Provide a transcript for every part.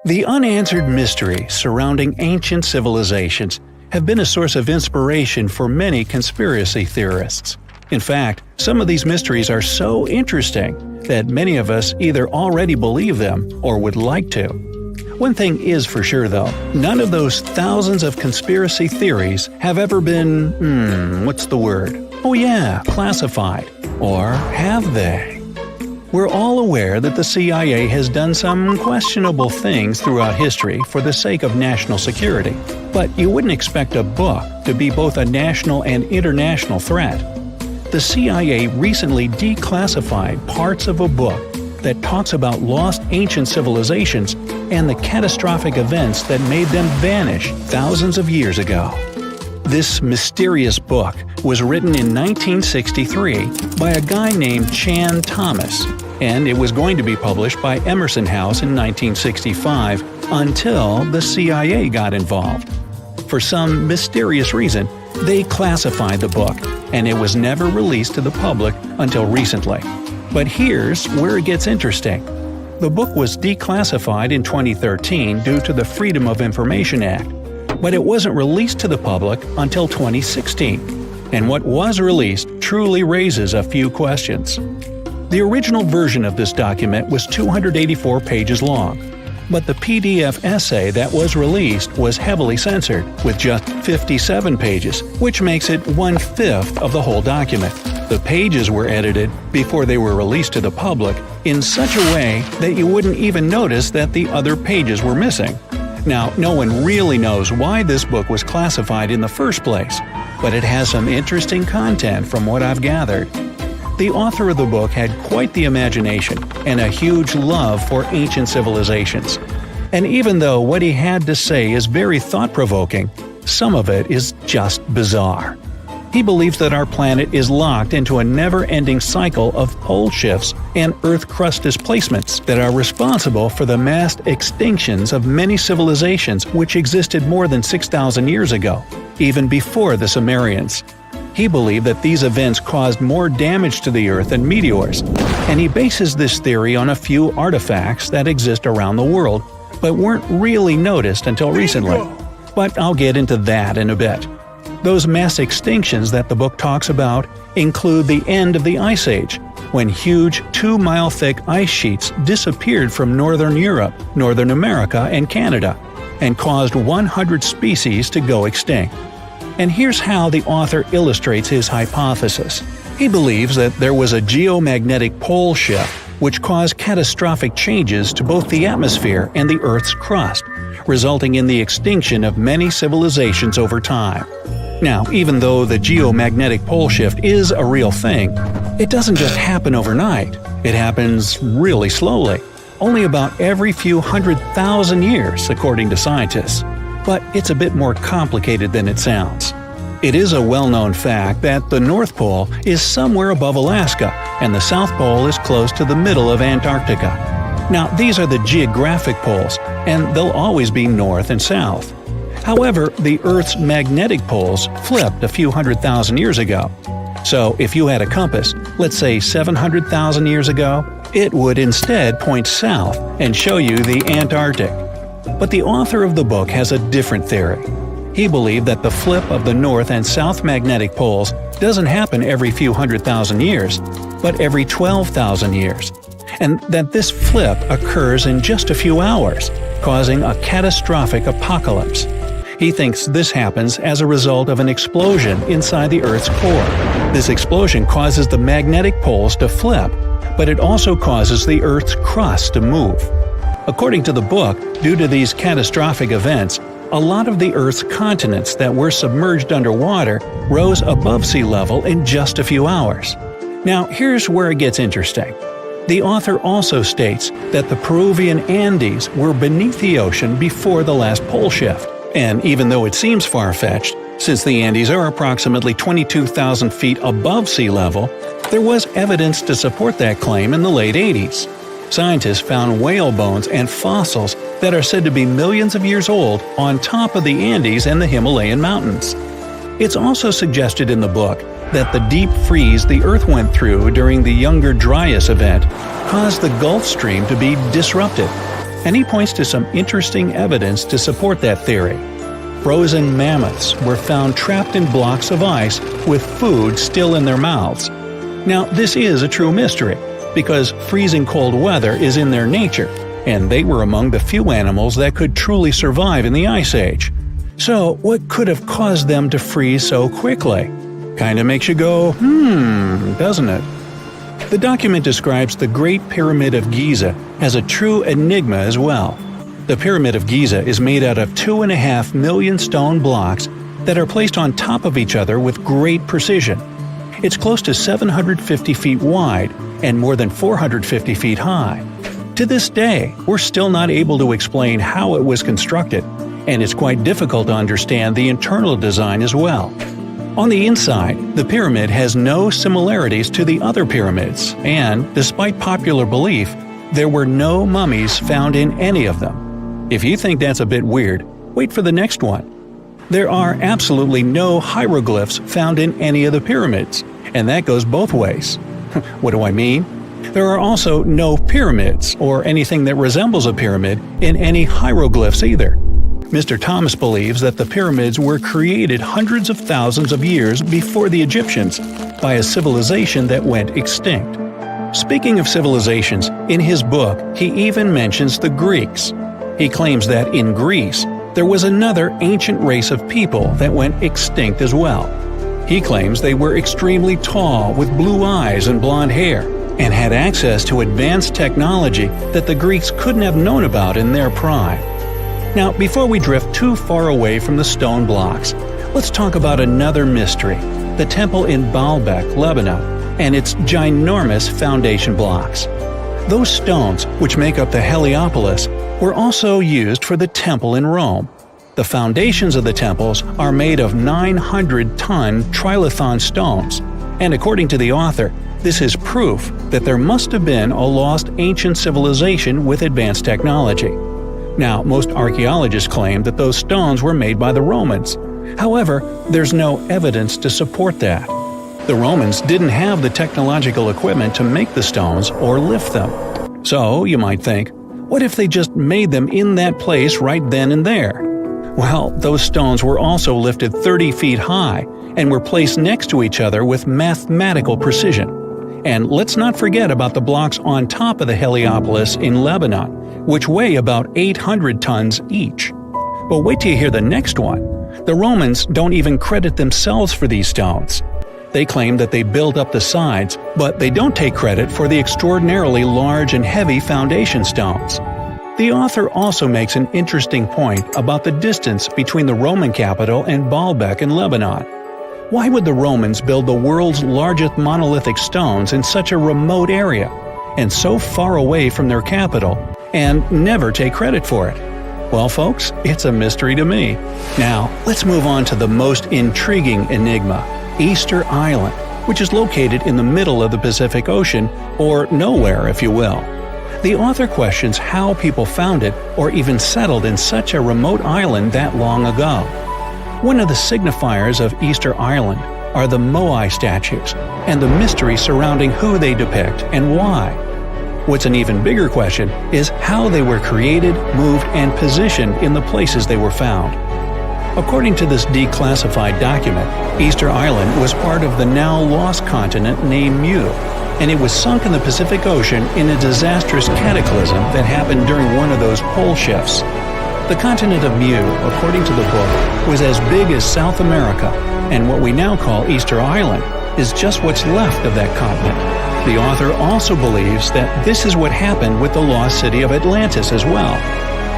The unanswered mysteries surrounding ancient civilizations have been a source of inspiration for many conspiracy theorists. In fact, some of these mysteries are so interesting that many of us either already believe them or would like to. One thing is for sure though, none of those thousands of conspiracy theories have ever been, what's the word? Oh yeah, classified. Or have they? We're all aware that the CIA has done some questionable things throughout history for the sake of national security, but you wouldn't expect a book to be both a national and international threat. The CIA recently declassified parts of a book that talks about lost ancient civilizations and the catastrophic events that made them vanish thousands of years ago. This mysterious book was written in 1963 by a guy named Chan Thomas, and it was going to be published by Emerson House in 1965 until the CIA got involved. For some mysterious reason, they classified the book, and it was never released to the public until recently. But here's where it gets interesting. The book was declassified in 2013 due to the Freedom of Information Act, but it wasn't released to the public until 2016. And what was released truly raises a few questions. The original version of this document was 284 pages long, but the PDF essay that was released was heavily censored, with just 57 pages, which makes it 1/5 of the whole document. The pages were edited before they were released to the public in such a way that you wouldn't even notice that the other pages were missing. Now, no one really knows why this book was classified in the first place, but it has some interesting content from what I've gathered. The author of the book had quite the imagination and a huge love for ancient civilizations. And even though what he had to say is very thought-provoking, some of it is just bizarre. He believes that our planet is locked into a never-ending cycle of pole shifts and Earth crust displacements that are responsible for the mass extinctions of many civilizations which existed more than 6,000 years ago, even before the Sumerians. He believed that these events caused more damage to the Earth than meteors, and he bases this theory on a few artifacts that exist around the world, but weren't really noticed until recently. But I'll get into that in a bit. Those mass extinctions that the book talks about include the end of the Ice Age, when huge 2-mile-thick ice sheets disappeared from northern Europe, Northern America, and Canada, and caused 100 species to go extinct. And here's how the author illustrates his hypothesis. He believes that there was a geomagnetic pole shift which caused catastrophic changes to both the atmosphere and the Earth's crust, resulting in the extinction of many civilizations over time. Now, even though the geomagnetic pole shift is a real thing, it doesn't just happen overnight. It happens really slowly, only about every few 100,000 years, according to scientists. But it's a bit more complicated than it sounds. It is a well-known fact that the North Pole is somewhere above Alaska, and the South Pole is close to the middle of Antarctica. Now, these are the geographic poles, and they'll always be north and south. However, the Earth's magnetic poles flipped a few 100,000 years ago. So if you had a compass, let's say 700,000 years ago, it would instead point south and show you the Antarctic. But the author of the book has a different theory. He believed that the flip of the north and south magnetic poles doesn't happen every few 100,000 years, but every 12,000 years, and that this flip occurs in just a few hours, causing a catastrophic apocalypse. He thinks this happens as a result of an explosion inside the Earth's core. This explosion causes the magnetic poles to flip, but it also causes the Earth's crust to move. According to the book, due to these catastrophic events, a lot of the Earth's continents that were submerged underwater rose above sea level in just a few hours. Now, here's where it gets interesting. The author also states that the Peruvian Andes were beneath the ocean before the last pole shift. And even though it seems far-fetched, since the Andes are approximately 22,000 feet above sea level, there was evidence to support that claim in the late 80s. Scientists found whale bones and fossils that are said to be millions of years old on top of the Andes and the Himalayan mountains. It's also suggested in the book that the deep freeze the Earth went through during the Younger Dryas event caused the Gulf Stream to be disrupted. and he points to some interesting evidence to support that theory. Frozen mammoths were found trapped in blocks of ice with food still in their mouths. Now, this is a true mystery, because freezing cold weather is in their nature, and they were among the few animals that could truly survive in the Ice Age. So, what could have caused them to freeze so quickly? Kinda makes you go, doesn't it? The document describes the Great Pyramid of Giza as a true enigma as well. The Pyramid of Giza is made out of 2.5 million stone blocks that are placed on top of each other with great precision. It's close to 750 feet wide and more than 450 feet high. To this day, we're still not able to explain how it was constructed, and it's quite difficult to understand the internal design as well. On the inside, the pyramid has no similarities to the other pyramids, and, despite popular belief, there were no mummies found in any of them. If you think that's a bit weird, wait for the next one. There are absolutely no hieroglyphs found in any of the pyramids, and that goes both ways. What do I mean? There are also no pyramids, or anything that resembles a pyramid, in any hieroglyphs either. Mr. Thomas believes that the pyramids were created hundreds of thousands of years before the Egyptians by a civilization that went extinct. Speaking of civilizations, in his book he even mentions the Greeks. He claims that in Greece, there was another ancient race of people that went extinct as well. He claims they were extremely tall with blue eyes and blonde hair, and had access to advanced technology that the Greeks couldn't have known about in their prime. Now, before we drift too far away from the stone blocks, let's talk about another mystery, the temple in Baalbek, Lebanon, and its ginormous foundation blocks. Those stones, which make up the Heliopolis, were also used for the temple in Rome. The foundations of the temples are made of 900-ton trilithon stones, and according to the author, this is proof that there must have been a lost ancient civilization with advanced technology. Now, most archaeologists claim that those stones were made by the Romans. However, there's no evidence to support that. The Romans didn't have the technological equipment to make the stones or lift them. So, you might think, what if they just made them in that place right then and there? Well, those stones were also lifted 30 feet high and were placed next to each other with mathematical precision. And let's not forget about the blocks on top of the Heliopolis in Lebanon, which weigh about 800 tons each. But wait till you hear the next one. The Romans don't even credit themselves for these stones. They claim that they built up the sides, but they don't take credit for the extraordinarily large and heavy foundation stones. The author also makes an interesting point about the distance between the Roman capital and Baalbek in Lebanon. Why would the Romans build the world's largest monolithic stones in such a remote area, and so far away from their capital, and never take credit for it? Well, folks, it's a mystery to me. Now, let's move on to the most intriguing enigma, Easter Island, which is located in the middle of the Pacific Ocean, or nowhere, if you will. The author questions how people found it or even settled in such a remote island that long ago. One of the signifiers of Easter Island are the Moai statues, and the mystery surrounding who they depict and why. What's an even bigger question is how they were created, moved, and positioned in the places they were found. According to this declassified document, Easter Island was part of the now lost continent named Mu, and it was sunk in the Pacific Ocean in a disastrous cataclysm that happened during one of those pole shifts. The continent of Mu, according to the book, was as big as South America, and what we now call Easter Island is just what's left of that continent. The author also believes that this is what happened with the lost city of Atlantis as well.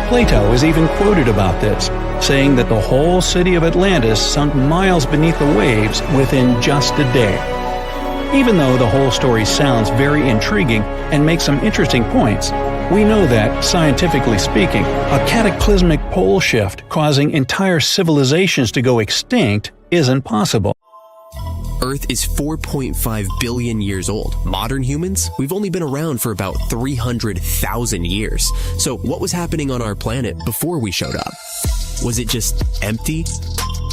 Plato is even quoted about this, saying that the whole city of Atlantis sunk miles beneath the waves within just a day. Even though the whole story sounds very intriguing and makes some interesting points, we know that, scientifically speaking, a cataclysmic pole shift causing entire civilizations to go extinct isn't possible. Earth is 4.5 billion years old. Modern humans, we've only been around for about 300,000 years. So what was happening on our planet before we showed up? Was it just empty?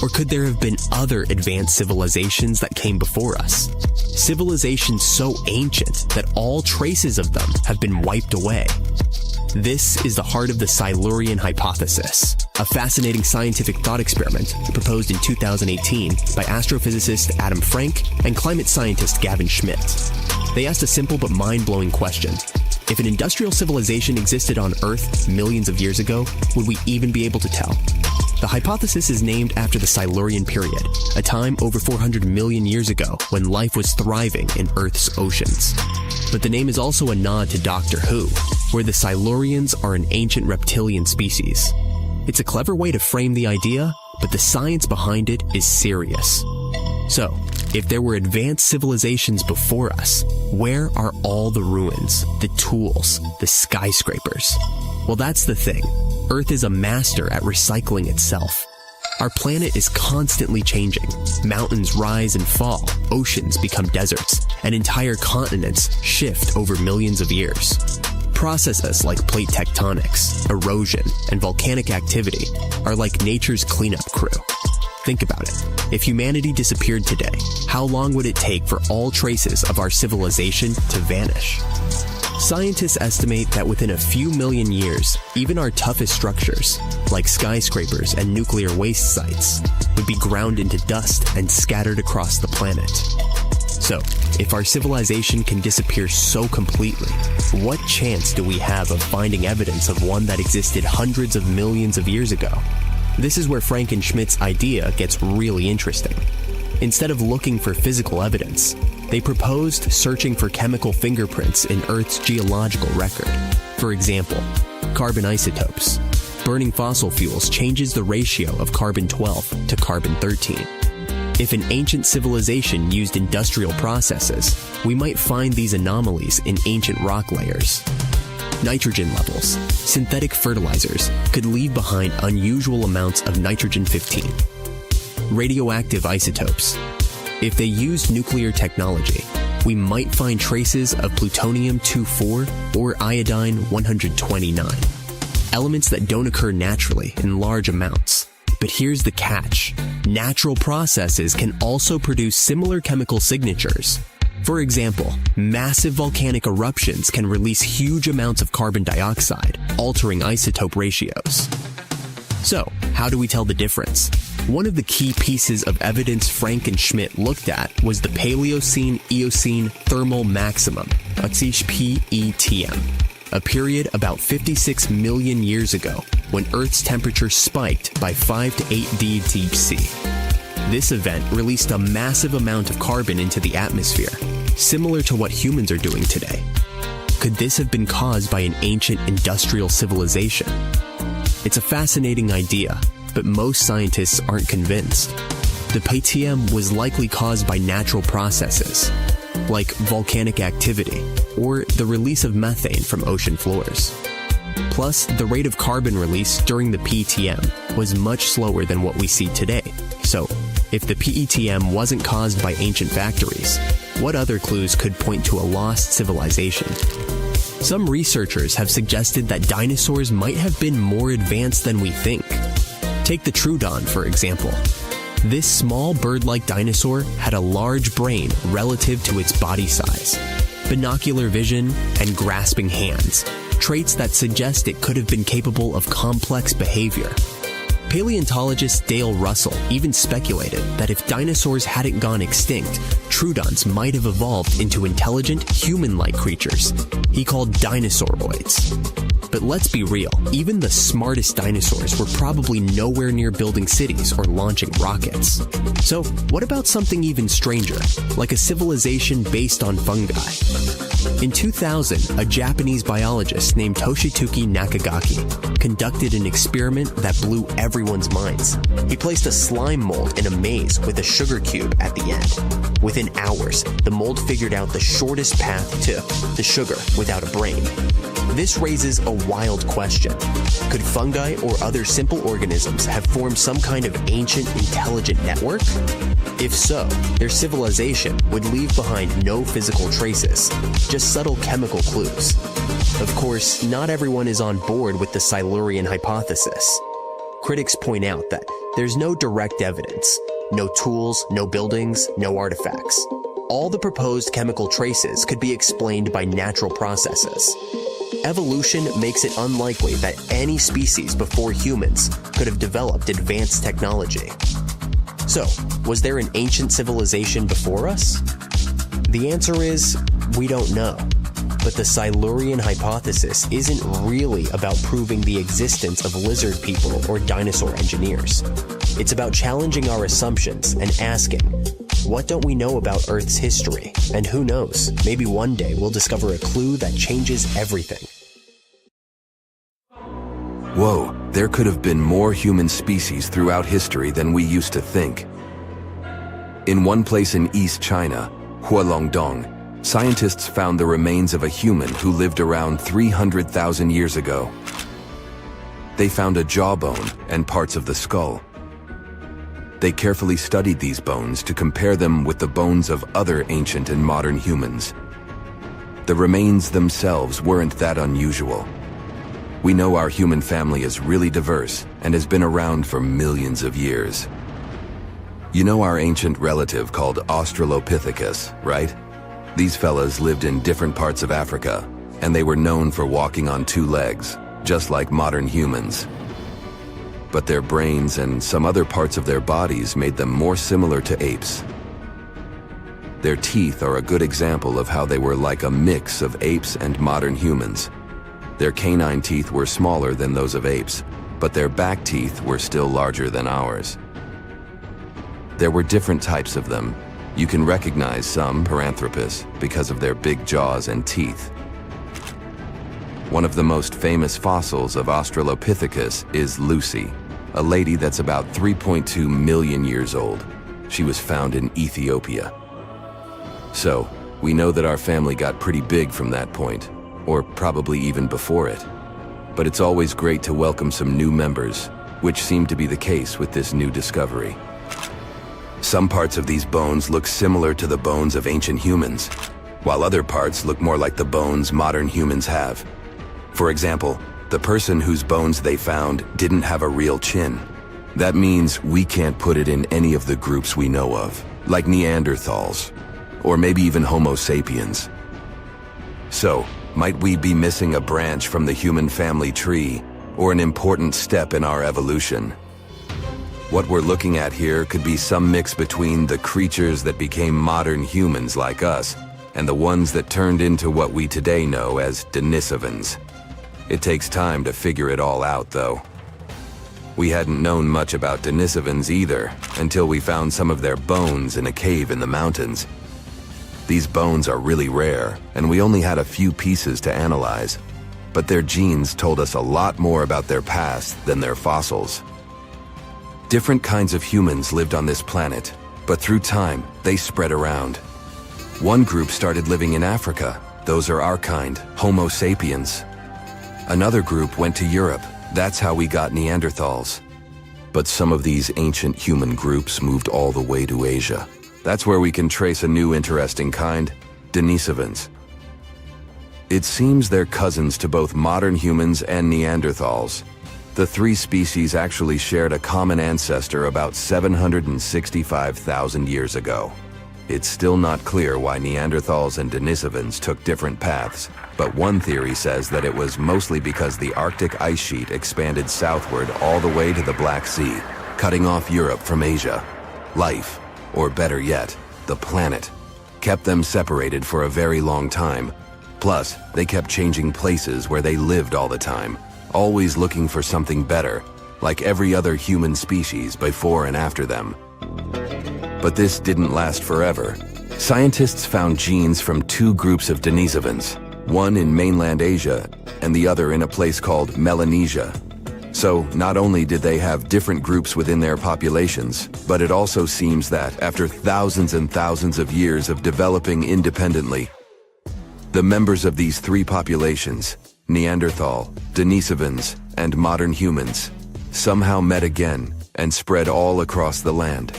Or could there have been other advanced civilizations that came before us? Civilizations so ancient that all traces of them have been wiped away. This is the heart of the Silurian hypothesis, a fascinating scientific thought experiment proposed in 2018 by astrophysicist Adam Frank and climate scientist Gavin Schmidt. They asked a simple but mind-blowing question. If an industrial civilization existed on Earth millions of years ago, would we even be able to tell? The hypothesis is named after the Silurian period, a time over 400 million years ago when life was thriving in Earth's oceans. But the name is also a nod to Doctor Who, where the Silurians are an ancient reptilian species. It's a clever way to frame the idea, but the science behind it is serious. So, if there were advanced civilizations before us, where are all the ruins, the tools, the skyscrapers? Well, that's the thing. Earth is a master at recycling itself. Our planet is constantly changing. Mountains rise and fall, oceans become deserts, and entire continents shift over millions of years. Processes like plate tectonics, erosion, and volcanic activity are like nature's cleanup crew. Think about it. If humanity disappeared today, how long would it take for all traces of our civilization to vanish? Scientists estimate that within a few million years, even our toughest structures, like skyscrapers and nuclear waste sites, would be ground into dust and scattered across the planet. So, if our civilization can disappear so completely, what chance do we have of finding evidence of one that existed hundreds of millions of years ago? This is where Frank and Schmidt's idea gets really interesting. Instead of looking for physical evidence, they proposed searching for chemical fingerprints in Earth's geological record. For example, carbon isotopes. Burning fossil fuels changes the ratio of carbon-12 to carbon-13. If an ancient civilization used industrial processes, we might find these anomalies in ancient rock layers. Nitrogen levels. Synthetic fertilizers could leave behind unusual amounts of nitrogen-15. Radioactive isotopes. If they used nuclear technology, we might find traces of plutonium-24 or iodine-129. Elements that don't occur naturally in large amounts. But here's the catch. Natural processes can also produce similar chemical signatures. For example, massive volcanic eruptions can release huge amounts of carbon dioxide, altering isotope ratios. So, how do we tell the difference? One of the key pieces of evidence Frank and Schmidt looked at was the Paleocene-Eocene thermal maximum, PETM, a period about 56 million years ago when Earth's temperature spiked by 5 to 8 degrees. This event released a massive amount of carbon into the atmosphere, similar to what humans are doing today. Could this have been caused by an ancient industrial civilization? It's a fascinating idea, but most scientists aren't convinced. The PETM was likely caused by natural processes, like volcanic activity or the release of methane from ocean floors. Plus, the rate of carbon release during the PETM was much slower than what we see today. So, if the PETM wasn't caused by ancient factories, what other clues could point to a lost civilization? Some researchers have suggested that dinosaurs might have been more advanced than we think. Take the Troodon, for example. This small bird-like dinosaur had a large brain relative to its body size, binocular vision, and grasping hands, traits that suggest it could have been capable of complex behavior. Paleontologist Dale Russell even speculated that if dinosaurs hadn't gone extinct, Troodons might have evolved into intelligent, human-like creatures he called dinosauroids. But let's be real, even the smartest dinosaurs were probably nowhere near building cities or launching rockets. So, what about something even stranger, like a civilization based on fungi? In 2000, a Japanese biologist named Toshituki Nakagaki conducted an experiment that blew everyone's minds. He placed a slime mold in a maze with a sugar cube at the end. Within hours, the mold figured out the shortest path to the sugar without a brain. This raises a wild question. Could fungi or other simple organisms have formed some kind of ancient intelligent network? If so, their civilization would leave behind no physical traces, just subtle chemical clues. Of course, not everyone is on board with the Silurian hypothesis. Critics point out that there's no direct evidence, no tools, no buildings, no artifacts. All the proposed chemical traces could be explained by natural processes. Evolution makes it unlikely that any species before humans could have developed advanced technology. So, was there an ancient civilization before us? The answer is, we don't know. But the Silurian hypothesis isn't really about proving the existence of lizard people or dinosaur engineers. It's about challenging our assumptions and asking, what don't we know about Earth's history? And who knows, maybe one day we'll discover a clue that changes everything. Whoa, there could have been more human species throughout history than we used to think. In one place in East China, Hualongdong, scientists found the remains of a human who lived around 300,000 years ago. They found a jawbone and parts of the skull. They carefully studied these bones to compare them with the bones of other ancient and modern humans. The remains themselves weren't that unusual. We know our human family is really diverse and has been around for millions of years. You know our ancient relative called Australopithecus, right? These fellas lived in different parts of Africa, and they were known for walking on two legs, just like modern humans. But their brains and some other parts of their bodies made them more similar to apes. Their teeth are a good example of how they were like a mix of apes and modern humans. Their canine teeth were smaller than those of apes, but their back teeth were still larger than ours. There were different types of them. You can recognize some Paranthropus because of their big jaws and teeth. One of the most famous fossils of Australopithecus is Lucy, a lady that's about 3.2 million years old. She was found in Ethiopia. So, we know that our family got pretty big from that point, or probably even before it. But it's always great to welcome some new members, which seemed to be the case with this new discovery. Some parts of these bones look similar to the bones of ancient humans, while other parts look more like the bones modern humans have. For example, the person whose bones they found didn't have a real chin. That means we can't put it in any of the groups we know of, like Neanderthals, or maybe even Homo sapiens. So, might we be missing a branch from the human family tree, or an important step in our evolution? What we're looking at here could be some mix between the creatures that became modern humans like us and the ones that turned into what we today know as Denisovans. It takes time to figure it all out, though. We hadn't known much about Denisovans either until we found some of their bones in a cave in the mountains. These bones are really rare, and we only had a few pieces to analyze, but their genes told us a lot more about their past than their fossils. Different kinds of humans lived on this planet, but through time, they spread around. One group started living in Africa. Those are our kind, Homo sapiens. Another group went to Europe. That's how we got Neanderthals. But some of these ancient human groups moved all the way to Asia. That's where we can trace a new interesting kind, Denisovans. It seems they're cousins to both modern humans and Neanderthals. The three species actually shared a common ancestor about 765,000 years ago. It's still not clear why Neanderthals and Denisovans took different paths, but one theory says that it was mostly because the Arctic ice sheet expanded southward all the way to the Black Sea, cutting off Europe from Asia. Life, or better yet, the planet, kept them separated for a very long time. Plus, they kept changing places where they lived all the time, always looking for something better, like every other human species before and after them. But this didn't last forever. Scientists found genes from two groups of Denisovans, one in mainland Asia and the other in a place called Melanesia. So not only did they have different groups within their populations, but it also seems that after thousands and thousands of years of developing independently, the members of these three populations, Neanderthal, Denisovans, and modern humans, somehow met again and spread all across the land.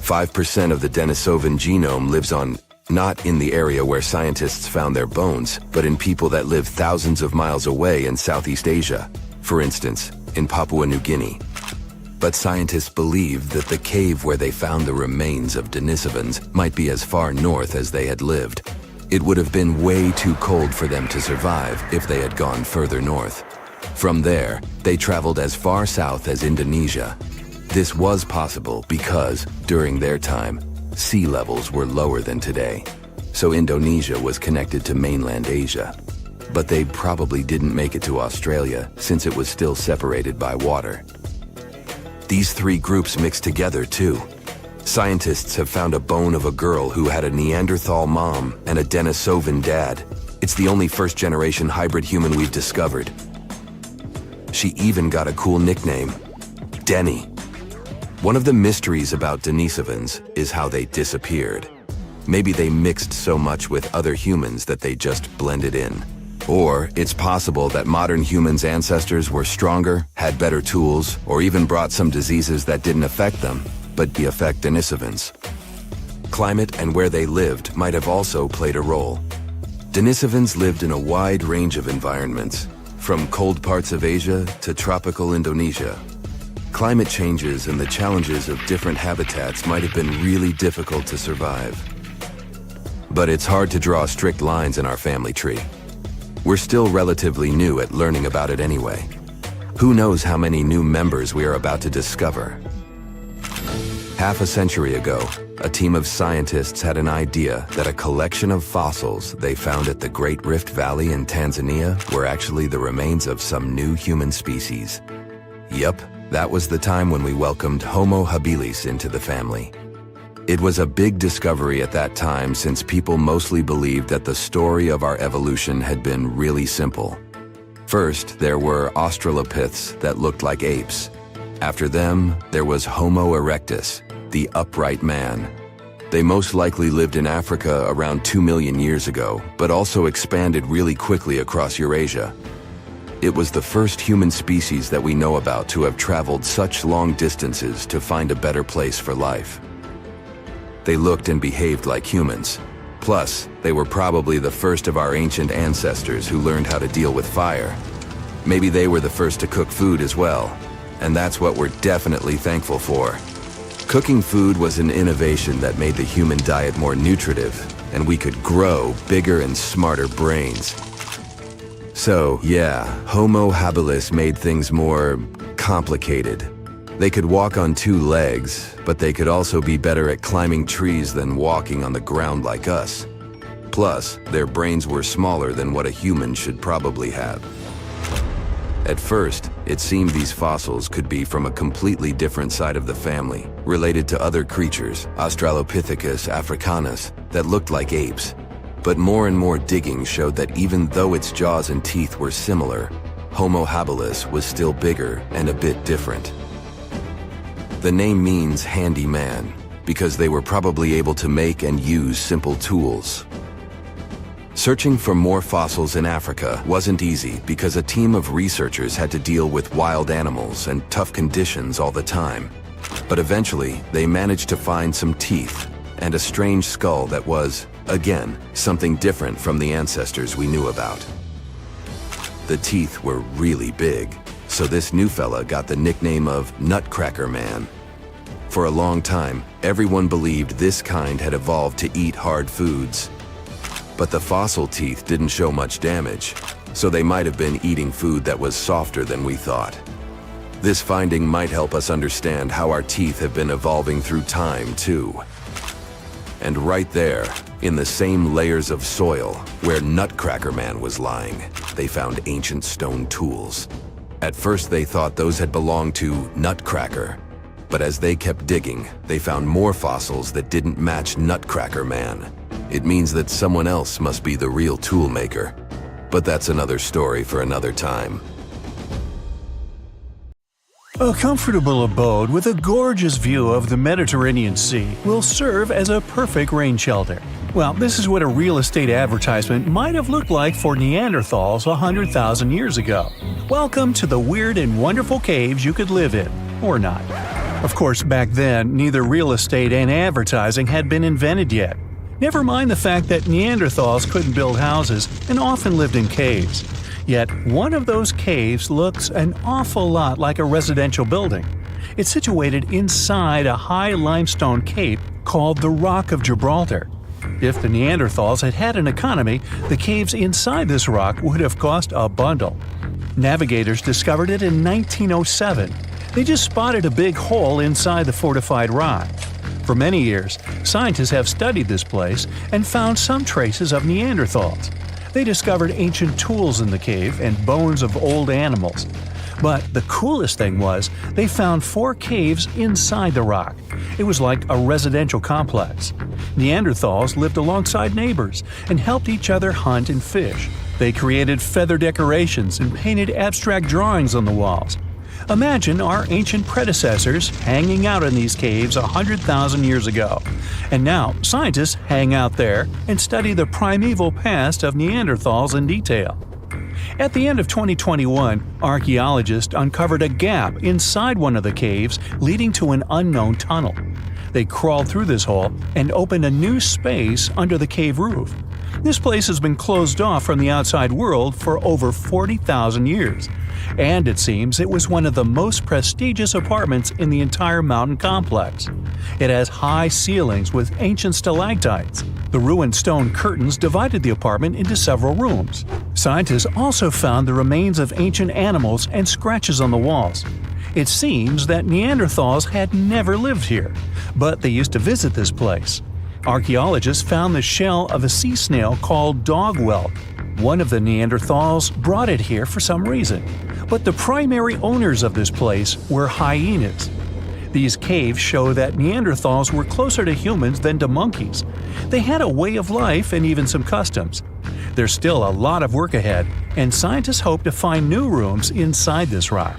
5% of the Denisovan genome lives on, not in the area where scientists found their bones, but in people that live thousands of miles away in Southeast Asia, for instance, in Papua New Guinea. But scientists believe that the cave where they found the remains of Denisovans might be as far north as they had lived. It would have been way too cold for them to survive if they had gone further north. From there, they traveled as far south as Indonesia. This was possible because, during their time, sea levels were lower than today, so Indonesia was connected to mainland Asia. But they probably didn't make it to Australia since it was still separated by water. These three groups mixed together too. Scientists have found a bone of a girl who had a Neanderthal mom and a Denisovan dad. It's the only first-generation hybrid human we've discovered. She even got a cool nickname, Denny. One of the mysteries about Denisovans is how they disappeared. Maybe they mixed so much with other humans that they just blended in. Or it's possible that modern humans' ancestors were stronger, had better tools, or even brought some diseases that didn't affect them, but affect Denisovans. Climate and where they lived might have also played a role. Denisovans lived in a wide range of environments, from cold parts of Asia to tropical Indonesia. Climate changes and the challenges of different habitats might have been really difficult to survive. But it's hard to draw strict lines in our family tree. We're still relatively new at learning about it anyway. Who knows how many new members we are about to discover? Half a century ago, a team of scientists had an idea that a collection of fossils they found at the Great Rift Valley in Tanzania were actually the remains of some new human species. Yup, that was the time when we welcomed Homo habilis into the family. It was a big discovery at that time since people mostly believed that the story of our evolution had been really simple. First, there were Australopiths that looked like apes. After them, there was Homo erectus, the upright man. They most likely lived in Africa around 2 million years ago, but also expanded really quickly across Eurasia. It was the first human species that we know about to have traveled such long distances to find a better place for life. They looked and behaved like humans. Plus, they were probably the first of our ancient ancestors who learned how to deal with fire. Maybe they were the first to cook food as well, and that's what we're definitely thankful for. Cooking food was an innovation that made the human diet more nutritive, and we could grow bigger and smarter brains. So, yeah, Homo habilis made things more complicated. They could walk on 2 legs, but they could also be better at climbing trees than walking on the ground like us. Plus, their brains were smaller than what a human should probably have. At first, it seemed these fossils could be from a completely different side of the family, related to other creatures, Australopithecus africanus, that looked like apes. But more and more digging showed that even though its jaws and teeth were similar, Homo habilis was still bigger and a bit different. The name means handy man, because they were probably able to make and use simple tools. Searching for more fossils in Africa wasn't easy because a team of researchers had to deal with wild animals and tough conditions all the time. But eventually, they managed to find some teeth and a strange skull that was, again, something different from the ancestors we knew about. The teeth were really big, so this new fella got the nickname of Nutcracker Man. For a long time, everyone believed this kind had evolved to eat hard foods. But the fossil teeth didn't show much damage, so they might have been eating food that was softer than we thought. This finding might help us understand how our teeth have been evolving through time, too. And right there, in the same layers of soil where Nutcracker Man was lying, they found ancient stone tools. At first they thought those had belonged to Nutcracker, but as they kept digging, they found more fossils that didn't match Nutcracker Man. It means that someone else must be the real tool maker. But that's another story for another time. A comfortable abode with a gorgeous view of the Mediterranean Sea will serve as a perfect rain shelter. Well, this is what a real estate advertisement might have looked like for Neanderthals 100,000 years ago. Welcome to the weird and wonderful caves you could live in, or not. Of course, back then, neither real estate and advertising had been invented yet. Never mind the fact that Neanderthals couldn't build houses and often lived in caves. Yet, one of those caves looks an awful lot like a residential building. It's situated inside a high limestone cape called the Rock of Gibraltar. If the Neanderthals had had an economy, the caves inside this rock would have cost a bundle. Navigators discovered it in 1907. They just spotted a big hole inside the fortified rock. For many years, scientists have studied this place and found some traces of Neanderthals. They discovered ancient tools in the cave and bones of old animals. But the coolest thing was, they found 4 caves inside the rock. It was like a residential complex. Neanderthals lived alongside neighbors and helped each other hunt and fish. They created feather decorations and painted abstract drawings on the walls. Imagine our ancient predecessors hanging out in these caves 100,000 years ago. And now, scientists hang out there and study the primeval past of Neanderthals in detail. At the end of 2021, archaeologists uncovered a gap inside one of the caves leading to an unknown tunnel. They crawled through this hole and opened a new space under the cave roof. This place has been closed off from the outside world for over 40,000 years. And it seems it was one of the most prestigious apartments in the entire mountain complex. It has high ceilings with ancient stalactites. The ruined stone curtains divided the apartment into several rooms. Scientists also found the remains of ancient animals and scratches on the walls. It seems that Neanderthals had never lived here, but they used to visit this place. Archaeologists found the shell of a sea snail called dog whelk. One of the Neanderthals brought it here for some reason, but the primary owners of this place were hyenas. These caves show that Neanderthals were closer to humans than to monkeys. They had a way of life and even some customs. There's still a lot of work ahead, and scientists hope to find new rooms inside this rock.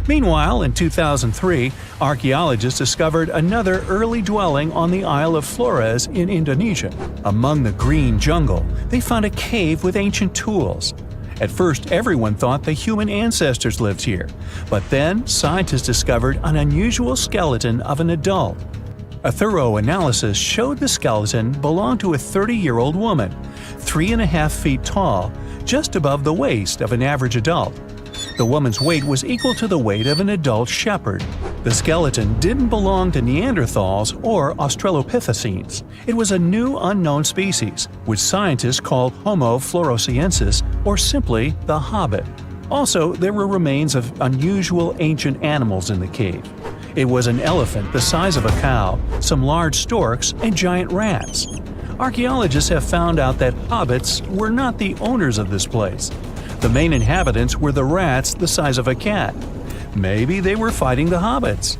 Meanwhile, in 2003, archaeologists discovered another early dwelling on the Isle of Flores in Indonesia. Among the green jungle, they found a cave with ancient tools. At first, everyone thought the human ancestors lived here, but then scientists discovered an unusual skeleton of an adult. A thorough analysis showed the skeleton belonged to a 30-year-old woman, 3.5 feet tall, just above the waist of an average adult. The woman's weight was equal to the weight of an adult shepherd. The skeleton didn't belong to Neanderthals or Australopithecines. It was a new unknown species, which scientists called Homo floresiensis, or simply the hobbit. Also, there were remains of unusual ancient animals in the cave. It was an elephant the size of a cow, some large storks, and giant rats. Archaeologists have found out that hobbits were not the owners of this place. The main inhabitants were the rats the size of a cat. Maybe they were fighting the hobbits.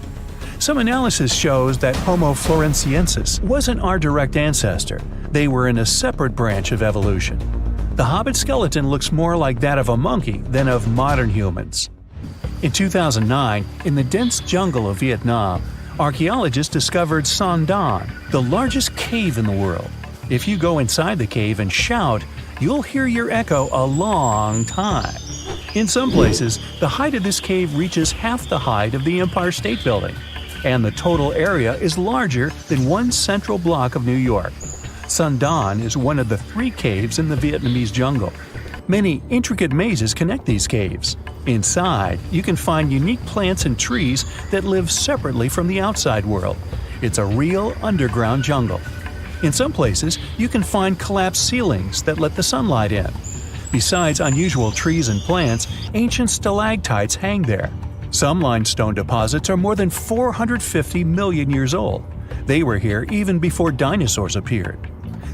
Some analysis shows that Homo floresiensis wasn't our direct ancestor. They were in a separate branch of evolution. The hobbit skeleton looks more like that of a monkey than of modern humans. In 2009, in the dense jungle of Vietnam, archaeologists discovered Son Don, the largest cave in the world. If you go inside the cave and shout, you'll hear your echo a long time. In some places, the height of this cave reaches half the height of the Empire State Building, and the total area is larger than one central block of New York. Son Don is one of the 3 caves in the Vietnamese jungle. Many intricate mazes connect these caves. Inside, you can find unique plants and trees that live separately from the outside world. It's a real underground jungle. In some places, you can find collapsed ceilings that let the sunlight in. Besides unusual trees and plants, ancient stalactites hang there. Some limestone deposits are more than 450 million years old. They were here even before dinosaurs appeared.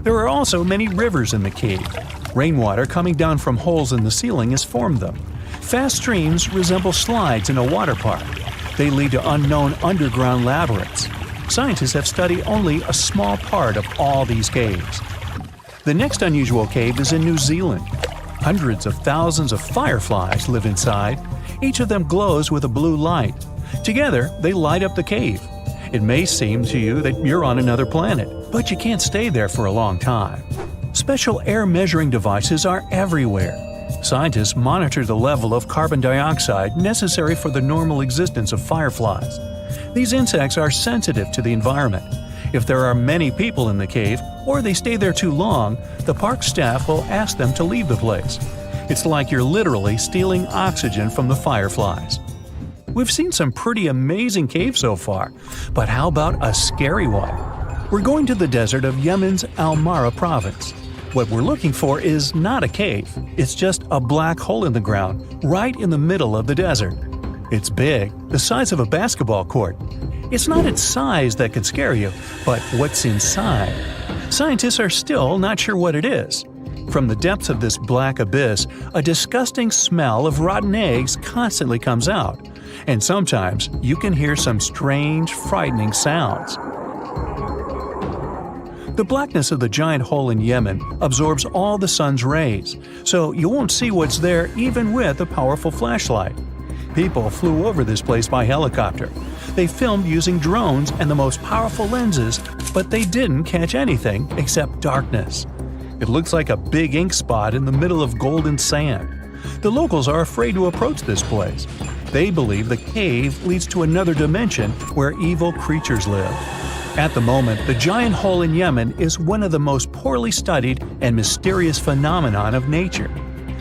There are also many rivers in the cave. Rainwater coming down from holes in the ceiling has formed them. Fast streams resemble slides in a water park. They lead to unknown underground labyrinths. Scientists have studied only a small part of all these caves. The next unusual cave is in New Zealand. Hundreds of thousands of fireflies live inside. Each of them glows with a blue light. Together, they light up the cave. It may seem to you that you're on another planet, but you can't stay there for a long time. Special air measuring devices are everywhere. Scientists monitor the level of carbon dioxide necessary for the normal existence of fireflies. These insects are sensitive to the environment. If there are many people in the cave, or they stay there too long, the park staff will ask them to leave the place. It's like you're literally stealing oxygen from the fireflies. We've seen some pretty amazing caves so far, but how about a scary one? We're going to the desert of Yemen's Al-Mara province. What we're looking for is not a cave, it's just a black hole in the ground, right in the middle of the desert. It's big, the size of a basketball court. It's not its size that could scare you, but what's inside. Scientists are still not sure what it is. From the depths of this black abyss, a disgusting smell of rotten eggs constantly comes out, and sometimes you can hear some strange, frightening sounds. The blackness of the giant hole in Yemen absorbs all the sun's rays, so you won't see what's there even with a powerful flashlight. People flew over this place by helicopter. They filmed using drones and the most powerful lenses, but they didn't catch anything except darkness. It looks like a big ink spot in the middle of golden sand. The locals are afraid to approach this place. They believe the cave leads to another dimension where evil creatures live. At the moment, the giant hole in Yemen is one of the most poorly studied and mysterious phenomenon of nature.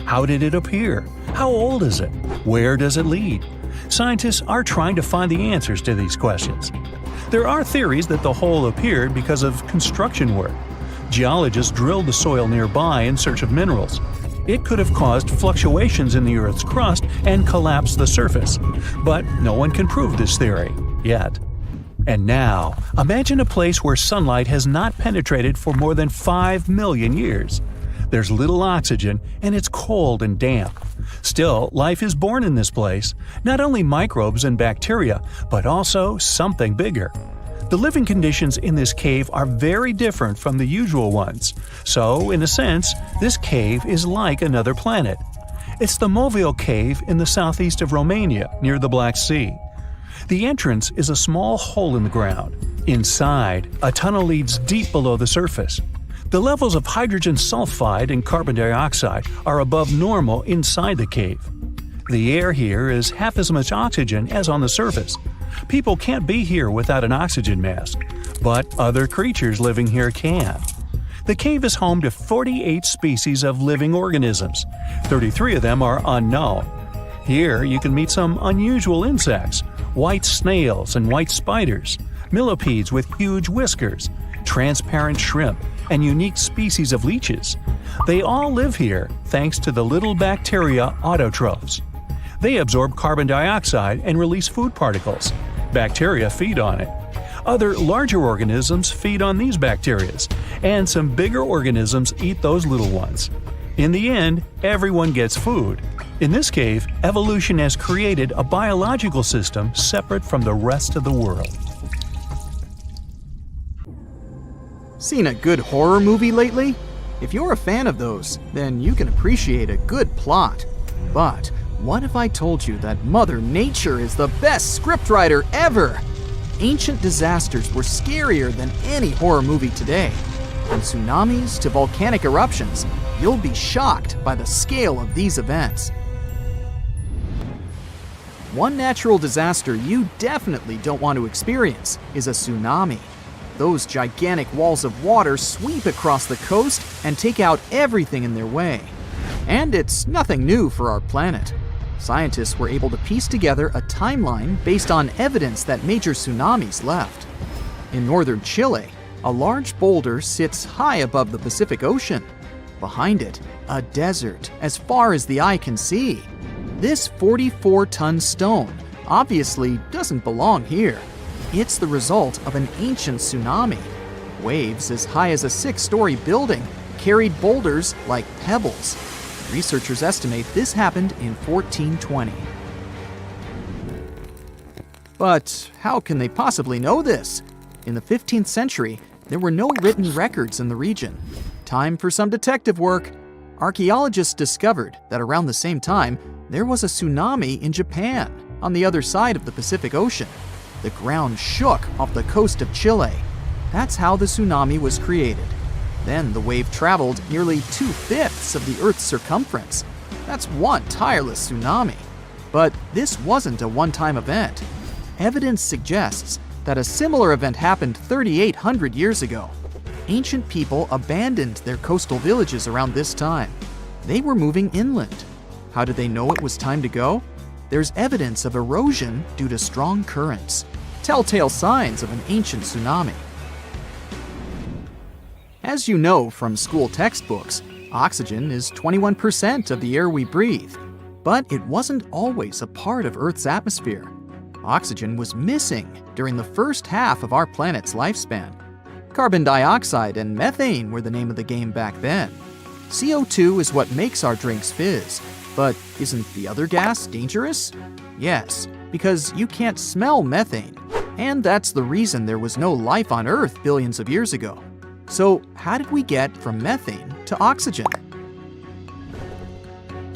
How did it appear? How old is it? Where does it lead? Scientists are trying to find the answers to these questions. There are theories that the hole appeared because of construction work. Geologists drilled the soil nearby in search of minerals. It could have caused fluctuations in the Earth's crust and collapsed the surface. But no one can prove this theory, yet. And now, imagine a place where sunlight has not penetrated for more than 5 million years. There's little oxygen, and it's cold and damp. Still, life is born in this place, not only microbes and bacteria, but also something bigger. The living conditions in this cave are very different from the usual ones, so, in a sense, this cave is like another planet. It's the Movile cave in the southeast of Romania, near the Black Sea. The entrance is a small hole in the ground. Inside, a tunnel leads deep below the surface. The levels of hydrogen sulfide and carbon dioxide are above normal inside the cave. The air here is half as much oxygen as on the surface. People can't be here without an oxygen mask, but other creatures living here can. The cave is home to 48 species of living organisms. 33 of them are unknown. Here you can meet some unusual insects, white snails and white spiders, millipedes with huge whiskers, transparent shrimp, and unique species of leeches. They all live here thanks to the little bacteria autotrophs. They absorb carbon dioxide and release food particles. Bacteria feed on it. Other larger organisms feed on these bacteria, and some bigger organisms eat those little ones. In the end, everyone gets food. In this cave, evolution has created a biological system separate from the rest of the world. Seen a good horror movie lately? If you're a fan of those, then you can appreciate a good plot. But what if I told you that Mother Nature is the best scriptwriter ever? Ancient disasters were scarier than any horror movie today. From tsunamis to volcanic eruptions, you'll be shocked by the scale of these events. One natural disaster you definitely don't want to experience is a tsunami. Those gigantic walls of water sweep across the coast and take out everything in their way. And it's nothing new for our planet. Scientists were able to piece together a timeline based on evidence that major tsunamis left. In northern Chile, a large boulder sits high above the Pacific Ocean. Behind it, a desert as far as the eye can see. This 44-ton stone obviously doesn't belong here. It's the result of an ancient tsunami. Waves as high as a 6-story building carried boulders like pebbles. Researchers estimate this happened in 1420. But how can they possibly know this? In the 15th century, there were no written records in the region. Time for some detective work. Archaeologists discovered that around the same time, there was a tsunami in Japan, on the other side of the Pacific Ocean. The ground shook off the coast of Chile. That's how the tsunami was created. Then the wave traveled nearly 2/5 of the Earth's circumference. That's one tireless tsunami. But this wasn't a one-time event. Evidence suggests that a similar event happened 3,800 years ago. Ancient people abandoned their coastal villages around this time. They were moving inland. How did they know it was time to go? There's evidence of erosion due to strong currents, telltale signs of an ancient tsunami. As you know from school textbooks, oxygen is 21% of the air we breathe. But it wasn't always a part of Earth's atmosphere. Oxygen was missing during the first half of our planet's lifespan. Carbon dioxide and methane were the name of the game back then. CO2 is what makes our drinks fizz. But isn't the other gas dangerous? Yes, because you can't smell methane. And that's the reason there was no life on Earth billions of years ago. So how did we get from methane to oxygen?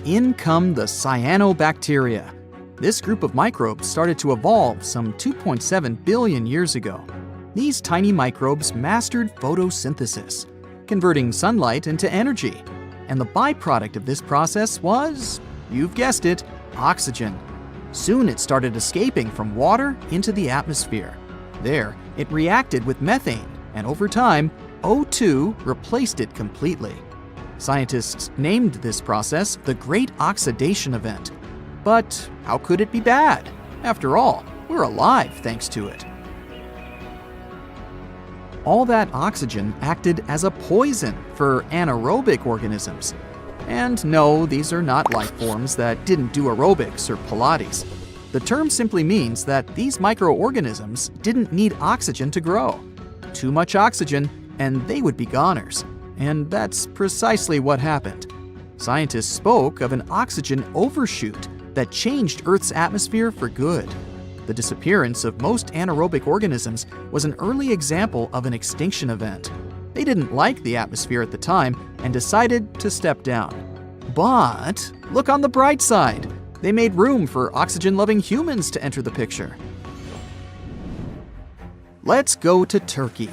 In come the cyanobacteria. This group of microbes started to evolve some 2.7 billion years ago. These tiny microbes mastered photosynthesis, converting sunlight into energy. And the byproduct of this process was, you've guessed it, oxygen. Soon it started escaping from water into the atmosphere. There, it reacted with methane, and over time, O2 replaced it completely. Scientists named this process the Great Oxidation Event. But how could it be bad? After all, we're alive thanks to it. All that oxygen acted as a poison for anaerobic organisms. And no, these are not life forms that didn't do aerobics or Pilates. The term simply means that these microorganisms didn't need oxygen to grow. Too much oxygen, and they would be goners. And that's precisely what happened. Scientists spoke of an oxygen overshoot that changed Earth's atmosphere for good. The disappearance of most anaerobic organisms was an early example of an extinction event. They didn't like the atmosphere at the time and decided to step down. But look on the bright side. They made room for oxygen-loving humans to enter the picture. Let's go to Turkey.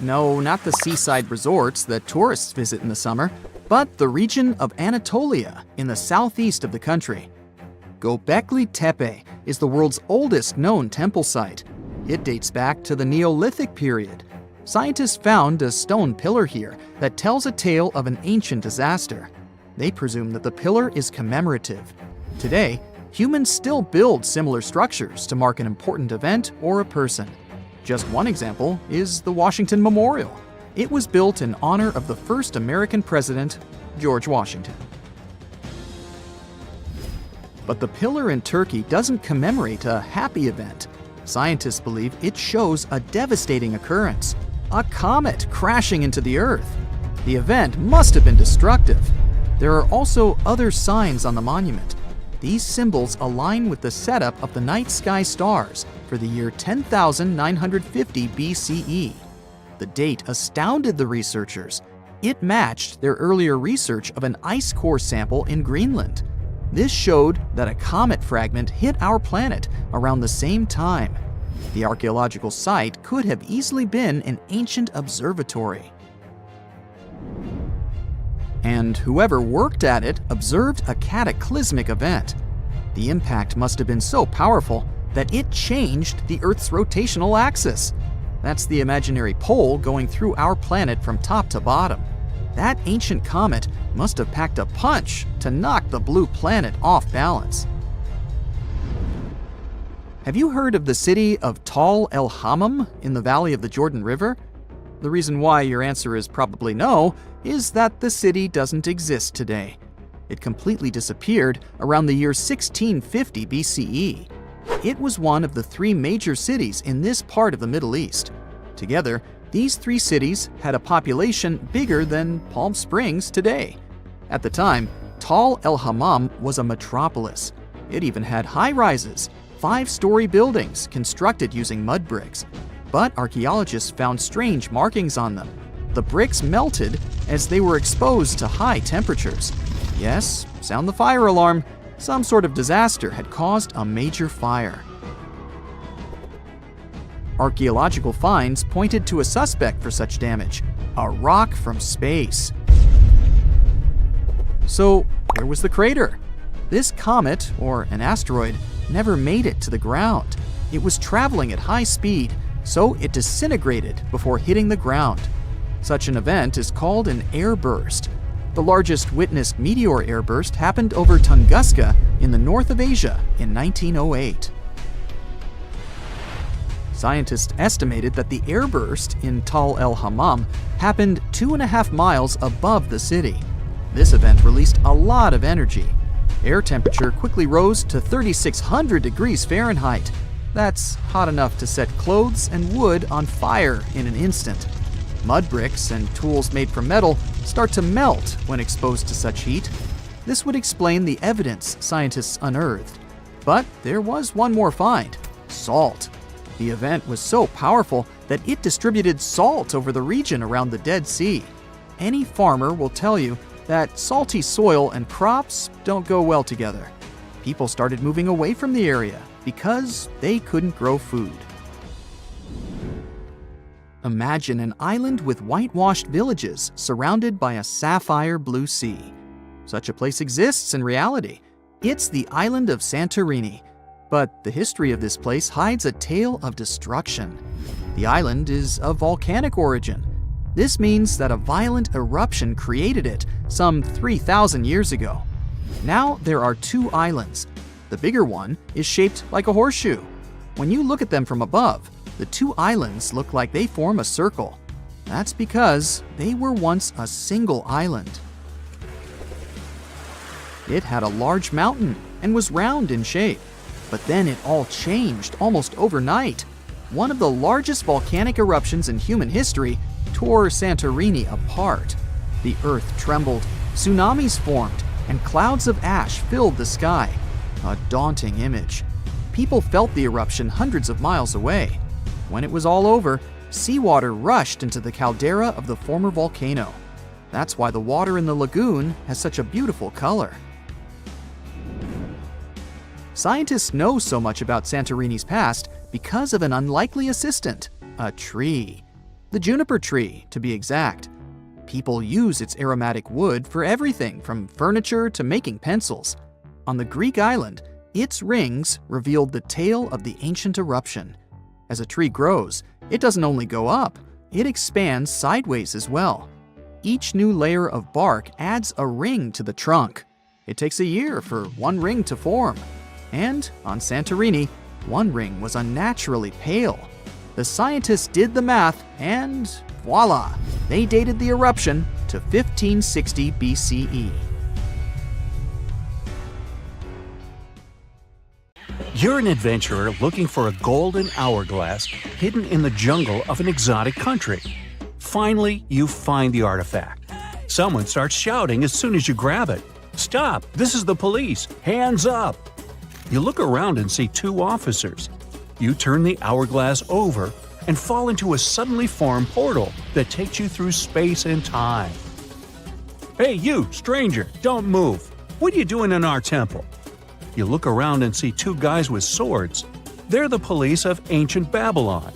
No, not the seaside resorts that tourists visit in the summer, but the region of Anatolia in the southeast of the country. Göbekli Tepe is the world's oldest known temple site. It dates back to the Neolithic period. Scientists found a stone pillar here that tells a tale of an ancient disaster. They presume that the pillar is commemorative. Today, humans still build similar structures to mark an important event or a person. Just one example is the Washington Memorial. It was built in honor of the first American president, George Washington. But the pillar in Turkey doesn't commemorate a happy event. Scientists believe it shows a devastating occurrence, a comet crashing into the Earth. The event must have been destructive. There are also other signs on the monument. These symbols align with the setup of the night sky stars for the year 10,950 BCE. The date astounded the researchers. It matched their earlier research of an ice core sample in Greenland. This showed that a comet fragment hit our planet around the same time. The archaeological site could have easily been an ancient observatory. And whoever worked at it observed a cataclysmic event. The impact must have been so powerful that it changed the Earth's rotational axis. That's the imaginary pole going through our planet from top to bottom. That ancient comet must have packed a punch to knock the blue planet off balance. Have you heard of the city of Tall el-Hammam in the valley of the Jordan River? The reason why your answer is probably no is that the city doesn't exist today. It completely disappeared around the year 1650 BCE. It was one of the three major cities in this part of the Middle East. Together, these three cities had a population bigger than Palm Springs today. At the time, Tall el-Hammam was a metropolis. It even had high-rises, 5-story buildings constructed using mud bricks. But archaeologists found strange markings on them. The bricks melted as they were exposed to high temperatures. Yes, sound the fire alarm. Some sort of disaster had caused a major fire. Archaeological finds pointed to a suspect for such damage, a rock from space. So, where was the crater? This comet, or an asteroid, never made it to the ground. It was traveling at high speed, so it disintegrated before hitting the ground. Such an event is called an airburst. The largest witnessed meteor airburst happened over Tunguska in the north of Asia in 1908. Scientists estimated that the airburst in Tall el-Hammam happened 2.5 miles above the city. This event released a lot of energy. Air temperature quickly rose to 3,600 degrees Fahrenheit. That's hot enough to set clothes and wood on fire in an instant. Mud bricks and tools made from metal start to melt when exposed to such heat. This would explain the evidence scientists unearthed. But there was one more find: salt. The event was so powerful that it distributed salt over the region around the Dead Sea. Any farmer will tell you that salty soil and crops don't go well together. People started moving away from the area because they couldn't grow food. Imagine an island with whitewashed villages surrounded by a sapphire blue sea. Such a place exists in reality. It's the island of Santorini. But the history of this place hides a tale of destruction. The island is of volcanic origin. This means that a violent eruption created it some 3,000 years ago. Now there are 2 islands. The bigger one is shaped like a horseshoe. When you look at them from above, the 2 islands look like they form a circle. That's because they were once a single island. It had a large mountain and was round in shape. But then it all changed almost overnight. One of the largest volcanic eruptions in human history tore Santorini apart. The earth trembled, tsunamis formed, and clouds of ash filled the sky. A daunting image. People felt the eruption hundreds of miles away. When it was all over, seawater rushed into the caldera of the former volcano. That's why the water in the lagoon has such a beautiful color. Scientists know so much about Santorini's past because of an unlikely assistant, a tree. The juniper tree, to be exact. People use its aromatic wood for everything from furniture to making pencils. On the Greek island, its rings revealed the tale of the ancient eruption. As a tree grows, it doesn't only go up, it expands sideways as well. Each new layer of bark adds a ring to the trunk. It takes a year for one ring to form. And on Santorini, one ring was unnaturally pale. The scientists did the math and voila, they dated the eruption to 1560 BCE. You're an adventurer looking for a golden hourglass hidden in the jungle of an exotic country. Finally, you find the artifact. Someone starts shouting as soon as you grab it. "Stop! This is the police! Hands up!" You look around and see 2 officers. You turn the hourglass over and fall into a suddenly formed portal that takes you through space and time. "Hey you, stranger, don't move! What are you doing in our temple?" You look around and see 2 guys with swords. They're the police of ancient Babylon.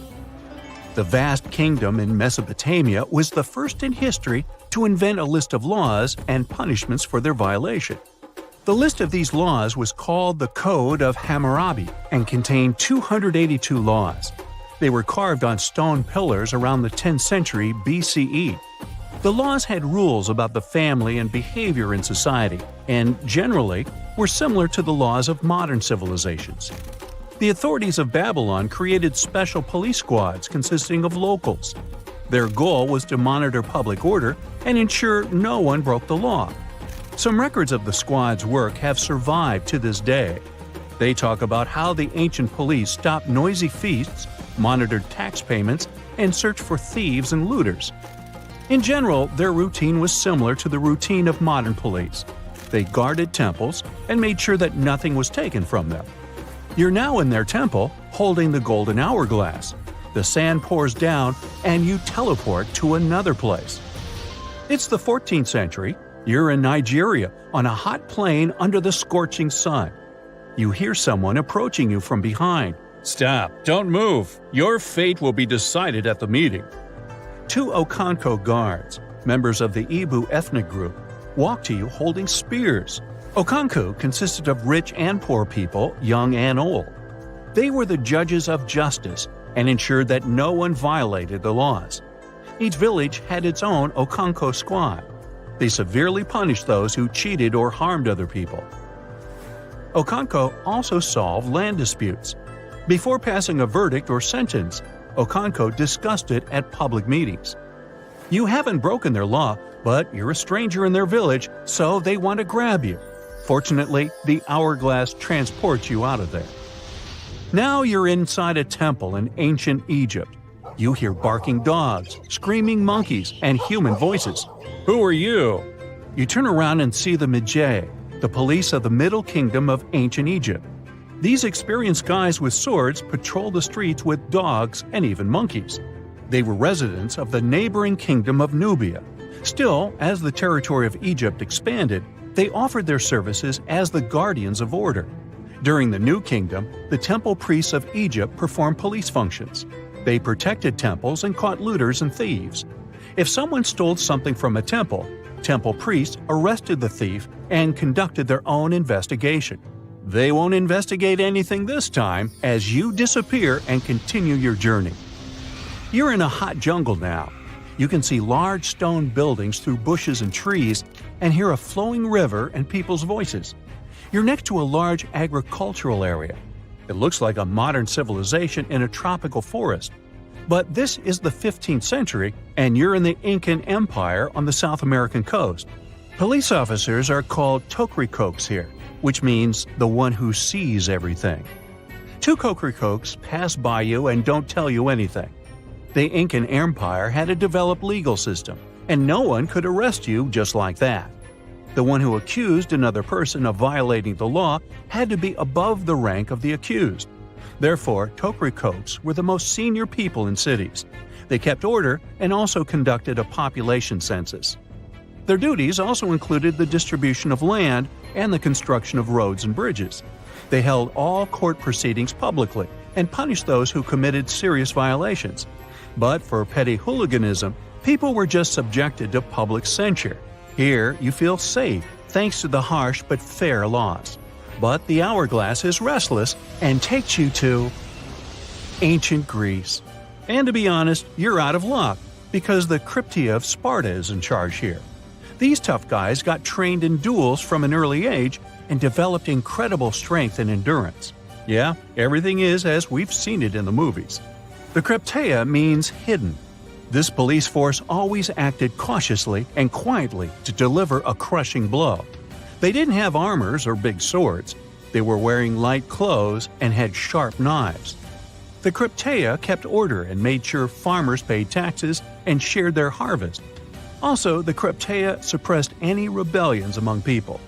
The vast kingdom in Mesopotamia was the first in history to invent a list of laws and punishments for their violation. The list of these laws was called the Code of Hammurabi and contained 282 laws. They were carved on stone pillars around the 10th century BCE. The laws had rules about the family and behavior in society, and generally were similar to the laws of modern civilizations. The authorities of Babylon created special police squads consisting of locals. Their goal was to monitor public order and ensure no one broke the law. Some records of the squad's work have survived to this day. They talk about how the ancient police stopped noisy feasts, monitored tax payments, and searched for thieves and looters. In general, their routine was similar to the routine of modern police. They guarded temples and made sure that nothing was taken from them. You're now in their temple, holding the golden hourglass. The sand pours down, and you teleport to another place. It's the 14th century. You're in Nigeria, on a hot plain under the scorching sun. You hear someone approaching you from behind. "Stop! Don't move! Your fate will be decided at the meeting." 2 Okonko guards, members of the Igbo ethnic group, walk to you holding spears. Okonko consisted of rich and poor people, young and old. They were the judges of justice and ensured that no one violated the laws. Each village had its own Okonko squad. They severely punished those who cheated or harmed other people. Okonko also solved land disputes. Before passing a verdict or sentence, Okonkwo discussed it at public meetings. You haven't broken their law, but you're a stranger in their village, so they want to grab you. Fortunately, the hourglass transports you out of there. Now you're inside a temple in ancient Egypt. You hear barking dogs, screaming monkeys, and human voices. Who are you? You turn around and see the Magi, the police of the Middle Kingdom of ancient Egypt. These experienced guys with swords patrol the streets with dogs and even monkeys. They were residents of the neighboring kingdom of Nubia. Still, as the territory of Egypt expanded, they offered their services as the guardians of order. During the New Kingdom, the temple priests of Egypt performed police functions. They protected temples and caught looters and thieves. If someone stole something from a temple priests arrested the thief and conducted their own investigation. They won't investigate anything this time as you disappear and continue your journey. You're in a hot jungle now. You can see large stone buildings through bushes and trees and hear a flowing river and people's voices. You're next to a large agricultural area. It looks like a modern civilization in a tropical forest. But this is the 15th century, and you're in the Incan Empire on the South American coast. Police officers are called tokrikokes here, which means the one who sees everything. Two tokrikokes pass by you and don't tell you anything. The Incan Empire had a developed legal system, and no one could arrest you just like that. The one who accused another person of violating the law had to be above the rank of the accused. Therefore, tokrikokes were the most senior people in cities. They kept order and also conducted a population census. Their duties also included the distribution of land and the construction of roads and bridges. They held all court proceedings publicly and punished those who committed serious violations. But for petty hooliganism, people were just subjected to public censure. Here, you feel safe thanks to the harsh but fair laws. But the hourglass is restless and takes you to ancient Greece. And to be honest, you're out of luck because the cryptia of Sparta is in charge here. These tough guys got trained in duels from an early age and developed incredible strength and endurance. Yeah, everything is as we've seen it in the movies. The crypteia means hidden. This police force always acted cautiously and quietly to deliver a crushing blow. They didn't have armors or big swords. They were wearing light clothes and had sharp knives. The crypteia kept order and made sure farmers paid taxes and shared their harvest. Also, the crypteia suppressed any rebellions among people.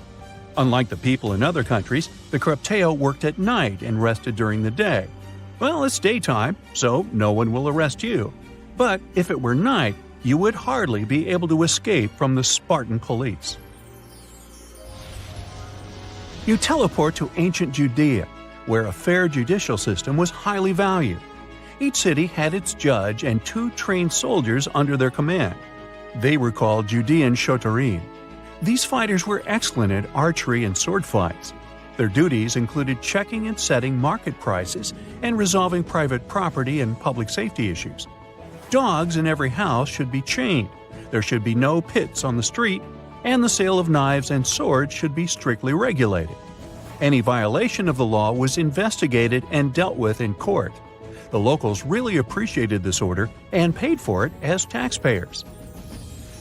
Unlike the people in other countries, the crypteia worked at night and rested during the day. Well, it's daytime, so no one will arrest you. But if it were night, you would hardly be able to escape from the Spartan police. You teleport to ancient Judea, where a fair judicial system was highly valued. Each city had its judge and 2 trained soldiers under their command. They were called Judean shotorim. These fighters were excellent at archery and sword fights. Their duties included checking and setting market prices and resolving private property and public safety issues. Dogs in every house should be chained, there should be no pits on the street, and the sale of knives and swords should be strictly regulated. Any violation of the law was investigated and dealt with in court. The locals really appreciated this order and paid for it as taxpayers.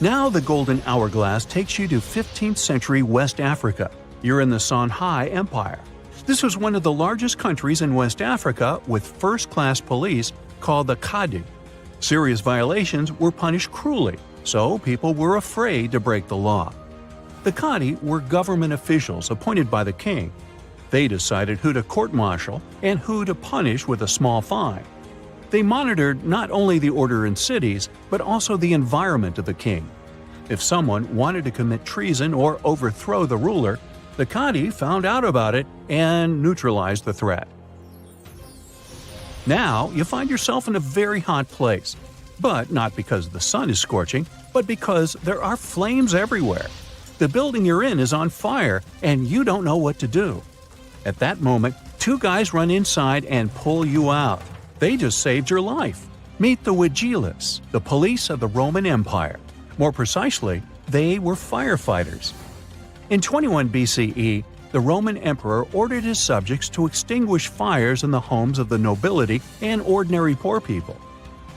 Now the Golden Hourglass takes you to 15th century West Africa. You're in the Songhai Empire. This was one of the largest countries in West Africa with first-class police called the Kadi. Serious violations were punished cruelly, so people were afraid to break the law. The Kadi were government officials appointed by the king. They decided who to court-martial and who to punish with a small fine. They monitored not only the order in cities, but also the environment of the king. If someone wanted to commit treason or overthrow the ruler, the Kadi found out about it and neutralized the threat. Now you find yourself in a very hot place, but not because the sun is scorching, but because there are flames everywhere. The building you're in is on fire, and you don't know what to do. At that moment, 2 guys run inside and pull you out. They just saved your life. Meet the vigiles, the police of the Roman Empire. More precisely, they were firefighters. In 21 BCE, the Roman emperor ordered his subjects to extinguish fires in the homes of the nobility and ordinary poor people.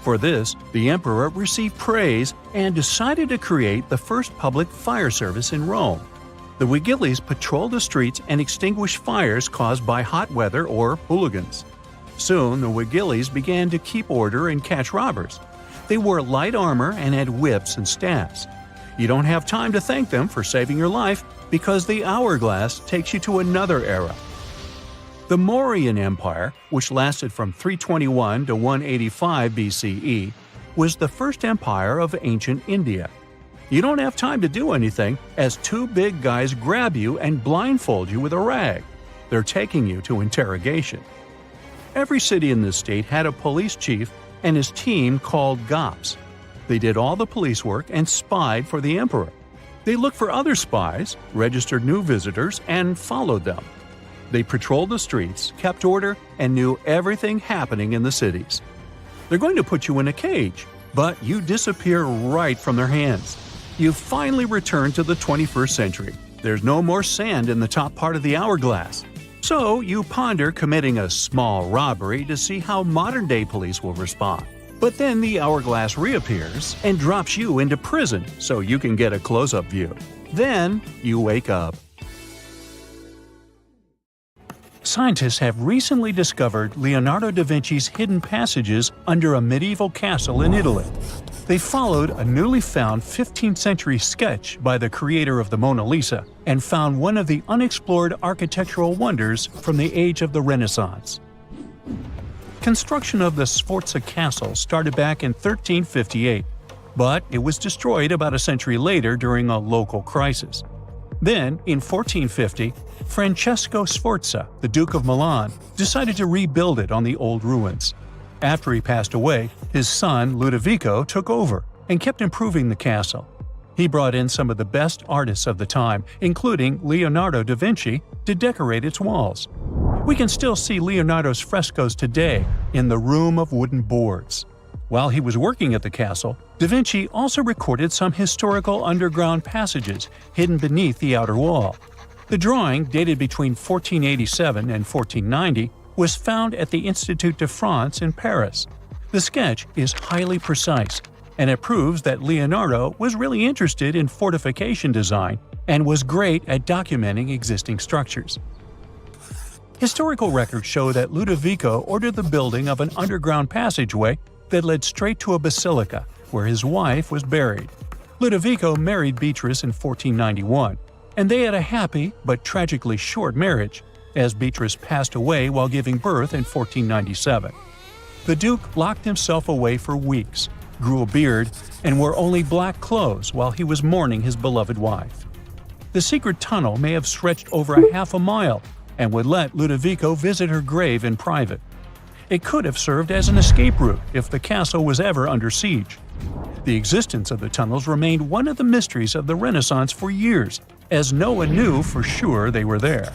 For this, the emperor received praise and decided to create the first public fire service in Rome. The Vigiles patrolled the streets and extinguished fires caused by hot weather or hooligans. Soon, the Vigiles began to keep order and catch robbers. They wore light armor and had whips and staffs. You don't have time to thank them for saving your life because the hourglass takes you to another era. The Mauryan Empire, which lasted from 321 to 185 BCE, was the first empire of ancient India. You don't have time to do anything as two big guys grab you and blindfold you with a rag. They're taking you to interrogation. Every city in this state had a police chief and his team called Gops. They did all the police work and spied for the emperor. They looked for other spies, registered new visitors, and followed them. They patrolled the streets, kept order, and knew everything happening in the cities. They're going to put you in a cage, but you disappear right from their hands. You finally return to the 21st century. There's no more sand in the top part of the hourglass. So you ponder committing a small robbery to see how modern-day police will respond. But then the hourglass reappears and drops you into prison so you can get a close-up view. Then you wake up. Scientists have recently discovered Leonardo da Vinci's hidden passages under a medieval castle in Italy. They followed a newly found 15th century sketch by the creator of the Mona Lisa and found one of the unexplored architectural wonders from the age of the Renaissance. Construction of the Sforza Castle started back in 1358, but it was destroyed about a century later during a local crisis. Then, in 1450, Francesco Sforza, the Duke of Milan, decided to rebuild it on the old ruins. After he passed away, his son Ludovico took over and kept improving the castle. He brought in some of the best artists of the time, including Leonardo da Vinci, to decorate its walls. We can still see Leonardo's frescoes today in the Room of Wooden Boards. While he was working at the castle, Da Vinci also recorded some historical underground passages hidden beneath the outer wall. The drawing, dated between 1487 and 1490, was found at the Institut de France in Paris. The sketch is highly precise, and it proves that Leonardo was really interested in fortification design and was great at documenting existing structures. Historical records show that Ludovico ordered the building of an underground passageway that led straight to a basilica, where his wife was buried. Ludovico married Beatrice in 1491, and they had a happy but tragically short marriage, as Beatrice passed away while giving birth in 1497. The Duke locked himself away for weeks, grew a beard, and wore only black clothes while he was mourning his beloved wife. The secret tunnel may have stretched over a half a mile and would let Ludovico visit her grave in private. It could have served as an escape route if the castle was ever under siege. The existence of the tunnels remained one of the mysteries of the Renaissance for years, as no one knew for sure they were there.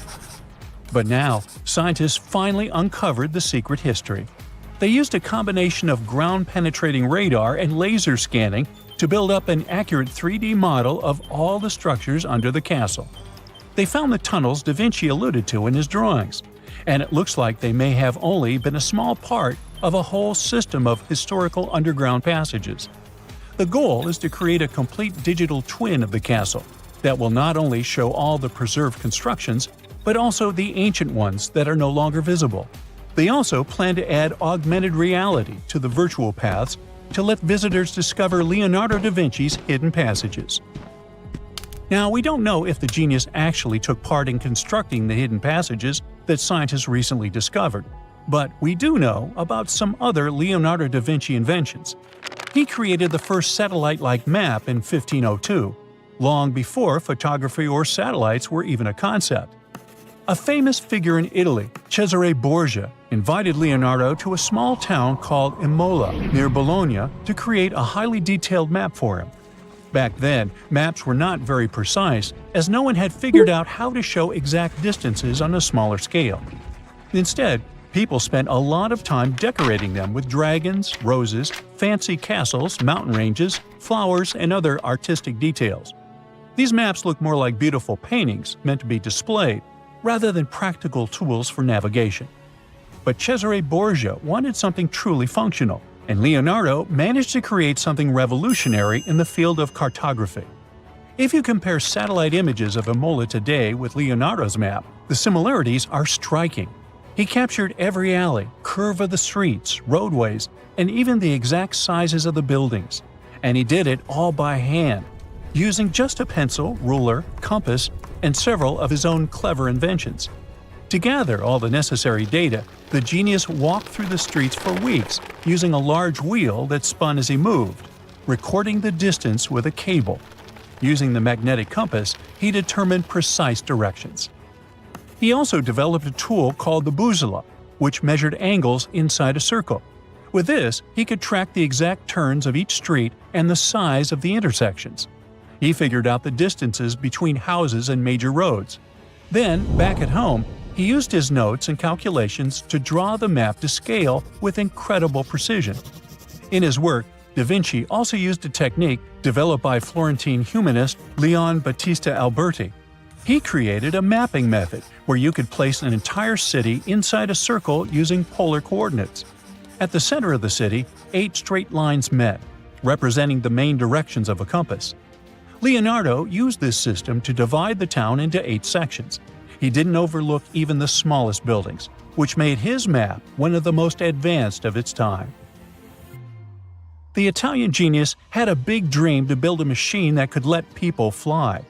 But now, scientists finally uncovered the secret history. They used a combination of ground-penetrating radar and laser scanning to build up an accurate 3D model of all the structures under the castle. They found the tunnels Da Vinci alluded to in his drawings, and it looks like they may have only been a small part of a whole system of historical underground passages. The goal is to create a complete digital twin of the castle that will not only show all the preserved constructions, but also the ancient ones that are no longer visible. They also plan to add augmented reality to the virtual paths to let visitors discover Leonardo da Vinci's hidden passages. Now, we don't know if the genius actually took part in constructing the hidden passages that scientists recently discovered, but we do know about some other Leonardo da Vinci inventions. He created the first satellite-like map in 1502, long before photography or satellites were even a concept. A famous figure in Italy, Cesare Borgia, invited Leonardo to a small town called Imola, near Bologna, to create a highly detailed map for him. Back then, maps were not very precise, as no one had figured out how to show exact distances on a smaller scale. Instead, people spent a lot of time decorating them with dragons, roses, fancy castles, mountain ranges, flowers, and other artistic details. These maps look more like beautiful paintings meant to be displayed, rather than practical tools for navigation. But Cesare Borgia wanted something truly functional, and Leonardo managed to create something revolutionary in the field of cartography. If you compare satellite images of Imola today with Leonardo's map, the similarities are striking. He captured every alley, curve of the streets, roadways, and even the exact sizes of the buildings. And he did it all by hand, using just a pencil, ruler, compass, and several of his own clever inventions. To gather all the necessary data, the genius walked through the streets for weeks using a large wheel that spun as he moved, recording the distance with a cable. Using the magnetic compass, he determined precise directions. He also developed a tool called the bussola, which measured angles inside a circle. With this, he could track the exact turns of each street and the size of the intersections. He figured out the distances between houses and major roads. Then, back at home, he used his notes and calculations to draw the map to scale with incredible precision. In his work, Da Vinci also used a technique developed by Florentine humanist Leon Battista Alberti. He created a mapping method where you could place an entire city inside a circle using polar coordinates. At the center of the city, 8 straight lines met, representing the main directions of a compass. Leonardo used this system to divide the town into 8 sections. He didn't overlook even the smallest buildings, which made his map one of the most advanced of its time. The Italian genius had a big dream to build a machine that could let people fly.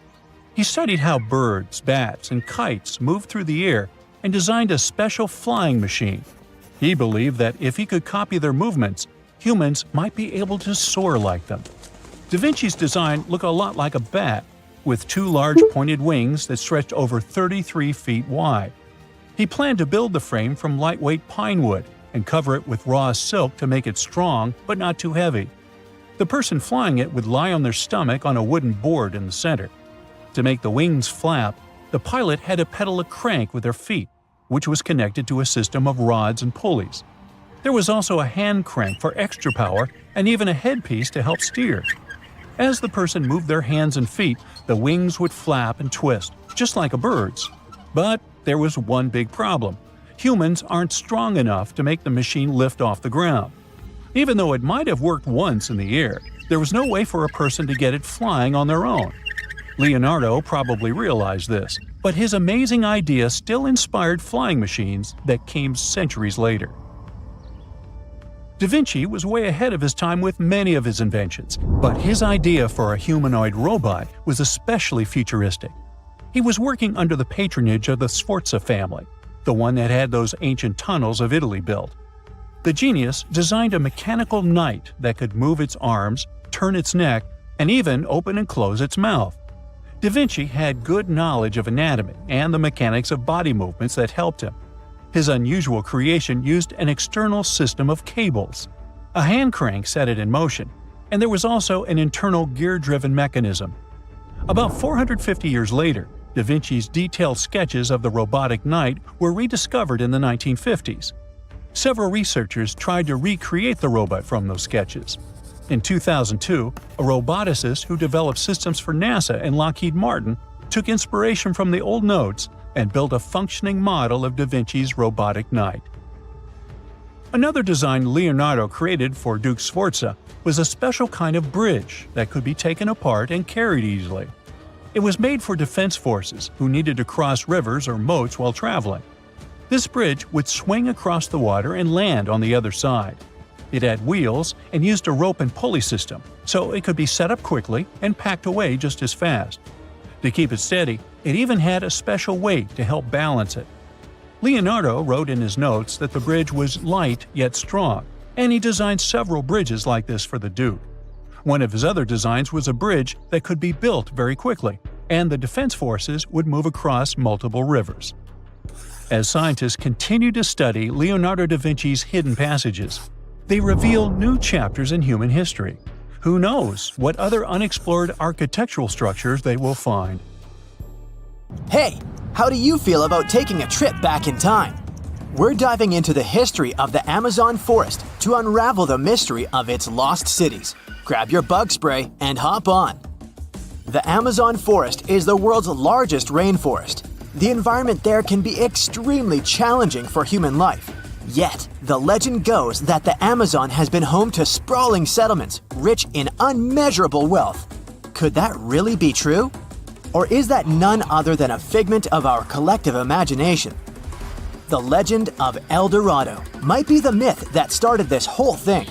He studied how birds, bats, and kites moved through the air and designed a special flying machine. He believed that if he could copy their movements, humans might be able to soar like them. Da Vinci's design looked a lot like a bat, with 2 large pointed wings that stretched over 33 feet wide. He planned to build the frame from lightweight pine wood and cover it with raw silk to make it strong but not too heavy. The person flying it would lie on their stomach on a wooden board in the center. To make the wings flap, the pilot had to pedal a crank with their feet, which was connected to a system of rods and pulleys. There was also a hand crank for extra power and even a headpiece to help steer. As the person moved their hands and feet, the wings would flap and twist, just like a bird's. But there was one big problem. Humans aren't strong enough to make the machine lift off the ground. Even though it might have worked once in the air, there was no way for a person to get it flying on their own. Leonardo probably realized this, but his amazing idea still inspired flying machines that came centuries later. Da Vinci was way ahead of his time with many of his inventions, but his idea for a humanoid robot was especially futuristic. He was working under the patronage of the Sforza family, the one that had those ancient tunnels of Italy built. The genius designed a mechanical knight that could move its arms, turn its neck, and even open and close its mouth. Da Vinci had good knowledge of anatomy and the mechanics of body movements that helped him. His unusual creation used an external system of cables. A hand crank set it in motion, and there was also an internal gear-driven mechanism. About 450 years later, Da Vinci's detailed sketches of the robotic knight were rediscovered in the 1950s. Several researchers tried to recreate the robot from those sketches. In 2002, a roboticist who developed systems for NASA and Lockheed Martin took inspiration from the old notes and built a functioning model of Da Vinci's robotic knight. Another design Leonardo created for Duke Sforza was a special kind of bridge that could be taken apart and carried easily. It was made for defense forces who needed to cross rivers or moats while traveling. This bridge would swing across the water and land on the other side. It had wheels and used a rope and pulley system, so it could be set up quickly and packed away just as fast. To keep it steady, it even had a special weight to help balance it. Leonardo wrote in his notes that the bridge was light yet strong, and he designed several bridges like this for the Duke. One of his other designs was a bridge that could be built very quickly, and the defense forces would move across multiple rivers. As scientists continue to study Leonardo da Vinci's hidden passages, they reveal new chapters in human history. Who knows what other unexplored architectural structures they will find? Hey, how do you feel about taking a trip back in time? We're diving into the history of the Amazon forest to unravel the mystery of its lost cities. Grab your bug spray and hop on. The Amazon forest is the world's largest rainforest. The environment there can be extremely challenging for human life. Yet, the legend goes that the Amazon has been home to sprawling settlements, rich in unmeasurable wealth. Could that really be true? Or is that none other than a figment of our collective imagination? The legend of El Dorado might be the myth that started this whole thing.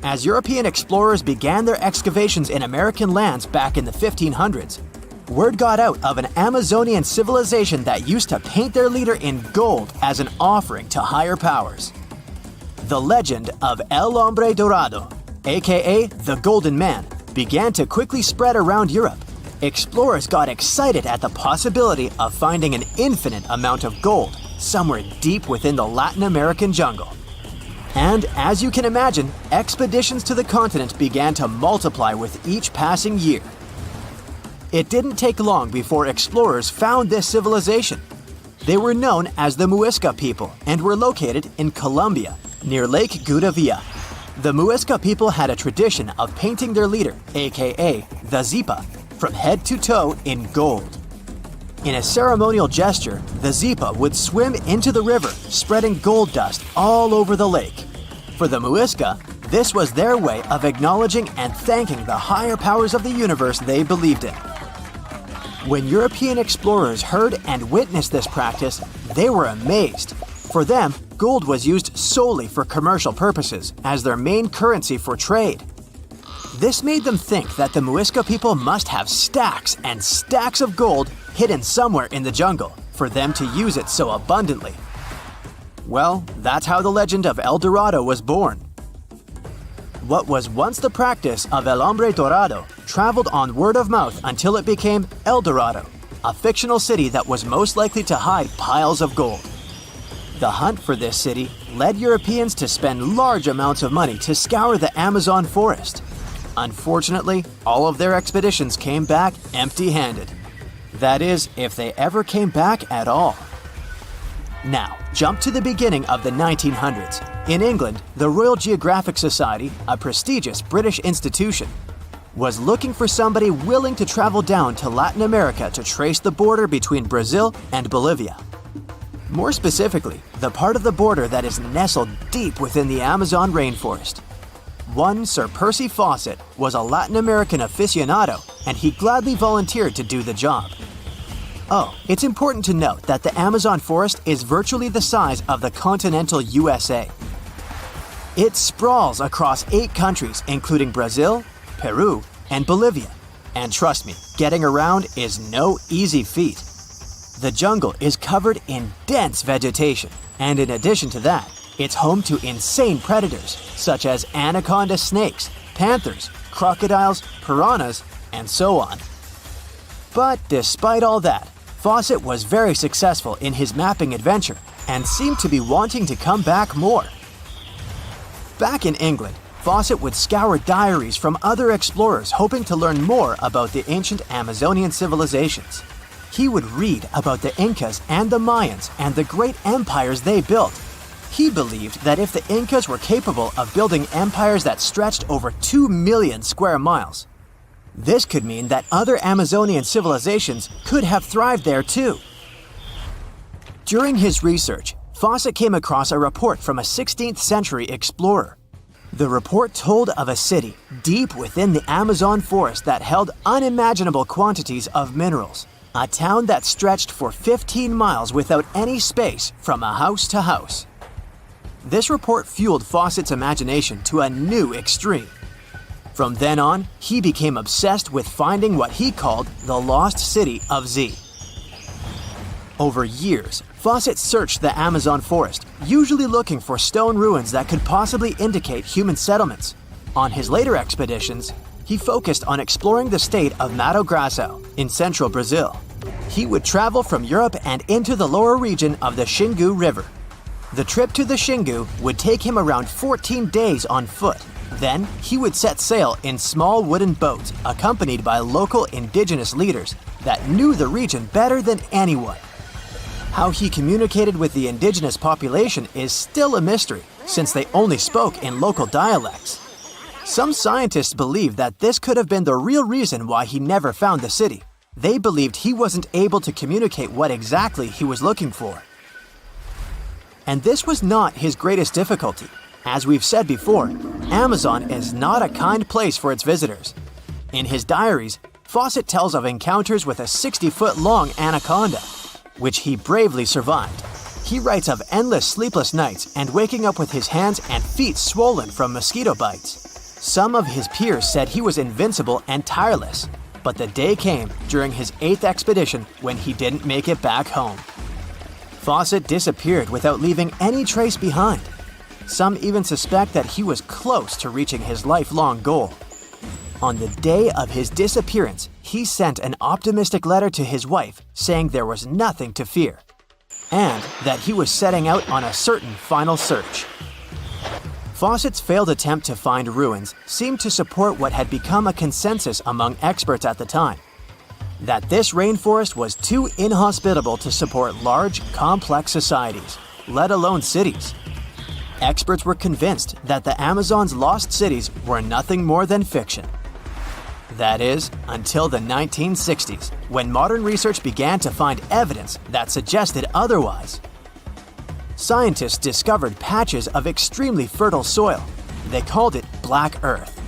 As European explorers began their excavations in American lands back in the 1500s, word got out of an Amazonian civilization that used to paint their leader in gold as an offering to higher powers. The legend of El Hombre Dorado, aka the Golden Man, began to quickly spread around Europe. Explorers got excited at the possibility of finding an infinite amount of gold somewhere deep within the Latin American jungle. And as you can imagine, expeditions to the continent began to multiply with each passing year. It didn't take long before explorers found this civilization. They were known as the Muisca people and were located in Colombia, near Lake Gudavia. The Muisca people had a tradition of painting their leader, aka the Zipa, from head to toe in gold. In a ceremonial gesture, the Zipa would swim into the river, spreading gold dust all over the lake. For the Muisca, this was their way of acknowledging and thanking the higher powers of the universe they believed in. When European explorers heard and witnessed this practice, they were amazed. For them, gold was used solely for commercial purposes as their main currency for trade. This made them think that the Muisca people must have stacks and stacks of gold hidden somewhere in the jungle for them to use it so abundantly. Well, that's how the legend of El Dorado was born. What was once the practice of El Hombre Dorado traveled on word of mouth until it became El Dorado, a fictional city that was most likely to hide piles of gold. The hunt for this city led Europeans to spend large amounts of money to scour the Amazon forest. Unfortunately, all of their expeditions came back empty-handed. That is, if they ever came back at all. Now, jump to the beginning of the 1900s. In England, the Royal Geographic Society, a prestigious British institution, was looking for somebody willing to travel down to Latin America to trace the border between Brazil and Bolivia. More specifically, the part of the border that is nestled deep within the Amazon rainforest. One Sir Percy Fawcett was a Latin American aficionado, and he gladly volunteered to do the job. Oh, it's important to note that the Amazon forest is virtually the size of the continental USA. It sprawls across 8 countries, including Brazil, Peru, and Bolivia. And trust me, getting around is no easy feat. The jungle is covered in dense vegetation, and in addition to that, it's home to insane predators such as anaconda snakes, panthers, crocodiles, piranhas, and so on. But despite all that, Fawcett was very successful in his mapping adventure and seemed to be wanting to come back more. Back in England, Fawcett would scour diaries from other explorers hoping to learn more about the ancient Amazonian civilizations. He would read about the Incas and the Mayans and the great empires they built. He believed that if the Incas were capable of building empires that stretched over 2 million square miles, this could mean that other Amazonian civilizations could have thrived there too. During his research, Fawcett came across a report from a 16th century explorer. The report told of a city deep within the Amazon forest that held unimaginable quantities of minerals. A town that stretched for 15 miles without any space from a house to house. This report fueled Fawcett's imagination to a new extreme. From then on, he became obsessed with finding what he called the lost city of Z. Over years, Fawcett searched the Amazon forest, usually looking for stone ruins that could possibly indicate human settlements. On his later expeditions, he focused on exploring the state of Mato Grosso in central Brazil. He would travel from Europe and into the lower region of the Xingu River. The trip to the Xingu would take him around 14 days on foot. Then, he would set sail in small wooden boats accompanied by local indigenous leaders that knew the region better than anyone. How he communicated with the indigenous population is still a mystery, since they only spoke in local dialects. Some scientists believe that this could have been the real reason why he never found the city. they believed he wasn't able to communicate what exactly he was looking for. And this was not his greatest difficulty. As we've said before, Amazon is not a kind place for its visitors. In his diaries, Fawcett tells of encounters with a 60-foot-long anaconda, which he bravely survived. He writes of endless sleepless nights and waking up with his hands and feet swollen from mosquito bites. Some of his peers said he was invincible and tireless, but the day came during his 8th expedition when he didn't make it back home. Fawcett disappeared without leaving any trace behind. Some even suspect that he was close to reaching his lifelong goal. On the day of his disappearance, he sent an optimistic letter to his wife saying there was nothing to fear, and that he was setting out on a certain final search. Fawcett's failed attempt to find ruins seemed to support what had become a consensus among experts at the time, that this rainforest was too inhospitable to support large, complex societies, let alone cities. Experts were convinced that the Amazon's lost cities were nothing more than fiction. That is, until the 1960s, when modern research began to find evidence that suggested otherwise. Scientists discovered patches of extremely fertile soil. They called it Black Earth.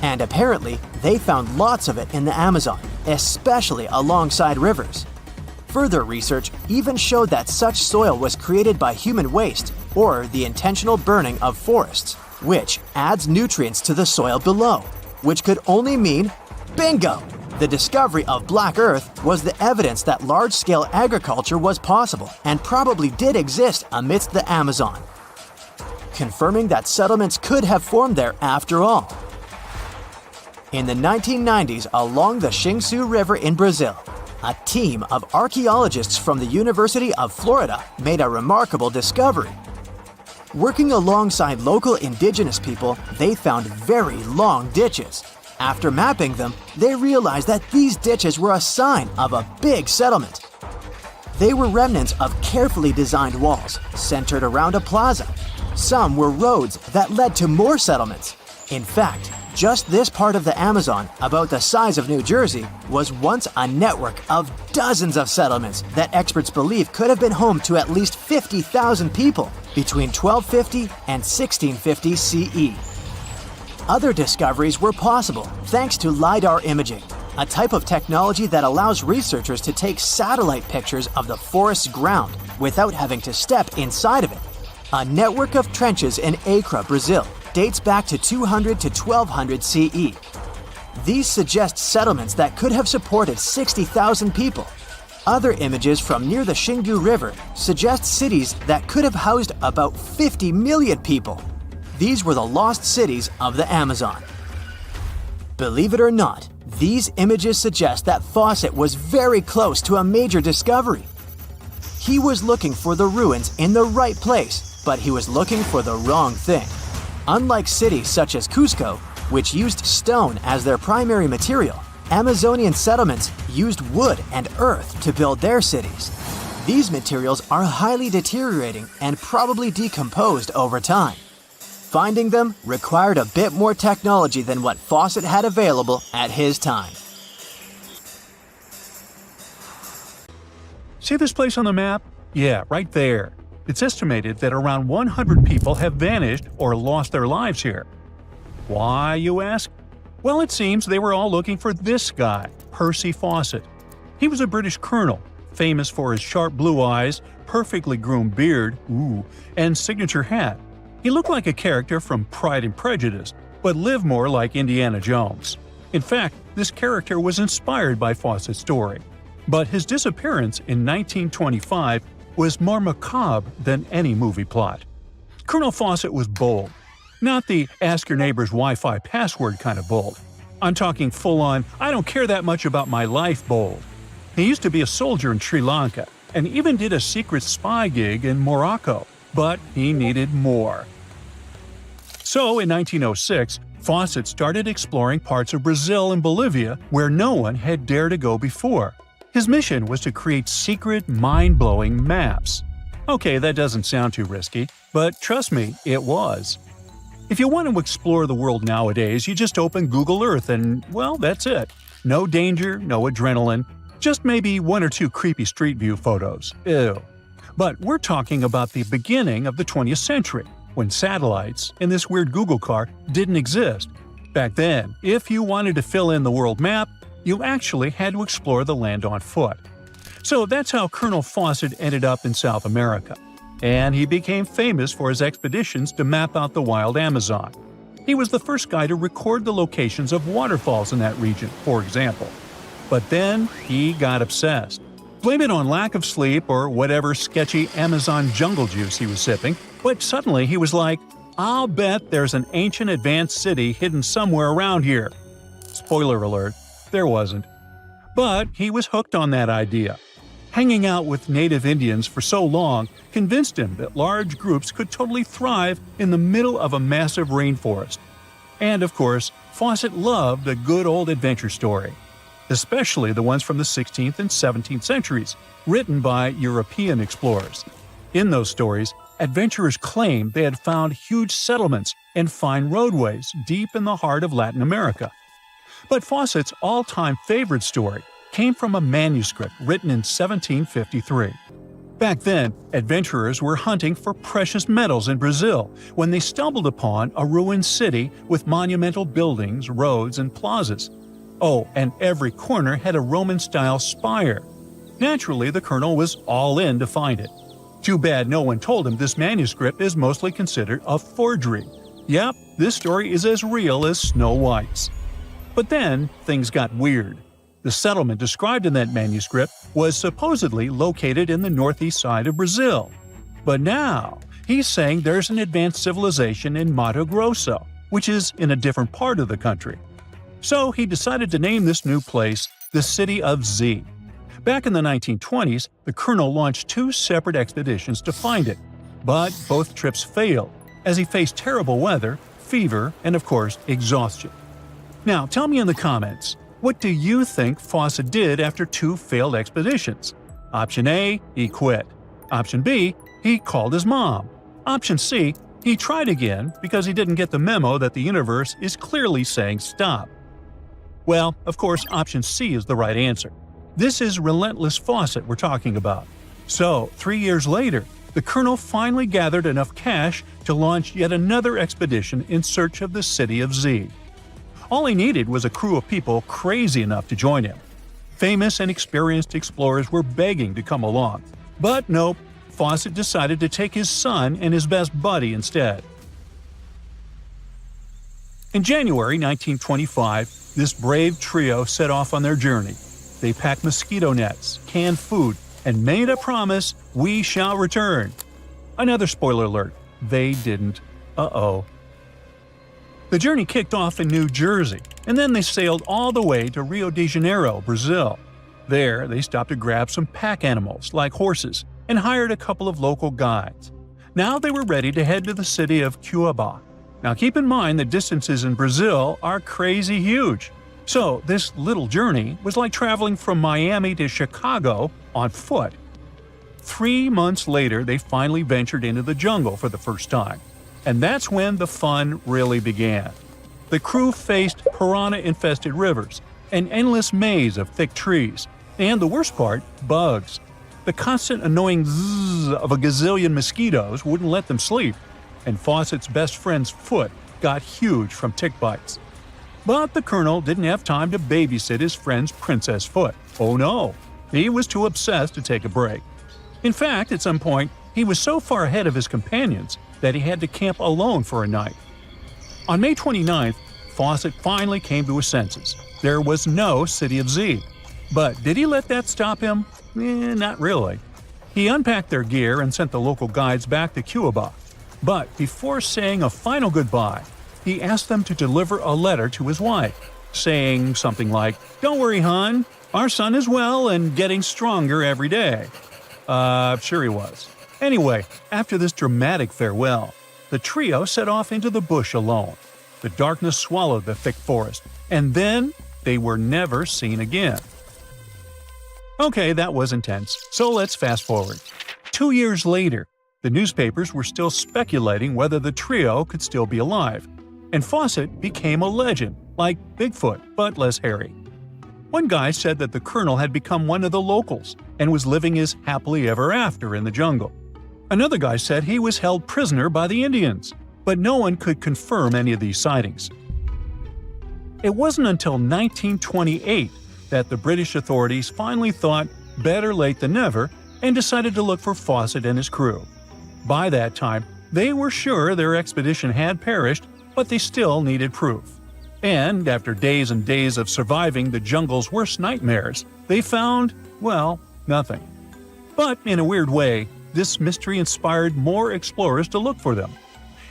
And apparently, they found lots of it in the Amazon, especially alongside rivers. Further research even showed that such soil was created by human waste or the intentional burning of forests, which adds nutrients to the soil below, which could only mean bingo! The discovery of Black Earth was the evidence that large-scale agriculture was possible and probably did exist amidst the Amazon, confirming that settlements could have formed there after all. In the 1990s, along the Xingsu River in Brazil, a team of archaeologists from the University of Florida made a remarkable discovery. Working alongside local indigenous people, they found very long ditches. After mapping them, they realized that these ditches were a sign of a big settlement. They were remnants of carefully designed walls centered around a plaza. Some were roads that led to more settlements. In fact, just this part of the Amazon, about the size of New Jersey, was once a network of dozens of settlements that experts believe could have been home to at least 50,000 people between 1250 and 1650 CE. Other discoveries were possible thanks to LiDAR imaging, a type of technology that allows researchers to take satellite pictures of the forest's ground without having to step inside of it. A network of trenches in Acre, Brazil, dates back to 200 to 1200 CE. These suggest settlements that could have supported 60,000 people. Other images from near the Xingdu River suggest cities that could have housed about 50 million people. These were the lost cities of the Amazon. Believe it or not, these images suggest that Fawcett was very close to a major discovery. He was looking for the ruins in the right place, but he was looking for the wrong thing. Unlike cities such as Cusco, which used stone as their primary material, Amazonian settlements used wood and earth to build their cities. These materials are highly deteriorating and probably decomposed over time. Finding them required a bit more technology than what Fawcett had available at his time. See this place on the map? Yeah, right there. It's estimated that around 100 people have vanished or lost their lives here. Why, you ask? Well, it seems they were all looking for this guy, Percy Fawcett. He was a British colonel, famous for his sharp blue eyes, perfectly groomed beard, and signature hat. He looked like a character from Pride and Prejudice, but lived more like Indiana Jones. In fact, this character was inspired by Fawcett's story. But his disappearance in 1925 was more macabre than any movie plot. Colonel Fawcett was bold. Not the ask your neighbor's Wi-Fi password kind of bold. I'm talking full-on, I don't care that much about my life bold. He used to be a soldier in Sri Lanka and even did a secret spy gig in Morocco. But he needed more. So in 1906, Fawcett started exploring parts of Brazil and Bolivia where no one had dared to go before. His mission was to create secret, mind-blowing maps. Okay, that doesn't sound too risky, but trust me, it was. If you want to explore the world nowadays, you just open Google Earth and, well, that's it. No danger, no adrenaline. Just maybe one or two creepy street view photos. Ew. But we're talking about the beginning of the 20th century, when satellites and this weird Google car didn't exist. Back then, if you wanted to fill in the world map, you actually had to explore the land on foot. So that's how Colonel Fawcett ended up in South America. And he became famous for his expeditions to map out the wild Amazon. He was the first guy to record the locations of waterfalls in that region, for example. But then he got obsessed. Blame it on lack of sleep or whatever sketchy Amazon jungle juice he was sipping, but suddenly he was like, I'll bet there's an ancient advanced city hidden somewhere around here. Spoiler alert, there wasn't. But he was hooked on that idea. Hanging out with native Indians for so long convinced him that large groups could totally thrive in the middle of a massive rainforest. And of course, Fawcett loved a good old adventure story, especially the ones from the 16th and 17th centuries, written by European explorers. In those stories, adventurers claimed they had found huge settlements and fine roadways deep in the heart of Latin America. But Fawcett's all-time favorite story came from a manuscript written in 1753. Back then, adventurers were hunting for precious metals in Brazil when they stumbled upon a ruined city with monumental buildings, roads, and plazas. Oh, and every corner had a Roman-style spire. Naturally, the colonel was all in to find it. Too bad no one told him this manuscript is mostly considered a forgery. Yep, this story is as real as Snow White's. But then, things got weird. The settlement described in that manuscript was supposedly located in the northeast side of Brazil. But now, he's saying there's an advanced civilization in Mato Grosso, which is in a different part of the country. So he decided to name this new place the City of Z. Back in the 1920s, the colonel launched 2 separate expeditions to find it, but both trips failed, as he faced terrible weather, fever, and of course, exhaustion. Now, tell me in the comments, what do you think Fawcett did after 2 failed expeditions? Option A, he quit. Option B, he called his mom. Option C, he tried again because he didn't get the memo that the universe is clearly saying stop. Well, of course, option C is the right answer. This is relentless Fawcett we're talking about. So, 3 years later, the colonel finally gathered enough cash to launch yet another expedition in search of the City of Z. All he needed was a crew of people crazy enough to join him. Famous and experienced explorers were begging to come along. But nope, Fawcett decided to take his son and his best buddy instead. In January 1925, this brave trio set off on their journey. They packed mosquito nets, canned food, and made a promise, we shall return. Another spoiler alert, they didn't. Uh-oh. The journey kicked off in New Jersey, and then they sailed all the way to Rio de Janeiro, Brazil. There, they stopped to grab some pack animals, like horses, and hired a couple of local guides. Now they were ready to head to the city of Cuiabá. Now keep in mind the distances in Brazil are crazy huge. So this little journey was like traveling from Miami to Chicago on foot. 3 months later, they finally ventured into the jungle for the first time. And that's when the fun really began. The crew faced piranha-infested rivers, an endless maze of thick trees, and the worst part, bugs. The constant annoying zzz of a gazillion mosquitoes wouldn't let them sleep, and Fawcett's best friend's foot got huge from tick bites. But the colonel didn't have time to babysit his friend's princess foot. Oh no, he was too obsessed to take a break. In fact, at some point, he was so far ahead of his companions that he had to camp alone for a night. On May 29th, Fawcett finally came to his senses. There was no City of Z. But did he let that stop him? Not really. He unpacked their gear and sent the local guides back to Cuiabá. But before saying a final goodbye, he asked them to deliver a letter to his wife, saying something like, "Don't worry, hon, our son is well and getting stronger every day." Sure he was. Anyway, after this dramatic farewell, the trio set off into the bush alone. The darkness swallowed the thick forest, and then they were never seen again. Okay, that was intense, so let's fast forward. 2 years later, the newspapers were still speculating whether the trio could still be alive, and Fawcett became a legend, like Bigfoot, but less hairy. One guy said that the colonel had become one of the locals and was living his happily ever after in the jungle. Another guy said he was held prisoner by the Indians, but no one could confirm any of these sightings. It wasn't until 1928 that the British authorities finally thought better late than never and decided to look for Fawcett and his crew. By that time, they were sure their expedition had perished, but they still needed proof. And after days and days of surviving the jungle's worst nightmares, they found, well, nothing. But in a weird way, this mystery inspired more explorers to look for them.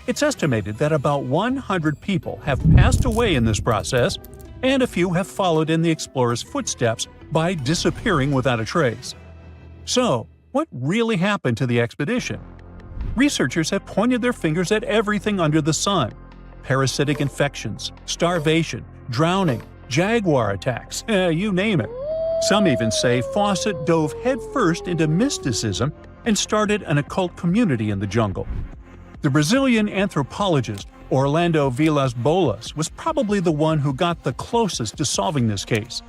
It's estimated that about 100 people have passed away in this process, and a few have followed in the explorers' footsteps by disappearing without a trace. So, what really happened to the expedition? Researchers have pointed their fingers at everything under the sun: parasitic infections, starvation, drowning, jaguar attacks, you name it. Some even say Fawcett dove headfirst into mysticism and started an occult community in the jungle. The Brazilian anthropologist Orlando Vilas-Boas was probably the one who got the closest to solving this case.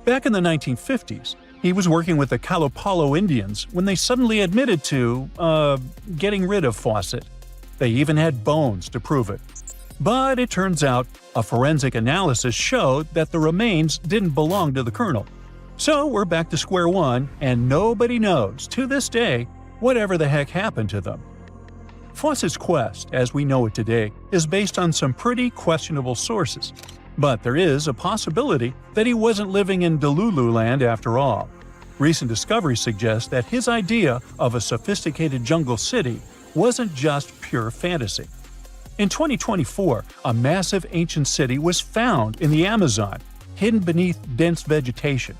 Back in the 1950s, he was working with the Kalapalo Indians when they suddenly admitted to, getting rid of Fawcett. They even had bones to prove it. But it turns out a forensic analysis showed that the remains didn't belong to the colonel. So we're back to square one, and nobody knows, to this day, whatever the heck happened to them. Fawcett's quest, as we know it today, is based on some pretty questionable sources. But there is a possibility that he wasn't living in Delulu land after all. Recent discoveries suggest that his idea of a sophisticated jungle city wasn't just pure fantasy. In 2024, a massive ancient city was found in the Amazon, hidden beneath dense vegetation.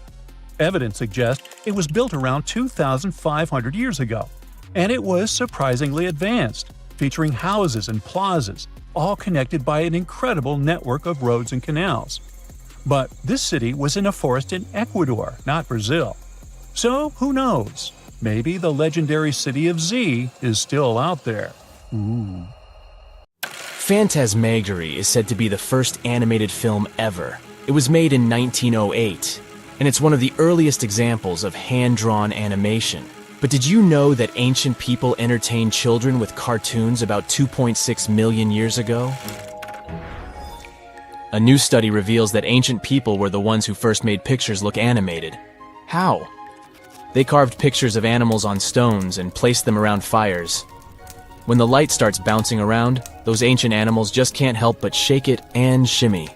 Evidence suggests it was built around 2,500 years ago, and it was surprisingly advanced, featuring houses and plazas, all connected by an incredible network of roads and canals. But this city was in a forest in Ecuador, not Brazil. So who knows? Maybe the legendary city of Z is still out there. Ooh. Phantasmagory is said to be the first animated film ever. It was made in 1908, and it's one of the earliest examples of hand-drawn animation. But did you know that ancient people entertained children with cartoons about 2.6 million years ago? A new study reveals that ancient people were the ones who first made pictures look animated. How? They carved pictures of animals on stones and placed them around fires. When the light starts bouncing around, those ancient animals just can't help but shake it and shimmy.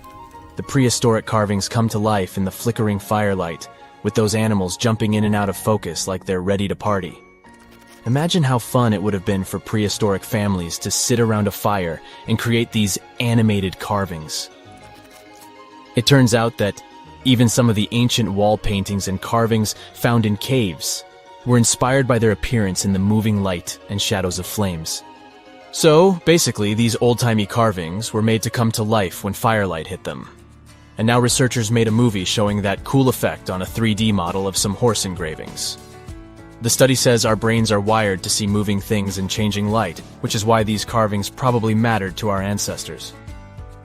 The prehistoric carvings come to life in the flickering firelight, with those animals jumping in and out of focus like they're ready to party. Imagine how fun it would have been for prehistoric families to sit around a fire and create these animated carvings. It turns out that even some of the ancient wall paintings and carvings found in caves were inspired by their appearance in the moving light and shadows of flames. So, basically, these old-timey carvings were made to come to life when firelight hit them. And now researchers made a movie showing that cool effect on a 3D model of some horse engravings. The study says our brains are wired to see moving things in changing light, which is why these carvings probably mattered to our ancestors.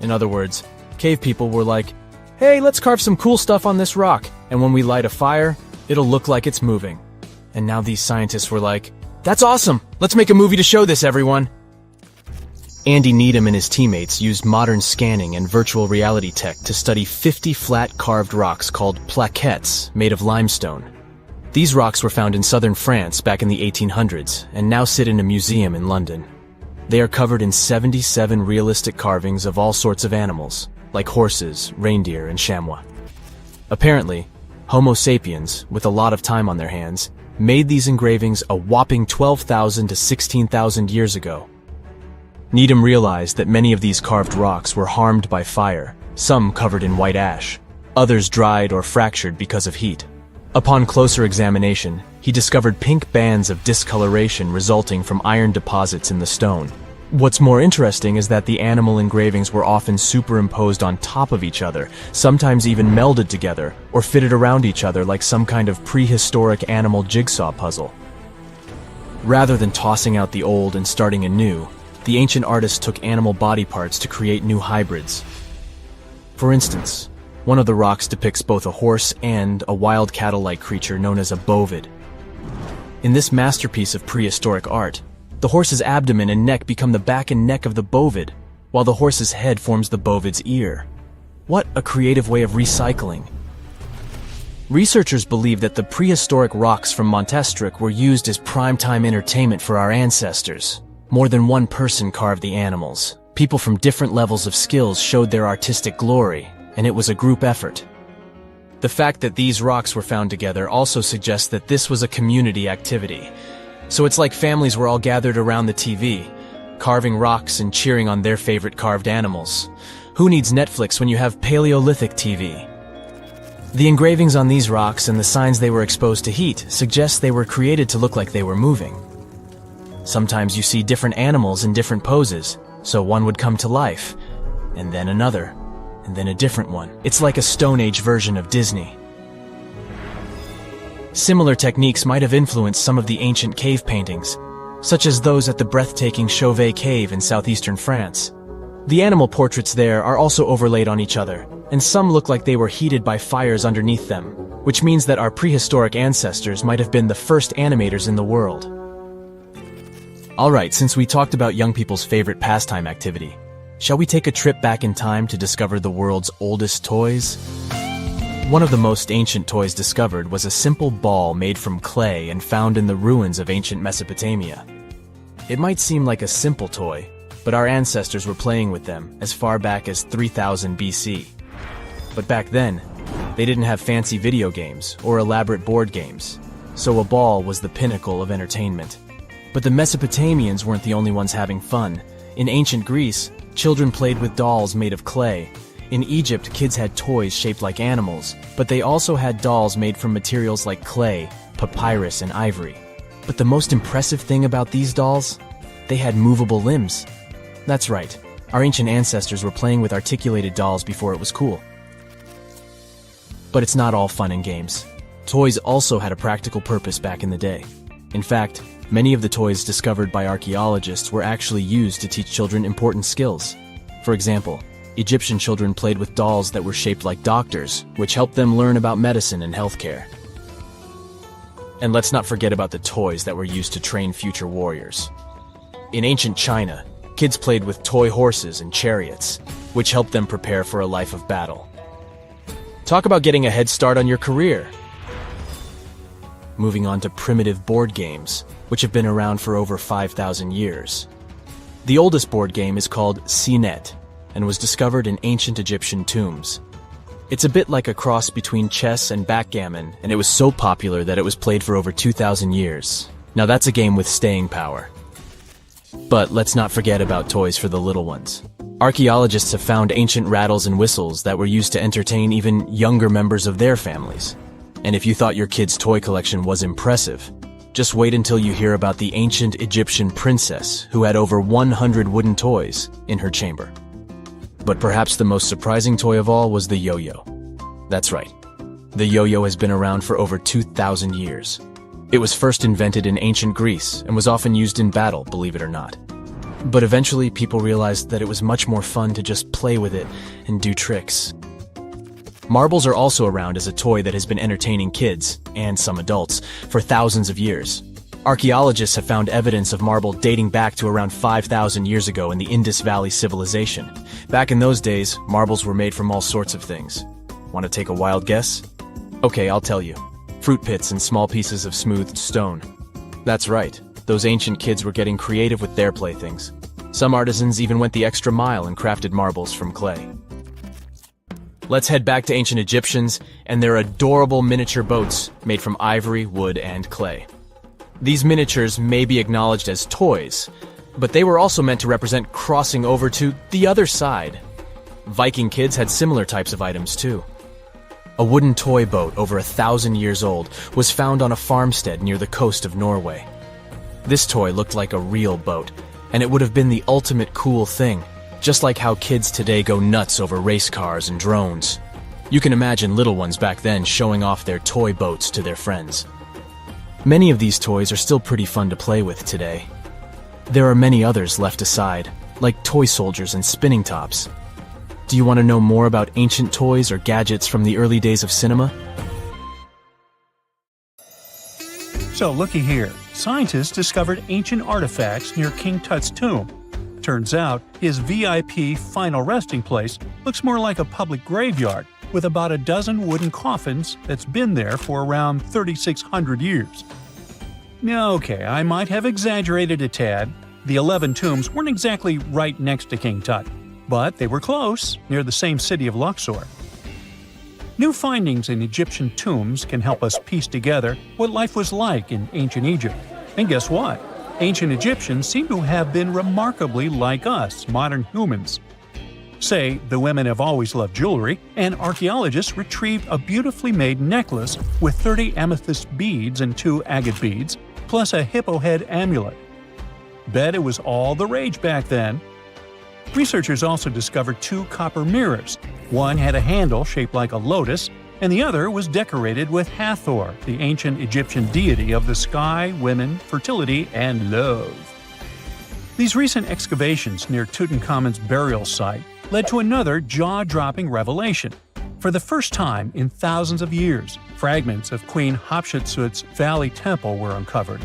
In other words, cave people were like, hey, let's carve some cool stuff on this rock, and when we light a fire, it'll look like it's moving. And now these scientists were like, that's awesome! Let's make a movie to show this, everyone! Andy Needham and his teammates used modern scanning and virtual reality tech to study 50 flat carved rocks called plaquettes made of limestone. These rocks were found in southern France back in the 1800s and now sit in a museum in London. They are covered in 77 realistic carvings of all sorts of animals, like horses, reindeer, and chamois. Apparently, Homo sapiens, with a lot of time on their hands, made these engravings a whopping 12,000 to 16,000 years ago. Needham realized that many of these carved rocks were harmed by fire, some covered in white ash, others dried or fractured because of heat. Upon closer examination, he discovered pink bands of discoloration resulting from iron deposits in the stone. What's more interesting is that the animal engravings were often superimposed on top of each other, sometimes even melded together or fitted around each other like some kind of prehistoric animal jigsaw puzzle. Rather than tossing out the old and starting anew, the ancient artists took animal body parts to create new hybrids. For instance, One of the rocks depicts both a horse and a wild cattle-like creature known as a bovid. In this masterpiece of prehistoric art, the horse's abdomen and neck become the back and neck of the bovid, while the horse's head forms the bovid's ear. What a creative way of recycling. Researchers believe that the prehistoric rocks from Montestruc were used as primetime entertainment for our ancestors. More than one person carved the animals. People from different levels of skills showed their artistic glory, and it was a group effort. The fact that these rocks were found together also suggests that this was a community activity. So it's like families were all gathered around the TV, carving rocks and cheering on their favorite carved animals. Who needs Netflix when you have Paleolithic TV? The engravings on these rocks and the signs they were exposed to heat suggest they were created to look like they were moving. Sometimes you see different animals in different poses, so one would come to life, and then another, and then a different one. It's like a Stone Age version of Disney. Similar techniques might have influenced some of the ancient cave paintings, such as those at the breathtaking Chauvet Cave in southeastern France. The animal portraits there are also overlaid on each other, and some look like they were heated by fires underneath them, which means that our prehistoric ancestors might have been the first animators in the world. Alright, since we talked about young people's favorite pastime activity, shall we take a trip back in time to discover the world's oldest toys? One of the most ancient toys discovered was a simple ball made from clay and found in the ruins of ancient Mesopotamia. It might seem like a simple toy, but our ancestors were playing with them as far back as 3000 BC. But back then, they didn't have fancy video games or elaborate board games, so a ball was the pinnacle of entertainment. But the Mesopotamians weren't the only ones having fun. In ancient Greece, children played with dolls made of clay. In Egypt, kids had toys shaped like animals, but they also had dolls made from materials like clay, papyrus, and ivory. But the most impressive thing about these dolls? They had movable limbs. That's right, our ancient ancestors were playing with articulated dolls before it was cool. But it's not all fun and games. Toys also had a practical purpose back in the day. In fact, many of the toys discovered by archaeologists were actually used to teach children important skills. For example, Egyptian children played with dolls that were shaped like doctors, which helped them learn about medicine and healthcare. And let's not forget about the toys that were used to train future warriors. In ancient China, kids played with toy horses and chariots, which helped them prepare for a life of battle. Talk about getting a head start on your career. Moving on to primitive board games, which have been around for over 5,000 years. The oldest board game is called Senet, and was discovered in ancient Egyptian tombs. It's a bit like a cross between chess and backgammon, and it was so popular that it was played for over 2,000 years. Now that's a game with staying power. But let's not forget about toys for the little ones. Archaeologists have found ancient rattles and whistles that were used to entertain even younger members of their families. And if you thought your kid's toy collection was impressive, just wait until you hear about the ancient Egyptian princess who had over 100 wooden toys in her chamber. But perhaps the most surprising toy of all was the yo-yo. That's right. The yo-yo has been around for over 2,000 years. It was first invented in ancient Greece and was often used in battle, believe it or not. But eventually people realized that it was much more fun to just play with it and do tricks. Marbles are also around as a toy that has been entertaining kids, and some adults, for thousands of years. Archaeologists have found evidence of marble dating back to around 5,000 years ago in the Indus Valley civilization. Back in those days, marbles were made from all sorts of things. Want to take a wild guess? Okay, I'll tell you. Fruit pits and small pieces of smoothed stone. That's right, those ancient kids were getting creative with their playthings. Some artisans even went the extra mile and crafted marbles from clay. Let's head back to ancient Egyptians and their adorable miniature boats made from ivory, wood, and clay. These miniatures may be acknowledged as toys, but they were also meant to represent crossing over to the other side. Viking kids had similar types of items too. A wooden toy boat over 1,000 years old was found on a farmstead near the coast of Norway. This toy looked like a real boat, and it would have been the ultimate cool thing, just like how kids today go nuts over race cars and drones. You can imagine little ones back then showing off their toy boats to their friends. Many of these toys are still pretty fun to play with today. There are many others left aside, like toy soldiers and spinning tops. Do you want to know more about ancient toys or gadgets from the early days of cinema? So looky here. Scientists discovered ancient artifacts near King Tut's tomb. Turns out, his VIP final resting place looks more like a public graveyard with about a dozen wooden coffins that's been there for around 3,600 years. Okay, I might have exaggerated a tad. The 11 tombs weren't exactly right next to King Tut, but they were close, near the same city of Luxor. New findings in Egyptian tombs can help us piece together what life was like in ancient Egypt. And guess what? Ancient Egyptians seem to have been remarkably like us, modern humans. Say, the women have always loved jewelry, and archaeologists retrieved a beautifully made necklace with 30 amethyst beads and 2 agate beads, plus a hippo head amulet. Bet it was all the rage back then. Researchers also discovered 2 copper mirrors. One had a handle shaped like a lotus, and the other was decorated with Hathor, the ancient Egyptian deity of the sky, women, fertility, and love. These recent excavations near Tutankhamun's burial site led to another jaw-dropping revelation. For the first time in thousands of years, fragments of Queen Hatshepsut's Valley Temple were uncovered.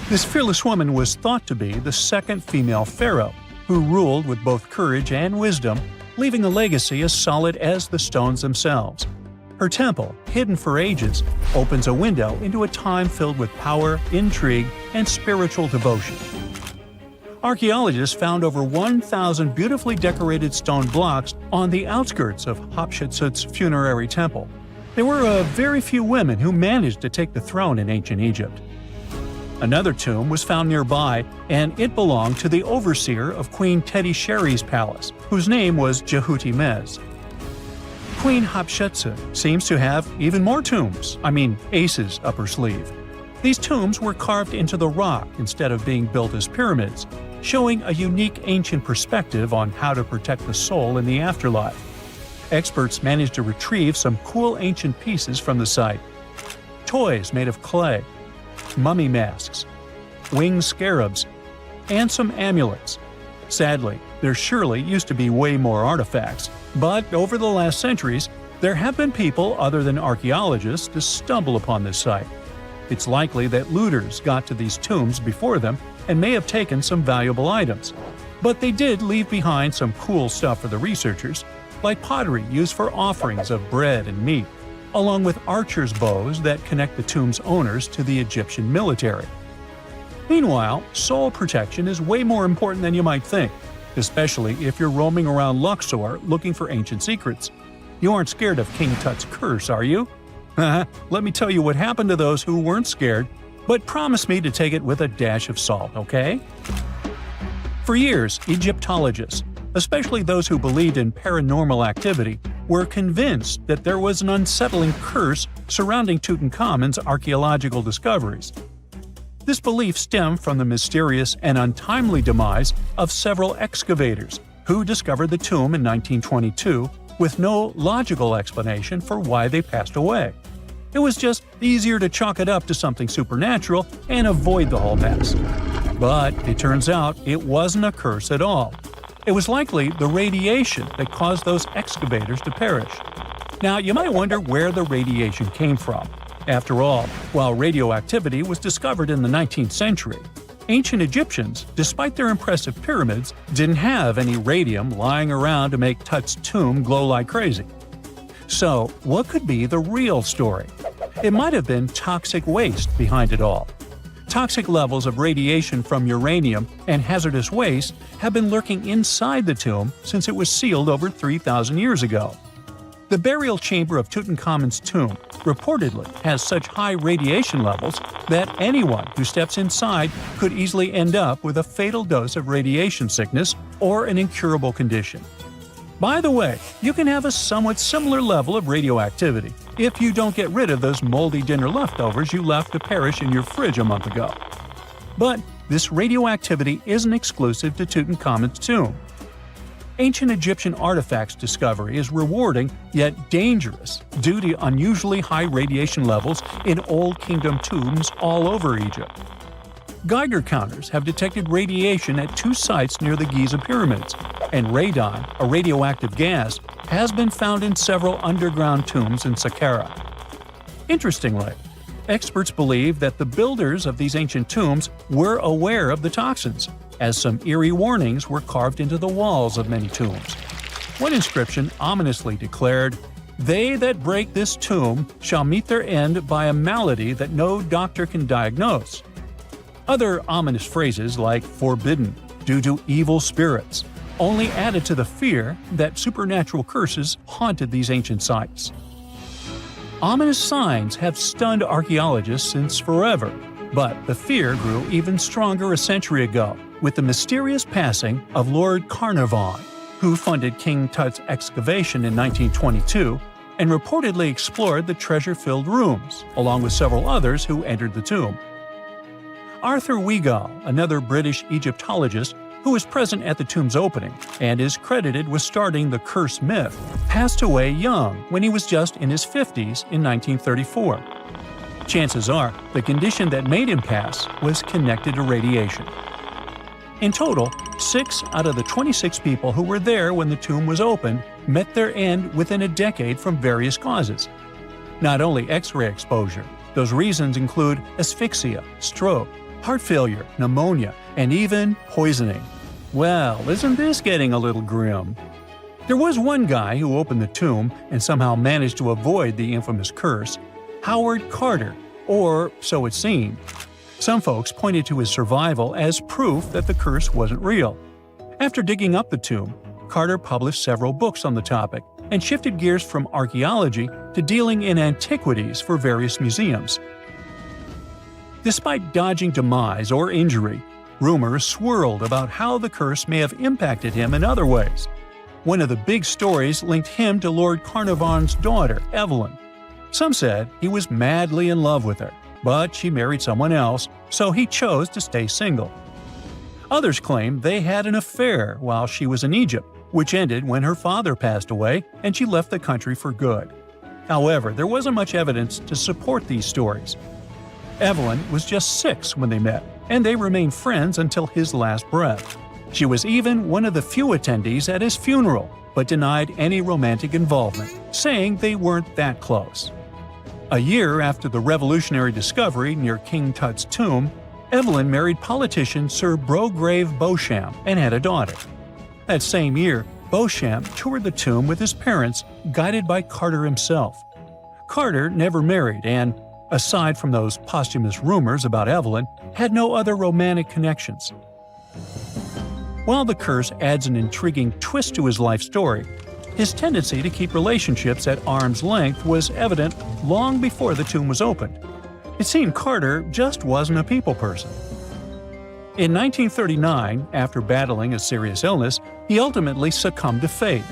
This fearless woman was thought to be the second female pharaoh, who ruled with both courage and wisdom, leaving a legacy as solid as the stones themselves. Her temple, hidden for ages, opens a window into a time filled with power, intrigue, and spiritual devotion. Archaeologists found over 1,000 beautifully decorated stone blocks on the outskirts of Hatshepsut's funerary temple. There were very few women who managed to take the throne in ancient Egypt. Another tomb was found nearby, and it belonged to the overseer of Queen Teti Sheri's palace, whose name was Jehuti-Mez. Queen Hatshepsut seems to have even more tombs, aces up her sleeve. These tombs were carved into the rock instead of being built as pyramids, showing a unique ancient perspective on how to protect the soul in the afterlife. Experts managed to retrieve some cool ancient pieces from the site. Toys made of clay, mummy masks, winged scarabs, and some amulets. Sadly, there surely used to be way more artifacts, but over the last centuries, there have been people other than archaeologists to stumble upon this site. It's likely that looters got to these tombs before them and may have taken some valuable items. But they did leave behind some cool stuff for the researchers, like pottery used for offerings of bread and meat, along with archers' bows that connect the tomb's owners to the Egyptian military. Meanwhile, soul protection is way more important than you might think, especially if you're roaming around Luxor looking for ancient secrets. You aren't scared of King Tut's curse, are you? Let me tell you what happened to those who weren't scared, but promise me to take it with a dash of salt, okay? For years, Egyptologists, especially those who believed in paranormal activity, were convinced that there was an unsettling curse surrounding Tutankhamun's archaeological discoveries. This belief stemmed from the mysterious and untimely demise of several excavators who discovered the tomb in 1922 with no logical explanation for why they passed away. It was just easier to chalk it up to something supernatural and avoid the whole mess. But it turns out it wasn't a curse at all. It was likely the radiation that caused those excavators to perish. Now, you might wonder where the radiation came from. After all, while radioactivity was discovered in the 19th century, ancient Egyptians, despite their impressive pyramids, didn't have any radium lying around to make Tut's tomb glow like crazy. So, what could be the real story? It might have been toxic waste behind it all. Toxic levels of radiation from uranium and hazardous waste have been lurking inside the tomb since it was sealed over 3,000 years ago. The burial chamber of Tutankhamun's tomb reportedly has such high radiation levels that anyone who steps inside could easily end up with a fatal dose of radiation sickness or an incurable condition. By the way, you can have a somewhat similar level of radioactivity if you don't get rid of those moldy dinner leftovers you left to perish in your fridge a month ago. But this radioactivity isn't exclusive to Tutankhamun's tomb. Ancient Egyptian artifacts discovery is rewarding yet dangerous due to unusually high radiation levels in Old Kingdom tombs all over Egypt. Geiger counters have detected radiation at 2 sites near the Giza pyramids, and radon, a radioactive gas, has been found in several underground tombs in Saqqara. Interestingly, experts believe that the builders of these ancient tombs were aware of the toxins, as some eerie warnings were carved into the walls of many tombs. One inscription ominously declared, "They that break this tomb shall meet their end by a malady that no doctor can diagnose." Other ominous phrases like "forbidden," "due to evil spirits," only added to the fear that supernatural curses haunted these ancient sites. Ominous signs have stunned archaeologists since forever, but the fear grew even stronger a century ago with the mysterious passing of Lord Carnarvon, who funded King Tut's excavation in 1922 and reportedly explored the treasure-filled rooms, along with several others who entered the tomb. Arthur Weigall, another British Egyptologist who was present at the tomb's opening and is credited with starting the curse myth, passed away young when he was just in his 50s in 1934. Chances are the condition that made him pass was connected to radiation. In total, 6 out of the 26 people who were there when the tomb was opened met their end within a decade from various causes. Not only X-ray exposure, those reasons include asphyxia, stroke, heart failure, pneumonia, and even poisoning. Well, isn't this getting a little grim? There was one guy who opened the tomb and somehow managed to avoid the infamous curse, Howard Carter, or so it seemed. Some folks pointed to his survival as proof that the curse wasn't real. After digging up the tomb, Carter published several books on the topic and shifted gears from archaeology to dealing in antiquities for various museums. Despite dodging demise or injury, rumors swirled about how the curse may have impacted him in other ways. One of the big stories linked him to Lord Carnarvon's daughter, Evelyn. Some said he was madly in love with her, but she married someone else, so he chose to stay single. Others claim they had an affair while she was in Egypt, which ended when her father passed away and she left the country for good. However, there wasn't much evidence to support these stories. Evelyn was just 6 when they met, and they remained friends until his last breath. She was even one of the few attendees at his funeral, but denied any romantic involvement, saying they weren't that close. A year after the revolutionary discovery near King Tut's tomb, Evelyn married politician Sir Brograve Beauchamp and had a daughter. That same year, Beauchamp toured the tomb with his parents, guided by Carter himself. Carter never married and, aside from those posthumous rumors about Evelyn, had no other romantic connections. While the curse adds an intriguing twist to his life story, his tendency to keep relationships at arm's length was evident long before the tomb was opened. It seemed Carter just wasn't a people person. In 1939, after battling a serious illness, he ultimately succumbed to fate.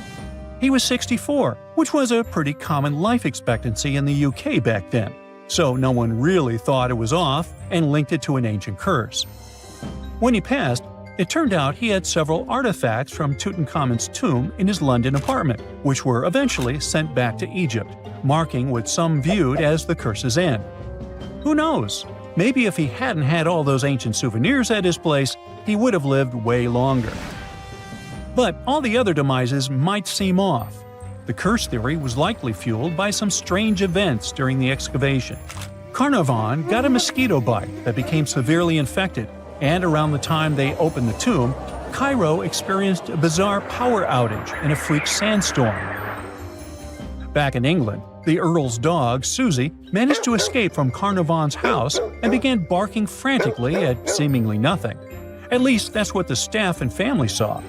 He was 64, which was a pretty common life expectancy in the UK back then, so no one really thought it was off and linked it to an ancient curse. When he passed, it turned out he had several artifacts from Tutankhamun's tomb in his London apartment, which were eventually sent back to Egypt, marking what some viewed as the curse's end. Who knows? Maybe if he hadn't had all those ancient souvenirs at his place, he would have lived way longer. But all the other demises might seem off. The curse theory was likely fueled by some strange events during the excavation. Carnarvon got a mosquito bite that became severely infected, and around the time they opened the tomb, Cairo experienced a bizarre power outage and a freak sandstorm. Back in England, the Earl's dog, Susie, managed to escape from Carnarvon's house and began barking frantically at seemingly nothing. At least that's what the staff and family saw.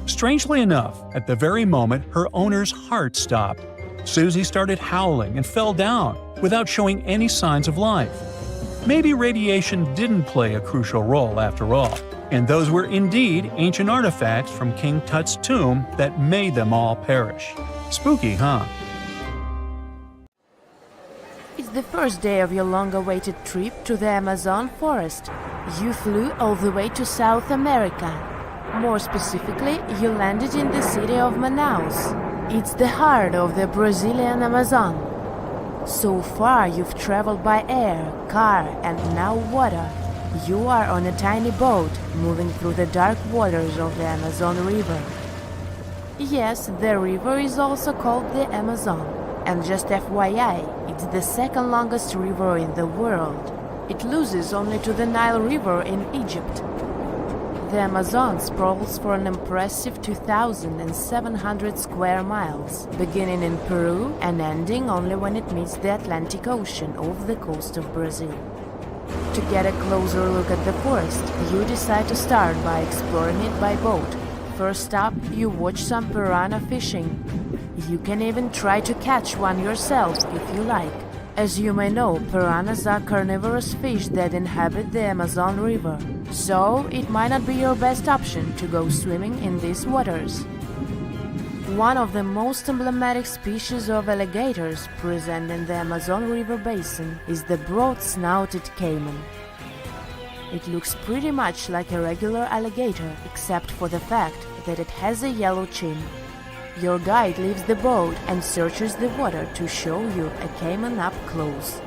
Strangely enough, at the very moment her owner's heart stopped, Susie started howling and fell down without showing any signs of life. Maybe radiation didn't play a crucial role after all, and those were indeed ancient artifacts from King Tut's tomb that made them all perish. Spooky, huh? It's the first day of your long-awaited trip to the Amazon forest. You flew all the way to South America. More specifically, you landed in the city of Manaus. It's the heart of the Brazilian Amazon. So far, you've traveled by air, car, and now water. You are on a tiny boat moving through the dark waters of the Amazon River. Yes, the river is also called the Amazon, and just FYI, it's the second longest river in the world. It loses only to the Nile River in Egypt. The Amazon sprawls for an impressive 2,700 square miles, beginning in Peru and ending only when it meets the Atlantic Ocean off the coast of Brazil. To get a closer look at the forest, you decide to start by exploring it by boat. First up, you watch some piranha fishing. You can even try to catch one yourself if you like. As you may know, piranhas are carnivorous fish that inhabit the Amazon River, so it might not be your best option to go swimming in these waters. One of the most emblematic species of alligators present in the Amazon River basin is the broad-snouted caiman. It looks pretty much like a regular alligator, except for the fact that it has a yellow chin. Your guide leaves the boat and searches the water to show you a caiman up close.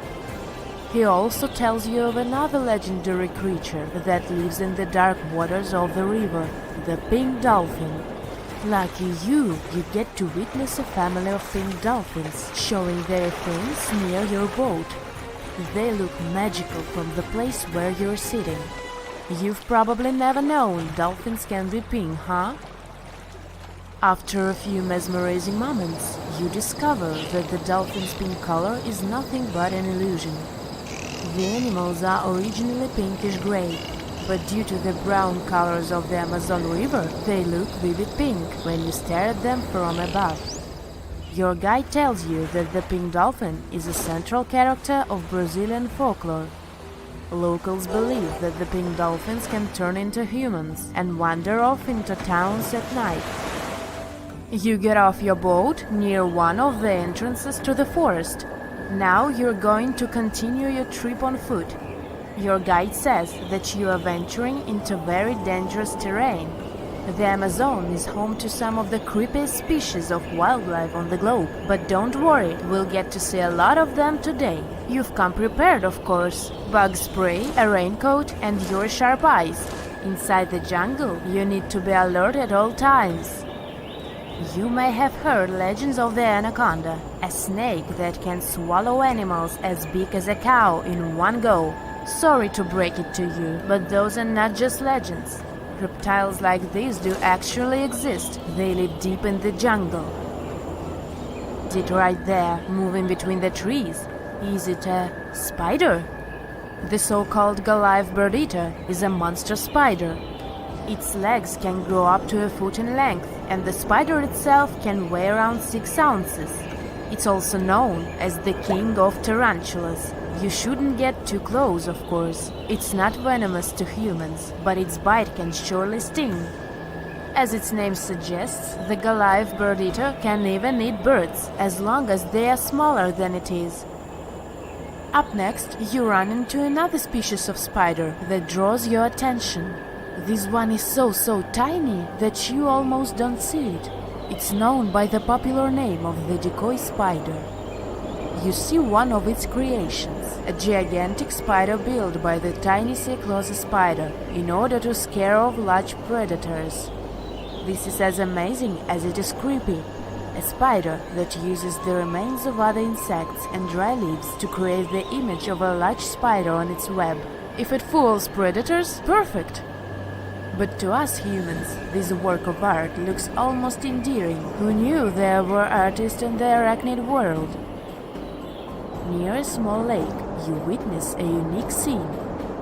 He also tells you of another legendary creature that lives in the dark waters of the river, the pink dolphin. Lucky you get to witness a family of pink dolphins showing their fins near your boat. They look magical from the place where you're sitting. You've probably never known dolphins can be pink, huh? After a few mesmerizing moments, you discover that the dolphin's pink color is nothing but an illusion. The animals are originally pinkish-gray, but due to the brown colors of the Amazon River, they look vivid pink when you stare at them from above. Your guide tells you that the pink dolphin is a central character of Brazilian folklore. Locals believe that the pink dolphins can turn into humans and wander off into towns at night. You get off your boat near one of the entrances to the forest. Now you're going to continue your trip on foot. Your guide says that you are venturing into very dangerous terrain. The Amazon is home to some of the creepiest species of wildlife on the globe, but don't worry, we'll get to see a lot of them today. You've come prepared, of course. Bug spray, a raincoat, and your sharp eyes. Inside the jungle, you need to be alert at all times. You may have heard legends of the anaconda, a snake that can swallow animals as big as a cow in one go. Sorry to break it to you, but those are not just legends. Reptiles like these do actually exist. They live deep in the jungle. It right there, moving between the trees. Is it a spider? The so-called Goliath bird-eater is a monster spider. Its legs can grow up to a foot in length, and the spider itself can weigh around 6 ounces. It's also known as the king of tarantulas. You shouldn't get too close, of course. It's not venomous to humans, but its bite can surely sting. As its name suggests, the Goliath bird-eater can even eat birds, as long as they are smaller than it is. Up next, you run into another species of spider that draws your attention. This one is so tiny that you almost don't see it. It's known by the popular name of the decoy spider. You see one of its creations, a gigantic spider built by the tiny Cyclosa spider in order to scare off large predators. This is as amazing as it is creepy. A spider that uses the remains of other insects and dry leaves to create the image of a large spider on its web. If it fools predators, perfect! But to us humans, this work of art looks almost endearing. Who knew there were artists in the arachnid world? Near a small lake, you witness a unique scene.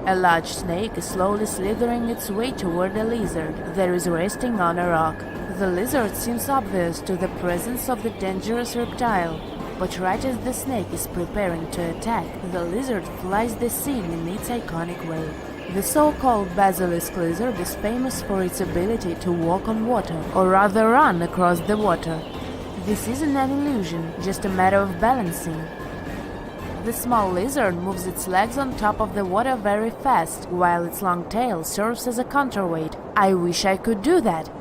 A large snake is slowly slithering its way toward a lizard that is resting on a rock. The lizard seems obvious to the presence of the dangerous reptile, but right as the snake is preparing to attack, the lizard flies the scene in its iconic way. The so-called basilisk lizard is famous for its ability to walk on water, or rather run across the water. This isn't an illusion, just a matter of balancing. The small lizard moves its legs on top of the water very fast, while its long tail serves as a counterweight. I wish I could do that.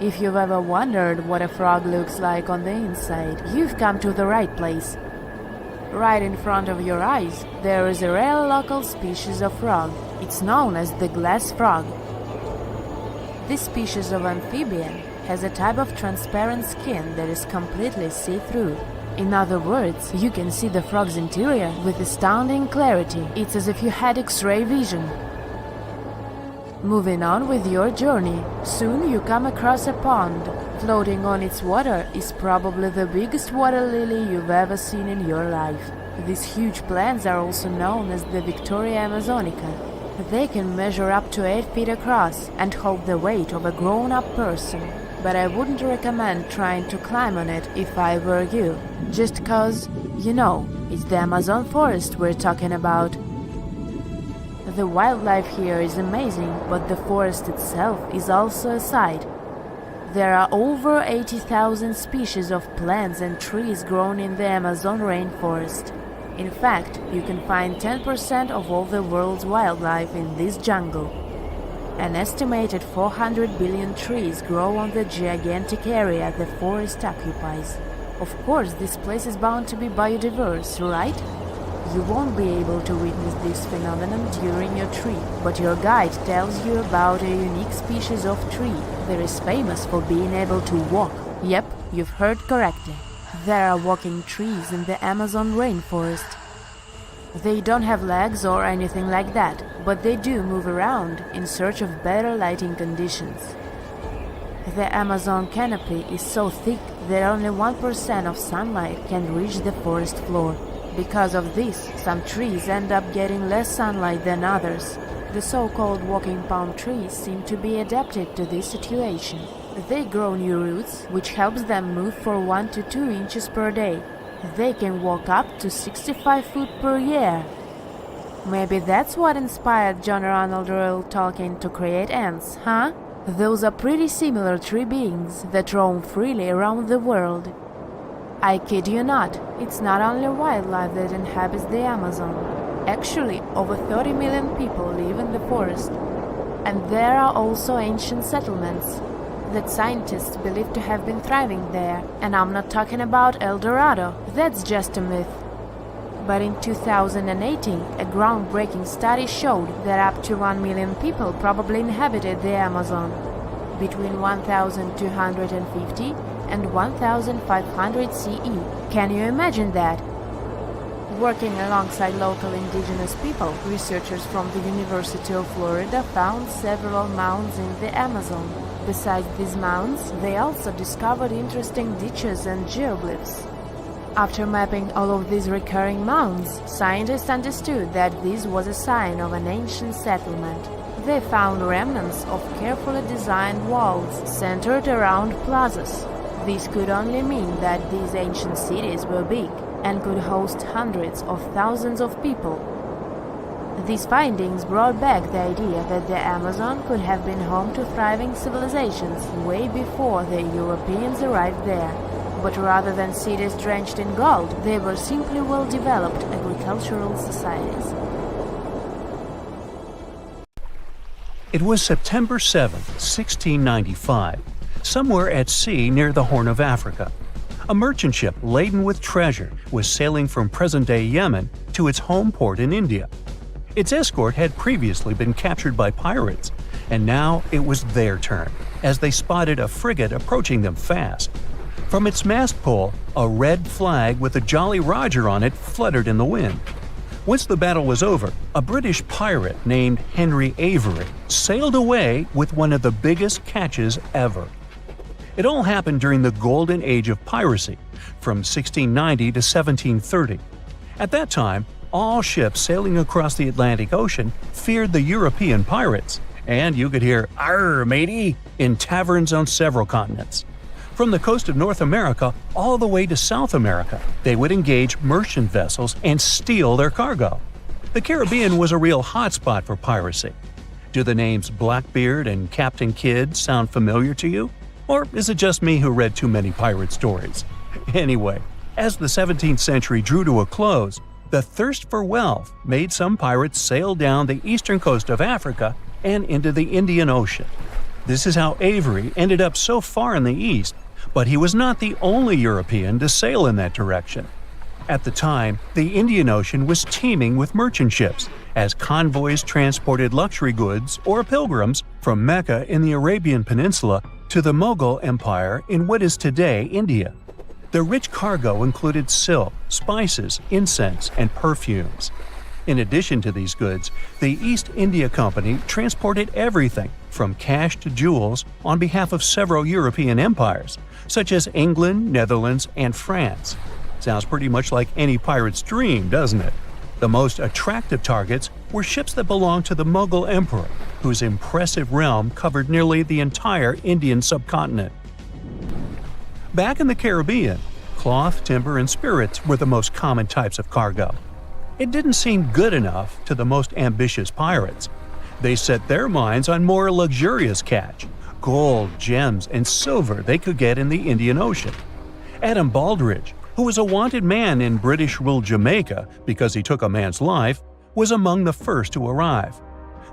If you've ever wondered what a frog looks like on the inside, you've come to the right place. Right in front of your eyes, there is a rare local species of frog. It's known as the glass frog. This species of amphibian has a type of transparent skin that is completely see-through. In other words, you can see the frog's interior with astounding clarity. It's as if you had X-ray vision. Moving on with your journey, soon you come across a pond. Floating on its water is probably the biggest water lily you've ever seen in your life. These huge plants are also known as the Victoria Amazonica. They can measure up to 8 feet across and hold the weight of a grown-up person. But I wouldn't recommend trying to climb on it if I were you. Just cause, you know, it's the Amazon forest we're talking about. The wildlife here is amazing, but the forest itself is also a sight. There are over 80,000 species of plants and trees grown in the Amazon rainforest. In fact, you can find 10% of all the world's wildlife in this jungle. An estimated 400 billion trees grow on the gigantic area the forest occupies. Of course, this place is bound to be biodiverse, right? You won't be able to witness this phenomenon during your trip, but your guide tells you about a unique species of tree that is famous for being able to walk. Yep, you've heard correctly. There are walking trees in the Amazon rainforest. They don't have legs or anything like that, but they do move around in search of better lighting conditions. The Amazon canopy is so thick that only 1% of sunlight can reach the forest floor. Because of this, some trees end up getting less sunlight than others. The so-called walking palm trees seem to be adapted to this situation. They grow new roots, which helps them move for 1 to 2 inches per day. They can walk up to 65 feet per year. Maybe that's what inspired John Ronald Reuel Tolkien to create ants, huh? Those are pretty similar tree beings that roam freely around the world. I kid you not, it's not only wildlife that inhabits the Amazon. Actually, over 30 million people live in the forest. And there are also ancient settlements that scientists believe to have been thriving there. And I'm not talking about El Dorado, that's just a myth. But in 2018, a groundbreaking study showed that up to 1 million people probably inhabited the Amazon. Between 1,250 and 1,500 CE. Can you imagine that? Working alongside local indigenous people, researchers from the University of Florida found several mounds in the Amazon. Besides these mounds, they also discovered interesting ditches and geoglyphs. After mapping all of these recurring mounds, scientists understood that this was a sign of an ancient settlement. They found remnants of carefully designed walls centered around plazas. This could only mean that these ancient cities were big and could host hundreds of thousands of people. These findings brought back the idea that the Amazon could have been home to thriving civilizations way before the Europeans arrived there. But rather than cities drenched in gold, they were simply well-developed agricultural societies. It was September 7, 1695, somewhere at sea near the Horn of Africa. A merchant ship laden with treasure was sailing from present-day Yemen to its home port in India. Its escort had previously been captured by pirates, and now it was their turn, as they spotted a frigate approaching them fast. From its mast pole, a red flag with a Jolly Roger on it fluttered in the wind. Once the battle was over, a British pirate named Henry Avery sailed away with one of the biggest catches ever. It all happened during the golden age of piracy, from 1690 to 1730. At that time, all ships sailing across the Atlantic Ocean feared the European pirates, and you could hear "Arr, matey" in taverns on several continents. From the coast of North America all the way to South America, they would engage merchant vessels and steal their cargo. The Caribbean was a real hotspot for piracy. Do the names Blackbeard and Captain Kidd sound familiar to you? Or is it just me who read too many pirate stories? Anyway, as the 17th century drew to a close, the thirst for wealth made some pirates sail down the eastern coast of Africa and into the Indian Ocean. This is how Avery ended up so far in the east, but he was not the only European to sail in that direction. At the time, the Indian Ocean was teeming with merchant ships, as convoys transported luxury goods or pilgrims from Mecca in the Arabian Peninsula to the Mughal Empire in what is today India. Their rich cargo included silk, spices, incense, and perfumes. In addition to these goods, the East India Company transported everything from cash to jewels on behalf of several European empires, such as England, Netherlands, and France. Sounds pretty much like any pirate's dream, doesn't it? The most attractive targets were ships that belonged to the Mughal emperor, whose impressive realm covered nearly the entire Indian subcontinent. Back in the Caribbean, cloth, timber, and spirits were the most common types of cargo. It didn't seem good enough to the most ambitious pirates. They set their minds on more luxurious catch: gold, gems, and silver they could get in the Indian Ocean. Adam Baldridge, who was a wanted man in British-ruled Jamaica because he took a man's life, was among the first to arrive.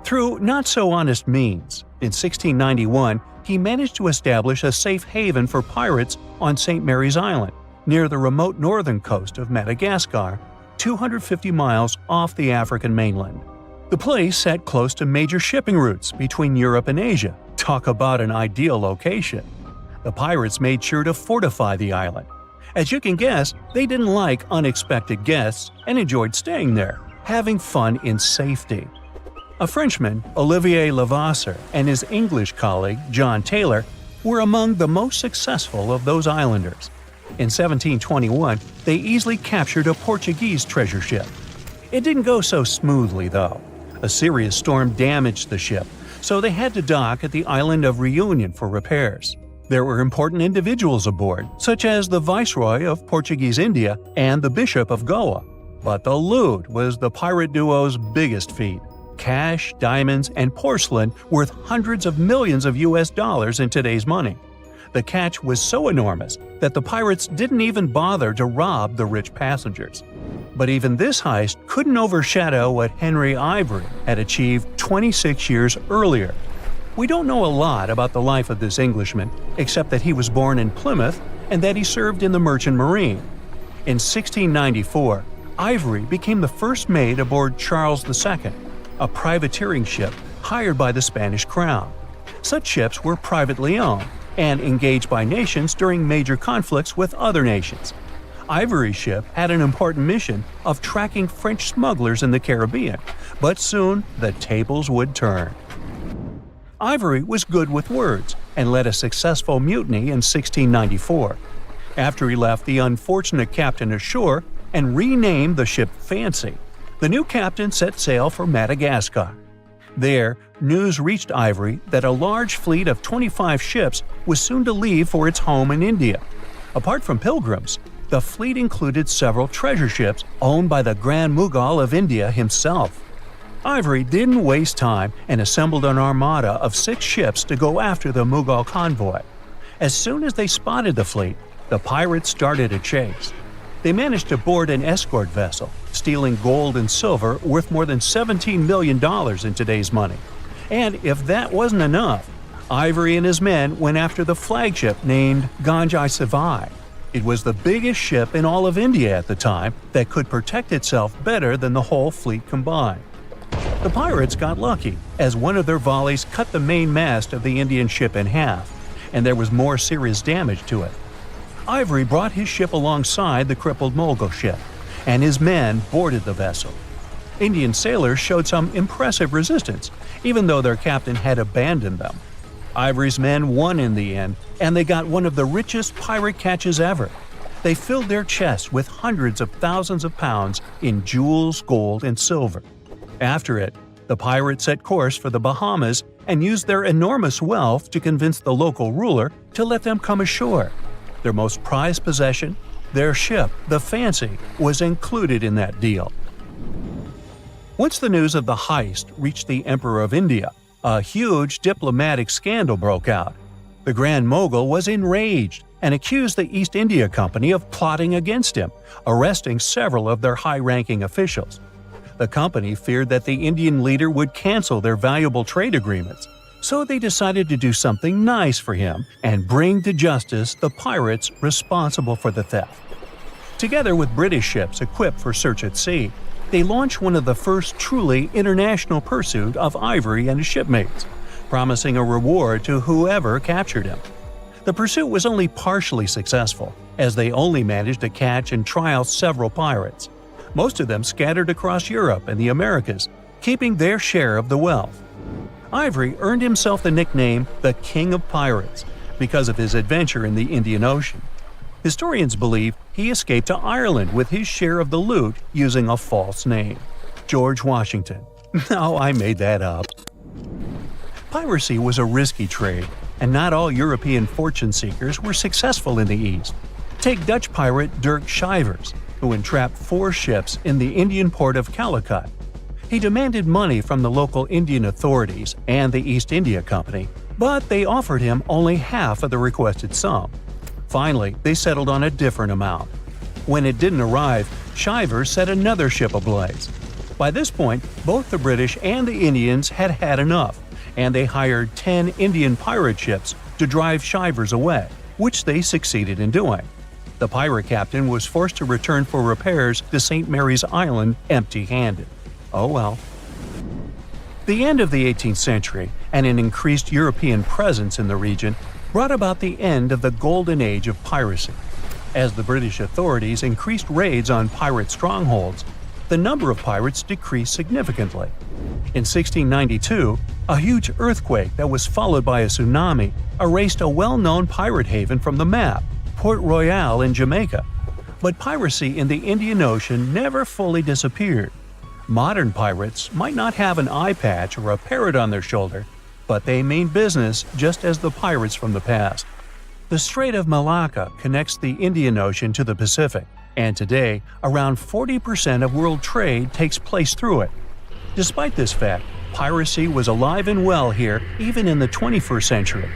Through not-so-honest means, in 1691, he managed to establish a safe haven for pirates on St. Mary's Island, near the remote northern coast of Madagascar, 250 miles off the African mainland. The place sat close to major shipping routes between Europe and Asia. Talk about an ideal location. The pirates made sure to fortify the island. As you can guess, they didn't like unexpected guests and enjoyed staying there, having fun in safety. A Frenchman, Olivier Levasseur, and his English colleague, John Taylor, were among the most successful of those islanders. In 1721, they easily captured a Portuguese treasure ship. It didn't go so smoothly, though. A serious storm damaged the ship, so they had to dock at the island of Reunion for repairs. There were important individuals aboard, such as the Viceroy of Portuguese India and the Bishop of Goa. But the loot was the pirate duo's biggest feat. Cash, diamonds, and porcelain worth hundreds of millions of US dollars in today's money. The catch was so enormous that the pirates didn't even bother to rob the rich passengers. But even this heist couldn't overshadow what Henry Ivory had achieved 26 years earlier. We don't know a lot about the life of this Englishman, except that he was born in Plymouth and that he served in the Merchant Marine. In 1694, Ivory became the first mate aboard Charles II, a privateering ship hired by the Spanish crown. Such ships were privately owned and engaged by nations during major conflicts with other nations. Ivory's ship had an important mission of tracking French smugglers in the Caribbean, but soon the tables would turn. Ivory was good with words and led a successful mutiny in 1694. After he left the unfortunate captain ashore and renamed the ship Fancy, the new captain set sail for Madagascar. There, news reached Ivory that a large fleet of 25 ships was soon to leave for its home in India. Apart from pilgrims, the fleet included several treasure ships owned by the Grand Mughal of India himself. Ivory didn't waste time and assembled an armada of 6 ships to go after the Mughal convoy. As soon as they spotted the fleet, the pirates started a chase. They managed to board an escort vessel, stealing gold and silver worth more than $17 million in today's money. And if that wasn't enough, Ivory and his men went after the flagship named Ganjai Savai. It was the biggest ship in all of India at the time that could protect itself better than the whole fleet combined. The pirates got lucky, as one of their volleys cut the main mast of the Indian ship in half, and there was more serious damage to it. Ivory brought his ship alongside the crippled Mogul ship, and his men boarded the vessel. Indian sailors showed some impressive resistance, even though their captain had abandoned them. Ivory's men won in the end, and they got one of the richest pirate catches ever. They filled their chests with hundreds of thousands of pounds in jewels, gold, and silver. After it, the pirates set course for the Bahamas and used their enormous wealth to convince the local ruler to let them come ashore. Their most prized possession, their ship, the Fancy, was included in that deal. Once the news of the heist reached the Emperor of India, a huge diplomatic scandal broke out. The Grand Mogul was enraged and accused the East India Company of plotting against him, arresting several of their high-ranking officials. The company feared that the Indian leader would cancel their valuable trade agreements, so they decided to do something nice for him and bring to justice the pirates responsible for the theft. Together with British ships equipped for search at sea, they launched one of the first truly international pursuit of Ivory and his shipmates, promising a reward to whoever captured him. The pursuit was only partially successful, as they only managed to catch and trial several pirates. Most of them scattered across Europe and the Americas, keeping their share of the wealth. Ivory earned himself the nickname the King of Pirates because of his adventure in the Indian Ocean. Historians believe he escaped to Ireland with his share of the loot using a false name, George Washington. No, I made that up. Piracy was a risky trade, and not all European fortune seekers were successful in the East. Take Dutch pirate Dirk Schijvers, who entrapped 4 ships in the Indian port of Calicut. He demanded money from the local Indian authorities and the East India Company, but they offered him only half of the requested sum. Finally, they settled on a different amount. When it didn't arrive, Schijvers set another ship ablaze. By this point, both the British and the Indians had had enough, and they hired 10 Indian pirate ships to drive Schijvers away, which they succeeded in doing. The pirate captain was forced to return for repairs to St. Mary's Island empty-handed. Oh well. The end of the 18th century and an increased European presence in the region brought about the end of the golden age of piracy. As the British authorities increased raids on pirate strongholds, the number of pirates decreased significantly. In 1692, a huge earthquake that was followed by a tsunami erased a well-known pirate haven from the map, Port Royal in Jamaica. But piracy in the Indian Ocean never fully disappeared. Modern pirates might not have an eye patch or a parrot on their shoulder, but they mean business just as the pirates from the past. The Strait of Malacca connects the Indian Ocean to the Pacific, and today, around 40% of world trade takes place through it. Despite this fact, piracy was alive and well here even in the 21st century.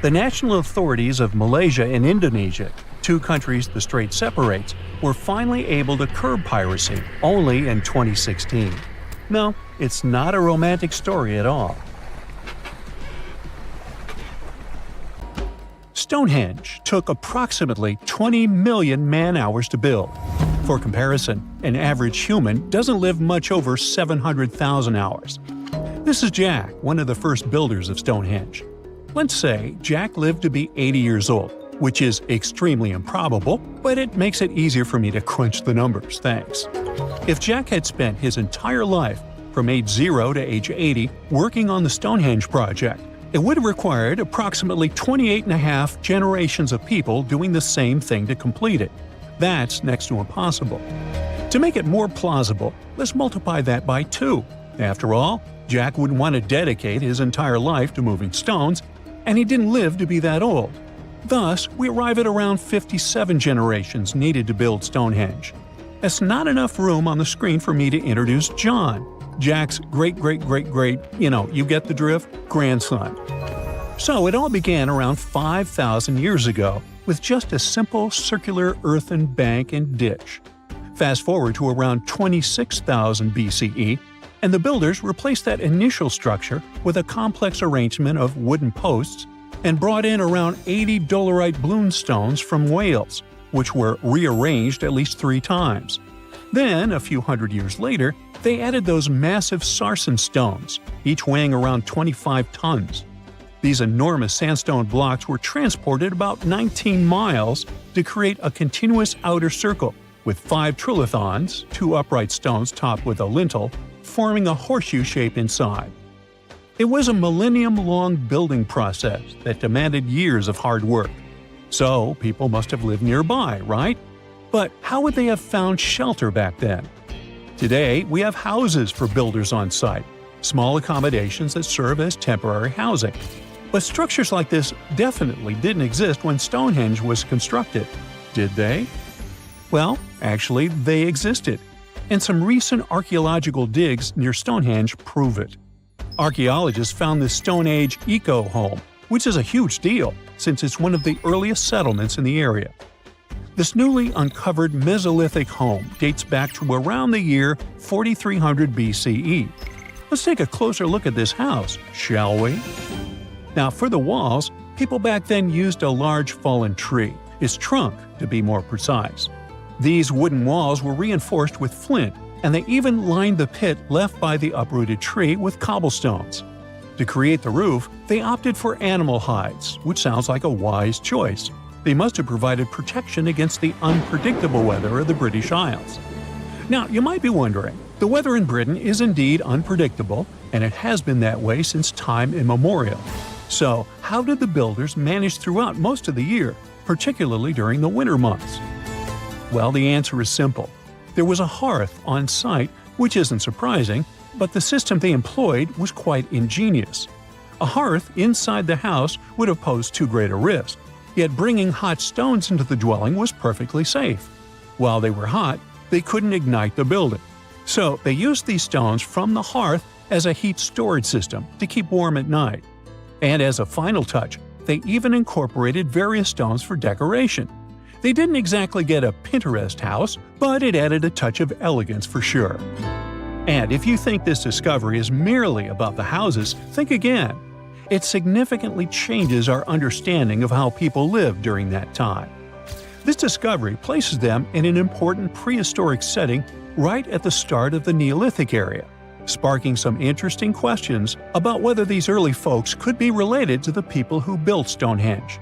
The national authorities of Malaysia and Indonesia, 2 countries the strait separates, were finally able to curb piracy only in 2016. No, it's not a romantic story at all. Stonehenge took approximately 20 million man-hours to build. For comparison, an average human doesn't live much over 700,000 hours. This is Jack, one of the first builders of Stonehenge. Let's say Jack lived to be 80 years old, which is extremely improbable, but it makes it easier for me to crunch the numbers, thanks. If Jack had spent his entire life, from age 0 to age 80, working on the Stonehenge project, it would have required approximately 28.5 generations of people doing the same thing to complete it. That's next to impossible. To make it more plausible, let's multiply that by 2. After all, Jack wouldn't want to dedicate his entire life to moving stones, and he didn't live to be that old. Thus, we arrive at around 57 generations needed to build Stonehenge. That's not enough room on the screen for me to introduce John, Jack's great-great-great-great, you get the drift, grandson. So it all began around 5,000 years ago with just a simple circular earthen bank and ditch. Fast forward to around 26,000 BCE, and the builders replaced that initial structure with a complex arrangement of wooden posts and brought in around 80 dolerite bloom stones from Wales, which were rearranged at least 3 times. Then, a few hundred years later, they added those massive sarsen stones, each weighing around 25 tons. These enormous sandstone blocks were transported about 19 miles to create a continuous outer circle, with 5 trilithons, 2 upright stones topped with a lintel, forming a horseshoe shape inside. It was a millennium-long building process that demanded years of hard work. So, people must have lived nearby, right? But how would they have found shelter back then? Today, we have houses for builders on site, small accommodations that serve as temporary housing. But structures like this definitely didn't exist when Stonehenge was constructed. Did they? Well, actually, they existed. And some recent archaeological digs near Stonehenge prove it. Archaeologists found this Stone Age eco-home, which is a huge deal since it's one of the earliest settlements in the area. This newly uncovered Mesolithic home dates back to around the year 4300 BCE. Let's take a closer look at this house, shall we? Now, for the walls, people back then used a large fallen tree, its trunk to be more precise. These wooden walls were reinforced with flint and they even lined the pit left by the uprooted tree with cobblestones. To create the roof, they opted for animal hides, which sounds like a wise choice. They must have provided protection against the unpredictable weather of the British Isles. Now, you might be wondering, the weather in Britain is indeed unpredictable, and it has been that way since time immemorial. So, how did the builders manage throughout most of the year, particularly during the winter months? Well, the answer is simple. There was a hearth on site, which isn't surprising, but the system they employed was quite ingenious. A hearth inside the house would have posed too great a risk, yet bringing hot stones into the dwelling was perfectly safe. While they were hot, they couldn't ignite the building. So they used these stones from the hearth as a heat storage system to keep warm at night. And as a final touch, they even incorporated various stones for decoration. They didn't exactly get a Pinterest house, but it added a touch of elegance for sure. And if you think this discovery is merely about the houses, think again. It significantly changes our understanding of how people lived during that time. This discovery places them in an important prehistoric setting right at the start of the Neolithic area, sparking some interesting questions about whether these early folks could be related to the people who built Stonehenge.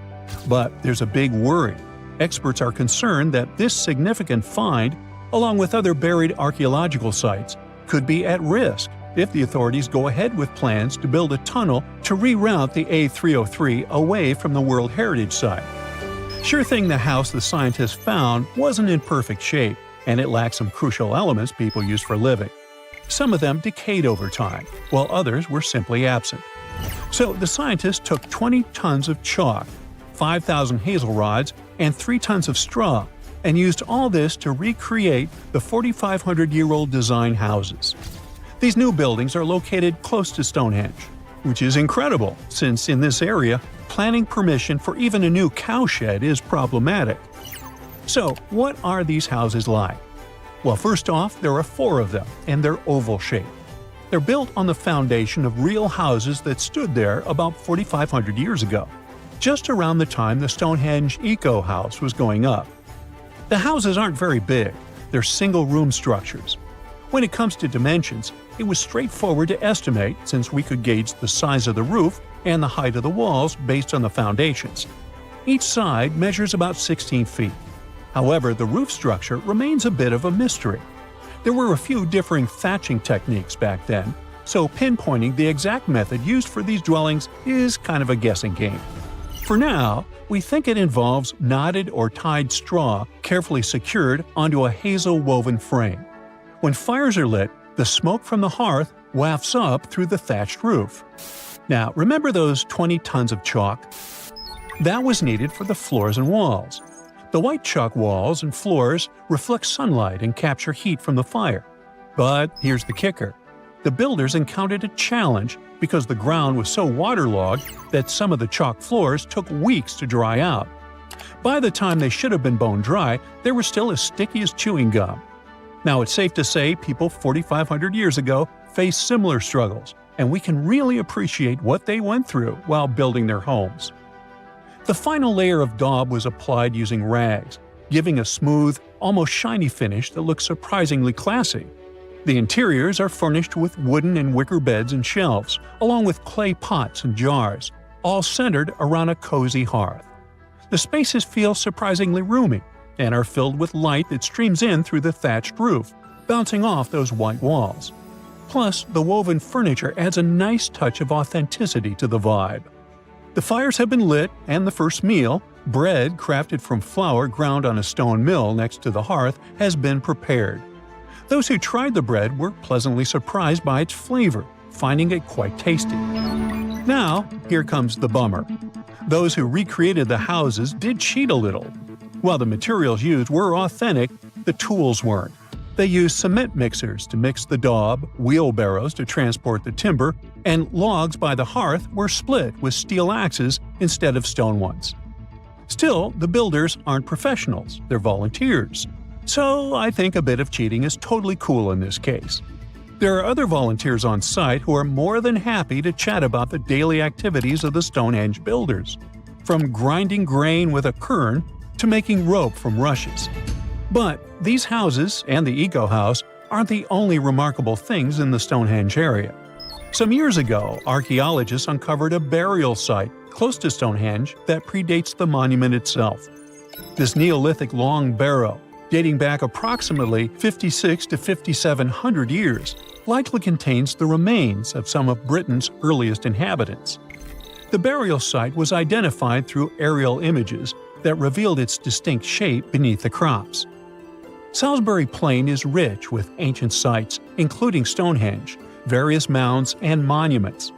But there's a big worry. Experts are concerned that this significant find, along with other buried archaeological sites, could be at risk if the authorities go ahead with plans to build a tunnel to reroute the A303 away from the World Heritage Site. Sure thing the house the scientists found wasn't in perfect shape, and it lacked some crucial elements people use for living. Some of them decayed over time, while others were simply absent. So the scientists took 20 tons of chalk, 5,000 hazel rods, and 3 tons of straw, and used all this to recreate the 4,500-year-old design houses. These new buildings are located close to Stonehenge, which is incredible since in this area, planning permission for even a new cowshed is problematic. So, what are these houses like? Well, first off, there are 4 of them, and they're oval-shaped. They're built on the foundation of real houses that stood there about 4,500 years ago, just around the time the Stonehenge Eco House was going up. The houses aren't very big, they're single-room structures. When it comes to dimensions, it was straightforward to estimate since we could gauge the size of the roof and the height of the walls based on the foundations. Each side measures about 16 feet. However, the roof structure remains a bit of a mystery. There were a few differing thatching techniques back then, so pinpointing the exact method used for these dwellings is kind of a guessing game. For now, we think it involves knotted or tied straw carefully secured onto a hazel-woven frame. When fires are lit, the smoke from the hearth wafts up through the thatched roof. Now, remember those 20 tons of chalk? That was needed for the floors and walls. The white chalk walls and floors reflect sunlight and capture heat from the fire. But here's the kicker. The builders encountered a challenge because the ground was so waterlogged that some of the chalk floors took weeks to dry out. By the time they should have been bone dry, they were still as sticky as chewing gum. Now, it's safe to say people 4,500 years ago faced similar struggles, and we can really appreciate what they went through while building their homes. The final layer of daub was applied using rags, giving a smooth, almost shiny finish that looks surprisingly classy. The interiors are furnished with wooden and wicker beds and shelves, along with clay pots and jars, all centered around a cozy hearth. The spaces feel surprisingly roomy, and are filled with light that streams in through the thatched roof, bouncing off those white walls. Plus, the woven furniture adds a nice touch of authenticity to the vibe. The fires have been lit, and the first meal, bread crafted from flour ground on a stone mill next to the hearth, has been prepared. Those who tried the bread were pleasantly surprised by its flavor, finding it quite tasty. Now, here comes the bummer. Those who recreated the houses did cheat a little. While the materials used were authentic, the tools weren't. They used cement mixers to mix the daub, wheelbarrows to transport the timber, and logs by the hearth were split with steel axes instead of stone ones. Still, the builders aren't professionals, they're volunteers. So I think a bit of cheating is totally cool in this case. There are other volunteers on site who are more than happy to chat about the daily activities of the Stonehenge builders, from grinding grain with a quern to making rope from rushes. But these houses and the Eco House aren't the only remarkable things in the Stonehenge area. Some years ago, archaeologists uncovered a burial site close to Stonehenge that predates the monument itself. This Neolithic long barrow, dating back approximately 56 to 5,700 years, likely contains the remains of some of Britain's earliest inhabitants. The burial site was identified through aerial images that revealed its distinct shape beneath the crops. Salisbury Plain is rich with ancient sites, including Stonehenge, various mounds, and monuments.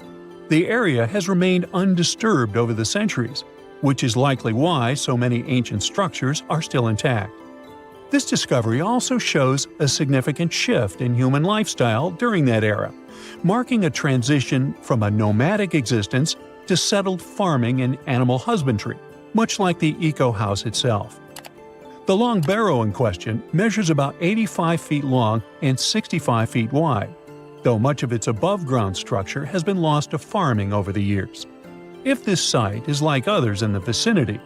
The area has remained undisturbed over the centuries, which is likely why so many ancient structures are still intact. This discovery also shows a significant shift in human lifestyle during that era, marking a transition from a nomadic existence to settled farming and animal husbandry, much like the eco-house itself. The long barrow in question measures about 85 feet long and 65 feet wide, though much of its above-ground structure has been lost to farming over the years. If this site is like others in the vicinity,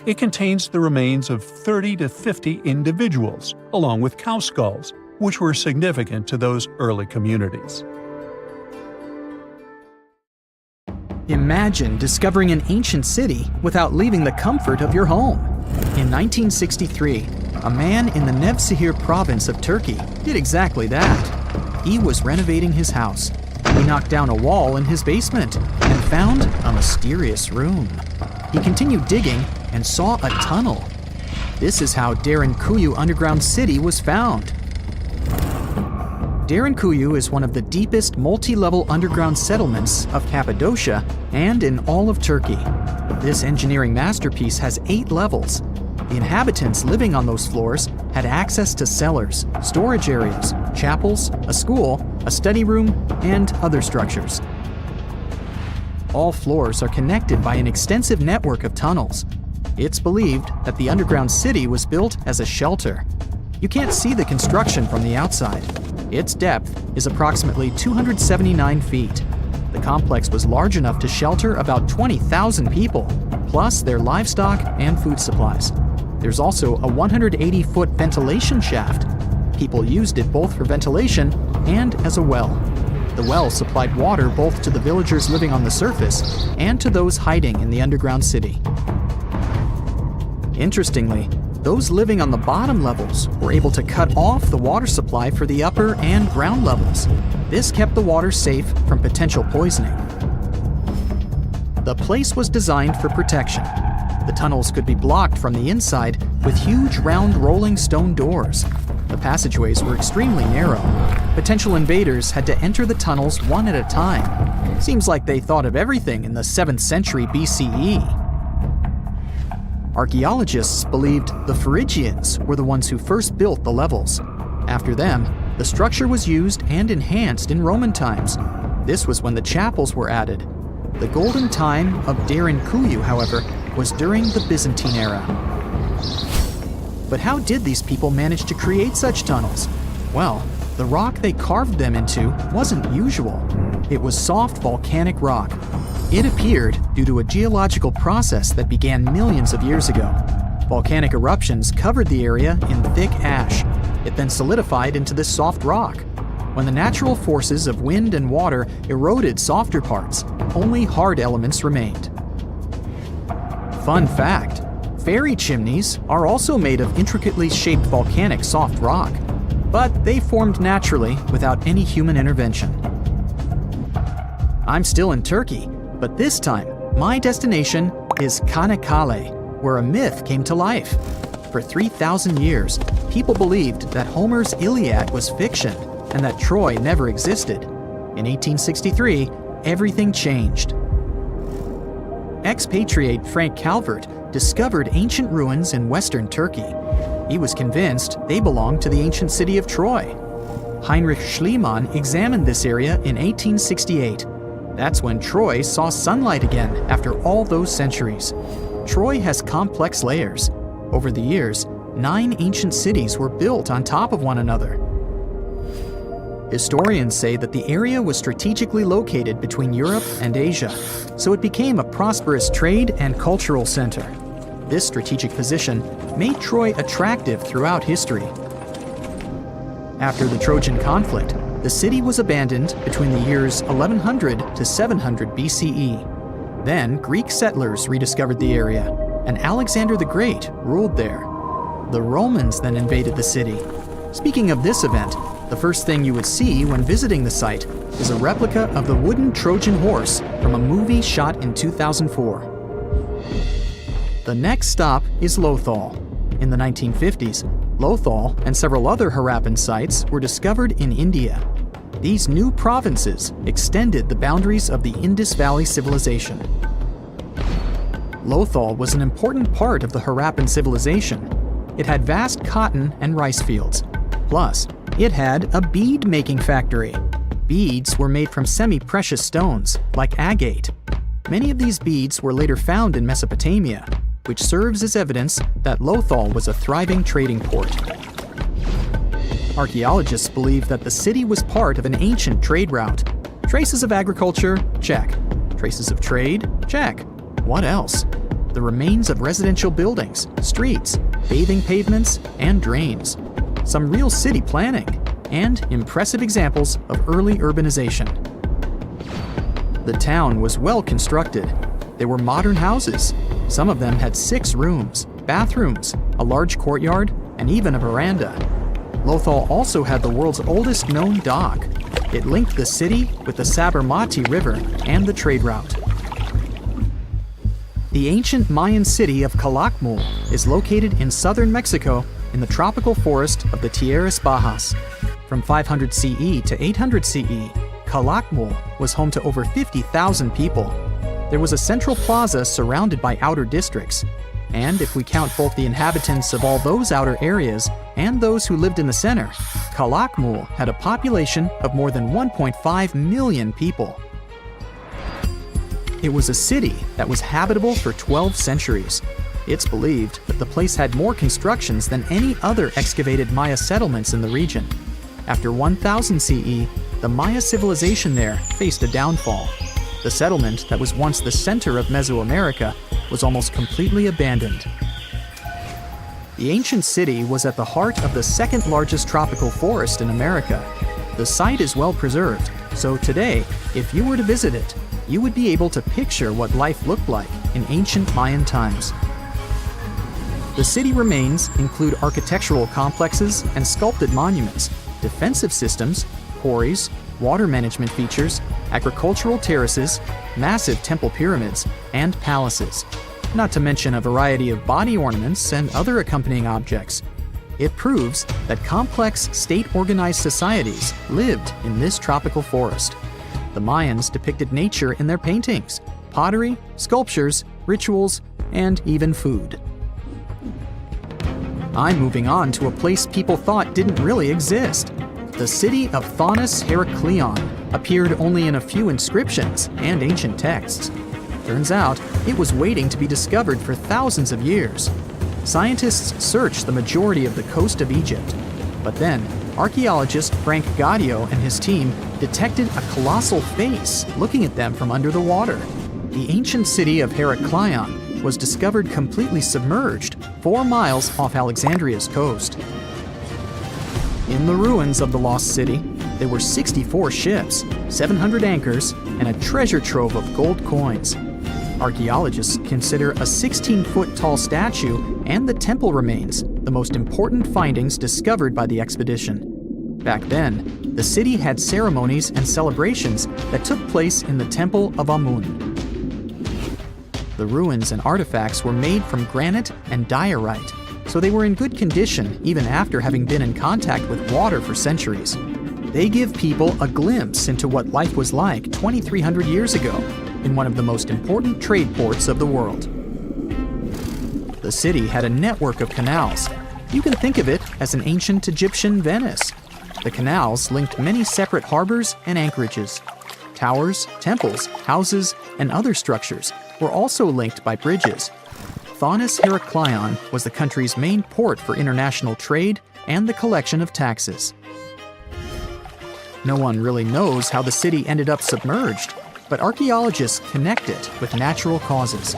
it contains the remains of 30 to 50 individuals, along with cow skulls, which were significant to those early communities. Imagine discovering an ancient city without leaving the comfort of your home. In 1963, a man in the Nevşehir province of Turkey did exactly that. He was renovating his house. He knocked down a wall in his basement and found a mysterious room. He continued digging and saw a tunnel. This is how Derinkuyu underground city was found. Derinkuyu is one of the deepest multi-level underground settlements of Cappadocia and in all of Turkey. This engineering masterpiece has 8 levels. The inhabitants living on those floors had access to cellars, storage areas, chapels, a school, a study room, and other structures. All floors are connected by an extensive network of tunnels. It's believed that the underground city was built as a shelter. You can't see the construction from the outside. Its depth is approximately 279 feet. The complex was large enough to shelter about 20,000 people, plus their livestock and food supplies. There's also a 180-foot ventilation shaft. People used it both for ventilation and as a well. The well supplied water both to the villagers living on the surface and to those hiding in the underground city. Interestingly, those living on the bottom levels were able to cut off the water supply for the upper and ground levels. This kept the water safe from potential poisoning. The place was designed for protection. The tunnels could be blocked from the inside with huge round rolling stone doors. The passageways were extremely narrow. Potential invaders had to enter the tunnels one at a time. Seems like they thought of everything in the 7th century BCE. Archaeologists believed the Phrygians were the ones who first built the levels. After them, the structure was used and enhanced in Roman times. This was when the chapels were added. The golden time of Derinkuyu, however, was during the Byzantine era. But how did these people manage to create such tunnels? Well, the rock they carved them into wasn't usual. It was soft volcanic rock. It appeared due to a geological process that began millions of years ago. Volcanic eruptions covered the area in thick ash. It then solidified into this soft rock. When the natural forces of wind and water eroded softer parts, only hard elements remained. Fun fact, fairy chimneys are also made of intricately shaped volcanic soft rock, but they formed naturally without any human intervention. I'm still in Turkey, but this time, my destination is Çanakkale, where a myth came to life. For 3,000 years, people believed that Homer's Iliad was fiction and that Troy never existed. In 1863, everything changed. Expatriate Frank Calvert discovered ancient ruins in western Turkey. He was convinced they belonged to the ancient city of Troy. Heinrich Schliemann examined this area in 1868. That's when Troy saw sunlight again after all those centuries. Troy has complex layers. Over the years, 9 ancient cities were built on top of one another. Historians say that the area was strategically located between Europe and Asia, so it became a prosperous trade and cultural center. This strategic position made Troy attractive throughout history. After the Trojan conflict, the city was abandoned between the years 1100 to 700 BCE. Then Greek settlers rediscovered the area, and Alexander the Great ruled there. The Romans then invaded the city. Speaking of this event, the first thing you would see when visiting the site is a replica of the wooden Trojan horse from a movie shot in 2004. The next stop is Lothal. In the 1950s, Lothal and several other Harappan sites were discovered in India. These new provinces extended the boundaries of the Indus Valley civilization. Lothal was an important part of the Harappan civilization. It had vast cotton and rice fields. Plus, it had a bead-making factory. Beads were made from semi-precious stones, like agate. Many of these beads were later found in Mesopotamia, which serves as evidence that Lothal was a thriving trading port. Archaeologists believe that the city was part of an ancient trade route. Traces of agriculture? Check. Traces of trade? Check. What else? The remains of residential buildings, streets, bathing pavements, and drains. Some real city planning, and impressive examples of early urbanization. The town was well constructed. There were modern houses. Some of them had 6 rooms, bathrooms, a large courtyard, and even a veranda. Lothal also had the world's oldest known dock. It linked the city with the Sabarmati River and the trade route. The ancient Mayan city of Calakmul is located in southern Mexico in the tropical forest of the Tierras Bajas. From 500 CE to 800 CE, Calakmul was home to over 50,000 people. There was a central plaza surrounded by outer districts. And if we count both the inhabitants of all those outer areas and those who lived in the center, Calakmul had a population of more than 1.5 million people. It was a city that was habitable for 12 centuries. It's believed that the place had more constructions than any other excavated Maya settlements in the region. After 1000 CE, the Maya civilization there faced a downfall. The settlement that was once the center of Mesoamerica was almost completely abandoned. The ancient city was at the heart of the second largest tropical forest in America. The site is well preserved, so today, if you were to visit it, you would be able to picture what life looked like in ancient Mayan times. The city remains include architectural complexes and sculpted monuments, defensive systems, quarries, water management features, agricultural terraces, massive temple pyramids, and palaces, not to mention a variety of body ornaments and other accompanying objects. It proves that complex state-organized societies lived in this tropical forest. The Mayans depicted nature in their paintings, pottery, sculptures, rituals, and even food. I'm moving on to a place people thought didn't really exist. The city of Thonis Heracleion appeared only in a few inscriptions and ancient texts. Turns out, it was waiting to be discovered for thousands of years. Scientists searched the majority of the coast of Egypt. But then, archaeologist Frank Gaudio and his team detected a colossal face looking at them from under the water. The ancient city of Heracleion was discovered completely submerged 4 miles off Alexandria's coast. In the ruins of the lost city, there were 64 ships, 700 anchors, and a treasure trove of gold coins. Archaeologists consider a 16-foot tall statue and the temple remains the most important findings discovered by the expedition. Back then, the city had ceremonies and celebrations that took place in the Temple of Amun. The ruins and artifacts were made from granite and diorite, so they were in good condition even after having been in contact with water for centuries. They give people a glimpse into what life was like 2,300 years ago in one of the most important trade ports of the world. The city had a network of canals. You can think of it as an ancient Egyptian Venice. The canals linked many separate harbors and anchorages. Towers, temples, houses, and other structures were also linked by bridges. Thonis Heracleion was the country's main port for international trade and the collection of taxes. No one really knows how the city ended up submerged, but archaeologists connect it with natural causes.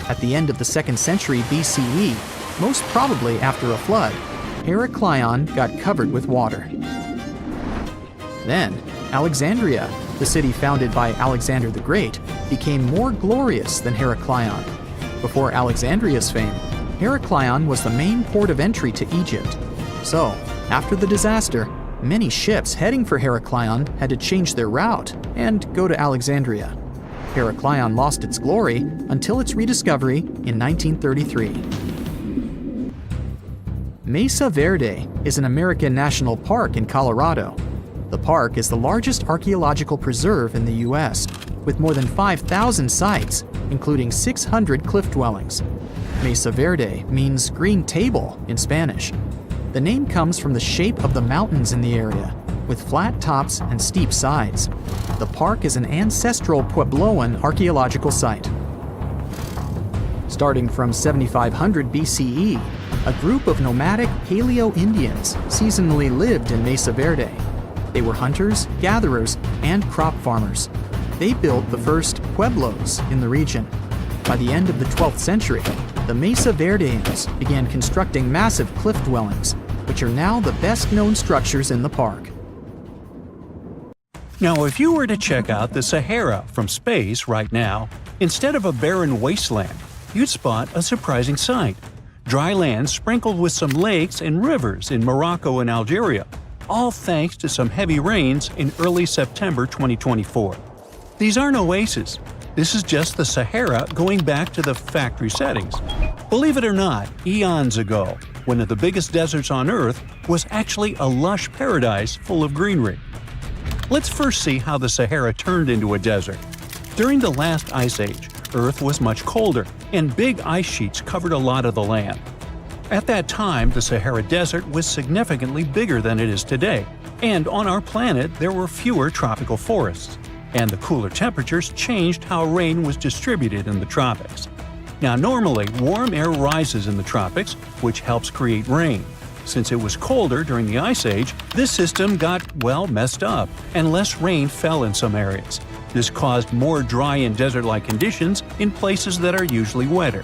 At the end of the 2nd century BCE, most probably after a flood, Heracleion got covered with water. Then, Alexandria, the city founded by Alexander the Great, became more glorious than Heraclion. Before Alexandria's fame, Heraclion was the main port of entry to Egypt. So, after the disaster, many ships heading for Heraclion had to change their route and go to Alexandria. Heraclion lost its glory until its rediscovery in 1933. Mesa Verde is an American national park in Colorado. The park is the largest archaeological preserve in the U.S., with more than 5,000 sites, including 600 cliff dwellings. Mesa Verde means green table in Spanish. The name comes from the shape of the mountains in the area, with flat tops and steep sides. The park is an ancestral Puebloan archaeological site. Starting from 7500 BCE, a group of nomadic Paleo-Indians seasonally lived in Mesa Verde. They were hunters, gatherers, and crop farmers. They built the first pueblos in the region. By the end of the 12th century, the Mesa Verdeans began constructing massive cliff dwellings, which are now the best-known structures in the park. Now, if you were to check out the Sahara from space right now, instead of a barren wasteland, you'd spot a surprising sight. Dry land sprinkled with some lakes and rivers in Morocco and Algeria, all thanks to some heavy rains in early September 2024. These aren't oases. This is just the Sahara going back to the factory settings. Believe it or not, eons ago, one of the biggest deserts on Earth was actually a lush paradise full of greenery. Let's first see how the Sahara turned into a desert. During the last ice age, Earth was much colder, and big ice sheets covered a lot of the land. At that time, the Sahara Desert was significantly bigger than it is today, and on our planet there were fewer tropical forests, and the cooler temperatures changed how rain was distributed in the tropics. Now, normally, warm air rises in the tropics, which helps create rain. Since it was colder during the Ice Age, this system got, well, messed up, and less rain fell in some areas. This caused more dry and desert-like conditions in places that are usually wetter.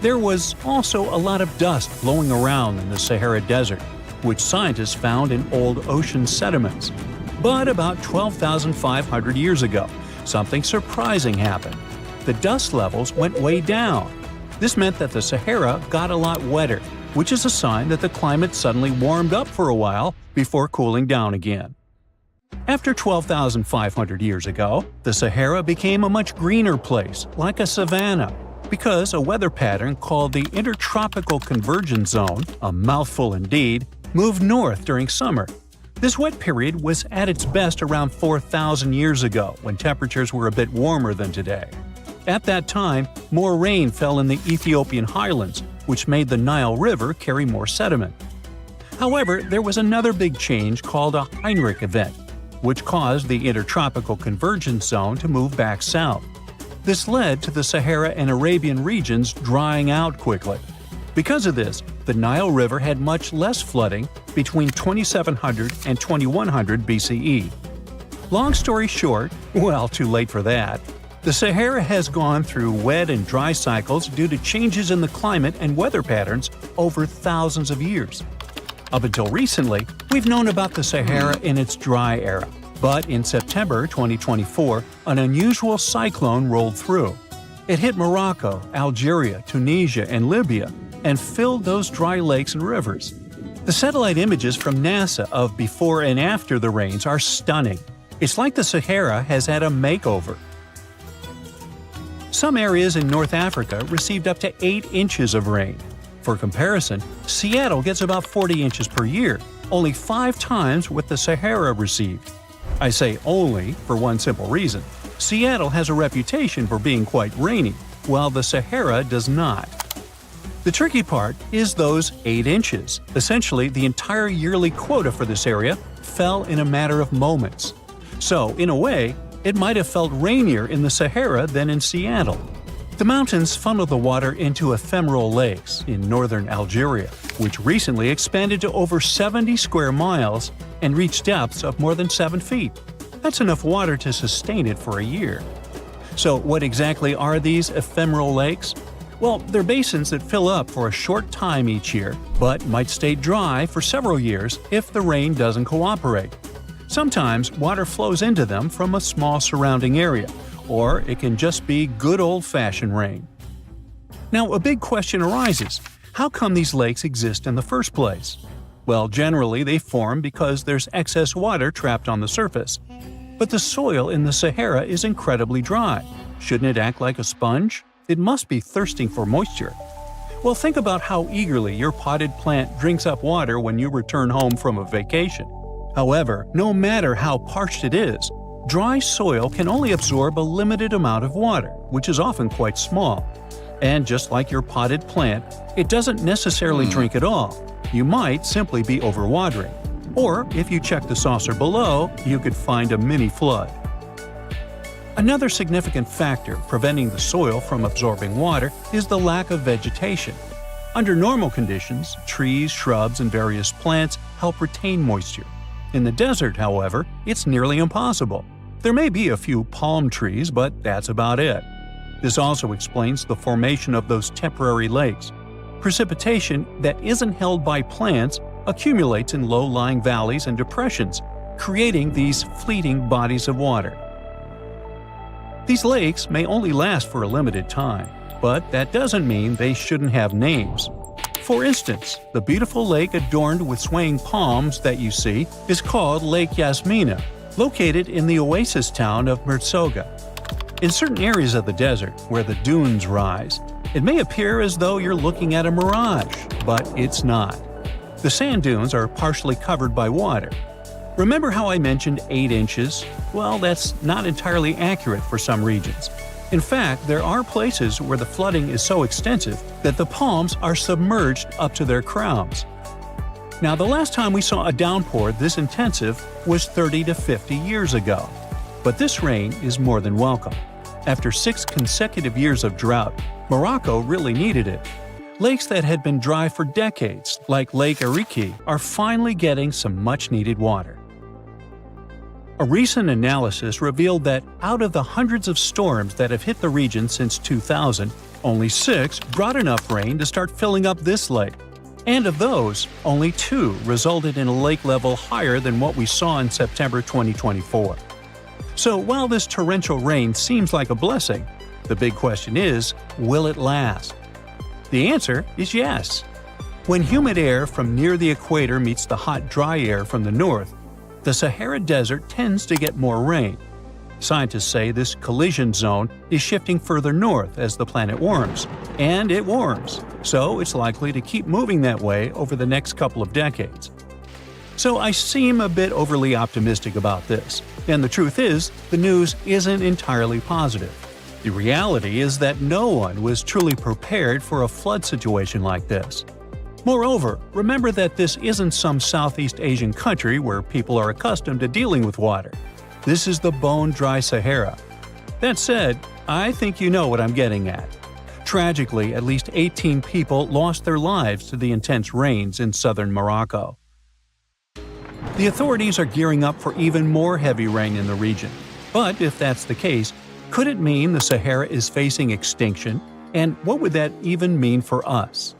There was also a lot of dust blowing around in the Sahara Desert, which scientists found in old ocean sediments. But about 12,500 years ago, something surprising happened. The dust levels went way down. This meant that the Sahara got a lot wetter, which is a sign that the climate suddenly warmed up for a while before cooling down again. After 12,500 years ago, the Sahara became a much greener place, like a savanna, because a weather pattern called the Intertropical Convergence Zone, a mouthful indeed, moved north during summer. This wet period was at its best around 4,000 years ago, when temperatures were a bit warmer than today. At that time, more rain fell in the Ethiopian highlands, which made the Nile River carry more sediment. However, there was another big change called a Heinrich event, which caused the Intertropical Convergence Zone to move back south. This led to the Sahara and Arabian regions drying out quickly. Because of this, the Nile River had much less flooding between 2700 and 2100 BCE. Long story short, well, too late for that. The Sahara has gone through wet and dry cycles due to changes in the climate and weather patterns over thousands of years. Up until recently, we've known about the Sahara in its dry era, but in September 2024, an unusual cyclone rolled through. It hit Morocco, Algeria, Tunisia, and Libya, and filled those dry lakes and rivers. The satellite images from NASA of before and after the rains are stunning. It's like the Sahara has had a makeover. Some areas in North Africa received up to 8 inches of rain. For comparison, Seattle gets about 40 inches per year, only 5 times what the Sahara received. I say only for one simple reason. Seattle has a reputation for being quite rainy, while the Sahara does not. The tricky part is those 8 inches. Essentially, the entire yearly quota for this area fell in a matter of moments. So, in a way, it might have felt rainier in the Sahara than in Seattle. The mountains funnel the water into ephemeral lakes in northern Algeria, which recently expanded to over 70 square miles and reached depths of more than 7 feet. That's enough water to sustain it for a year. So what exactly are these ephemeral lakes? Well, they're basins that fill up for a short time each year, but might stay dry for several years if the rain doesn't cooperate. Sometimes water flows into them from a small surrounding area, or it can just be good old-fashioned rain. Now, a big question arises: how come these lakes exist in the first place? Well, generally they form because there's excess water trapped on the surface. But the soil in the Sahara is incredibly dry. Shouldn't it act like a sponge? It must be thirsting for moisture. Well, think about how eagerly your potted plant drinks up water when you return home from a vacation. However, no matter how parched it is, dry soil can only absorb a limited amount of water, which is often quite small. And just like your potted plant, it doesn't necessarily drink it all. You might simply be overwatering. Or, if you check the saucer below, you could find a mini flood. Another significant factor preventing the soil from absorbing water is the lack of vegetation. Under normal conditions, trees, shrubs, and various plants help retain moisture. In the desert, however, it's nearly impossible. There may be a few palm trees, but that's about it. This also explains the formation of those temporary lakes. Precipitation that isn't held by plants accumulates in low-lying valleys and depressions, creating these fleeting bodies of water. These lakes may only last for a limited time, but that doesn't mean they shouldn't have names. For instance, the beautiful lake adorned with swaying palms that you see is called Lake Yasmina, located in the oasis town of Merzoga. In certain areas of the desert, where the dunes rise, it may appear as though you're looking at a mirage, but it's not. The sand dunes are partially covered by water. Remember how I mentioned 8 inches? Well, that's not entirely accurate for some regions. In fact, there are places where the flooding is so extensive that the palms are submerged up to their crowns. Now, the last time we saw a downpour this intensive was 30 to 50 years ago. But this rain is more than welcome. After 6 consecutive years of drought, Morocco really needed it. Lakes that had been dry for decades, like Lake Ariki, are finally getting some much-needed water. A recent analysis revealed that out of the hundreds of storms that have hit the region since 2000, only 6 brought enough rain to start filling up this lake. And of those, only 2 resulted in a lake level higher than what we saw in September 2024. So while this torrential rain seems like a blessing, the big question is, will it last? The answer is yes. When humid air from near the equator meets the hot, dry air from the north, the Sahara Desert tends to get more rain. Scientists say this collision zone is shifting further north as the planet warms, and it warms, so it's likely to keep moving that way over the next couple of decades. So I seem a bit overly optimistic about this, and the truth is, the news isn't entirely positive. The reality is that no one was truly prepared for a flood situation like this. Moreover, remember that this isn't some Southeast Asian country where people are accustomed to dealing with water. This is the bone-dry Sahara. That said, I think you know what I'm getting at. Tragically, at least 18 people lost their lives to the intense rains in southern Morocco. The authorities are gearing up for even more heavy rain in the region. But if that's the case, could it mean the Sahara is facing extinction? And what would that even mean for us?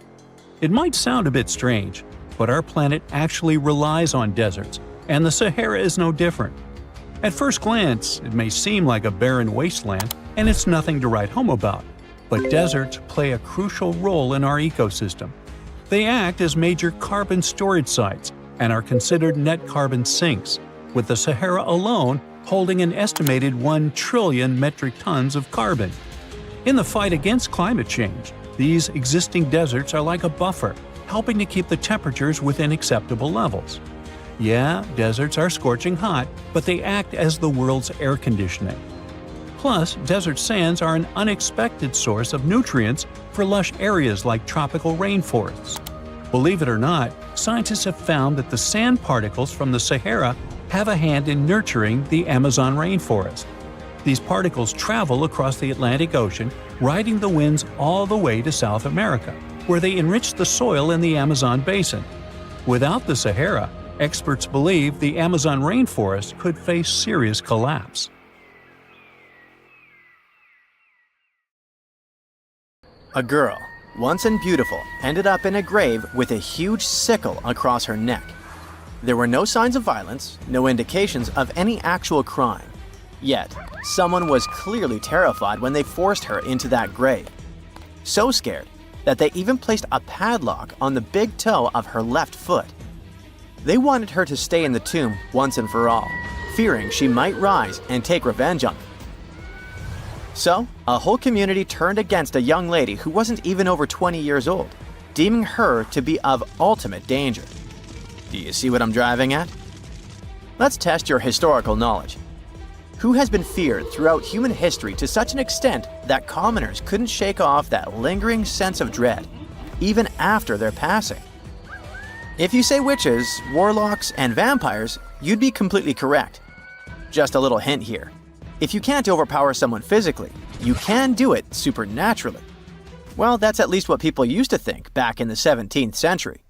It might sound a bit strange, but our planet actually relies on deserts, and the Sahara is no different. At first glance, it may seem like a barren wasteland, and it's nothing to write home about. But deserts play a crucial role in our ecosystem. They act as major carbon storage sites and are considered net carbon sinks, with the Sahara alone holding an estimated 1 trillion metric tons of carbon. In the fight against climate change, these existing deserts are like a buffer, helping to keep the temperatures within acceptable levels. Yeah, deserts are scorching hot, but they act as the world's air conditioning. Plus, desert sands are an unexpected source of nutrients for lush areas like tropical rainforests. Believe it or not, scientists have found that the sand particles from the Sahara have a hand in nurturing the Amazon rainforest. These particles travel across the Atlantic Ocean, riding the winds all the way to South America, where they enrich the soil in the Amazon basin. Without the Sahara, experts believe the Amazon rainforest could face serious collapse. A girl, once and beautiful, ended up in a grave with a huge sickle across her neck. There were no signs of violence, no indications of any actual crime. Yet, someone was clearly terrified when they forced her into that grave. So scared that they even placed a padlock on the big toe of her left foot. They wanted her to stay in the tomb once and for all, fearing she might rise and take revenge on them. So, a whole community turned against a young lady who wasn't even over 20 years old, deeming her to be of ultimate danger. Do you see what I'm driving at? Let's test your historical knowledge. Who has been feared throughout human history to such an extent that commoners couldn't shake off that lingering sense of dread, even after their passing? If you say witches, warlocks, and vampires, you'd be completely correct. Just a little hint here. If you can't overpower someone physically, you can do it supernaturally. Well, that's at least what people used to think back in the 17th century.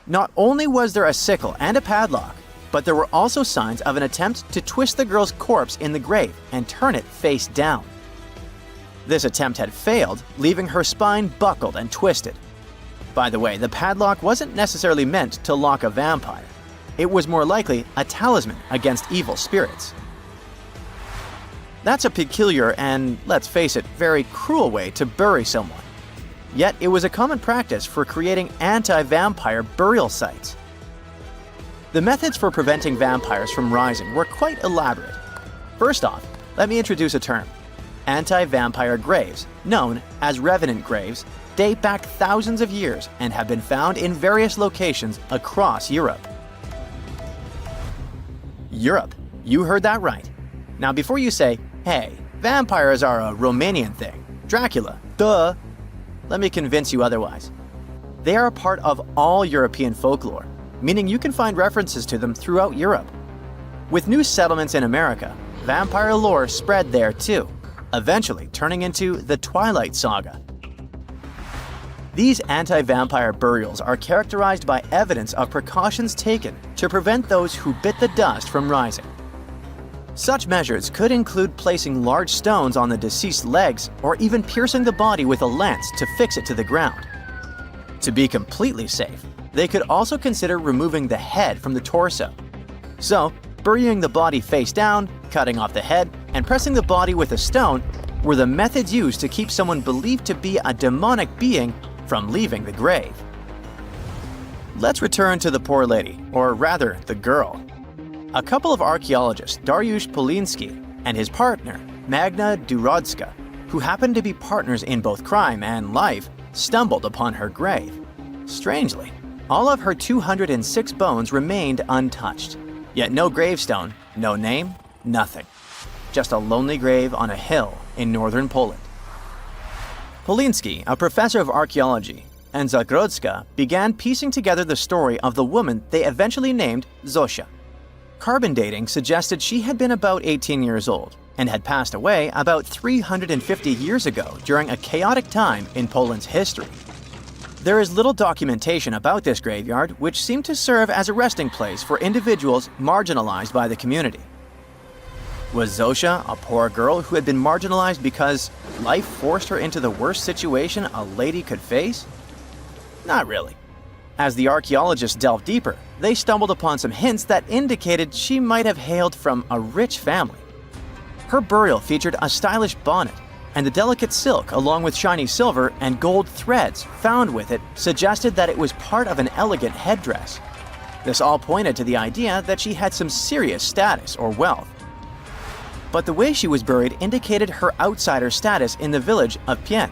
Not only was there a sickle and a padlock, but there were also signs of an attempt to twist the girl's corpse in the grave and turn it face down. This attempt had failed, leaving her spine buckled and twisted. By the way, the padlock wasn't necessarily meant to lock a vampire. It was more likely a talisman against evil spirits. That's a peculiar and, let's face it, very cruel way to bury someone. Yet it was a common practice for creating anti-vampire burial sites. The methods for preventing vampires from rising were quite elaborate. First off, let me introduce a term. Anti-vampire graves, known as revenant graves, date back thousands of years and have been found in various locations across Europe. Europe, you heard that right. Now before you say, hey, vampires are a Romanian thing, Dracula, duh, let me convince you otherwise. They are a part of all European folklore, meaning you can find references to them throughout Europe. With new settlements in America, vampire lore spread there too, eventually turning into the Twilight Saga. These anti-vampire burials are characterized by evidence of precautions taken to prevent those who bit the dust from rising. Such measures could include placing large stones on the deceased's legs or even piercing the body with a lance to fix it to the ground. To be completely safe, they could also consider removing the head from the torso. So, burying the body face down, cutting off the head, and pressing the body with a stone were the methods used to keep someone believed to be a demonic being from leaving the grave. Let's return to the poor lady, or rather, the girl. A couple of archaeologists, Dariusz Poliński and his partner, Magna Durodzka, who happened to be partners in both crime and life, stumbled upon her grave. Strangely, all of her 206 bones remained untouched. Yet no gravestone, no name, nothing. Just a lonely grave on a hill in northern Poland. Poliński, a professor of archaeology, and Zagrodzka began piecing together the story of the woman they eventually named Zosia. Carbon dating suggested she had been about 18 years old and had passed away about 350 years ago during a chaotic time in Poland's history. There is little documentation about this graveyard, which seemed to serve as a resting place for individuals marginalized by the community. Was Zosia a poor girl who had been marginalized because life forced her into the worst situation a lady could face? Not really. As the archaeologists delved deeper, they stumbled upon some hints that indicated she might have hailed from a rich family. Her burial featured a stylish bonnet, and the delicate silk along with shiny silver and gold threads found with it suggested that it was part of an elegant headdress. This all pointed to the idea that she had some serious status or wealth. But the way she was buried indicated her outsider status in the village of Pien.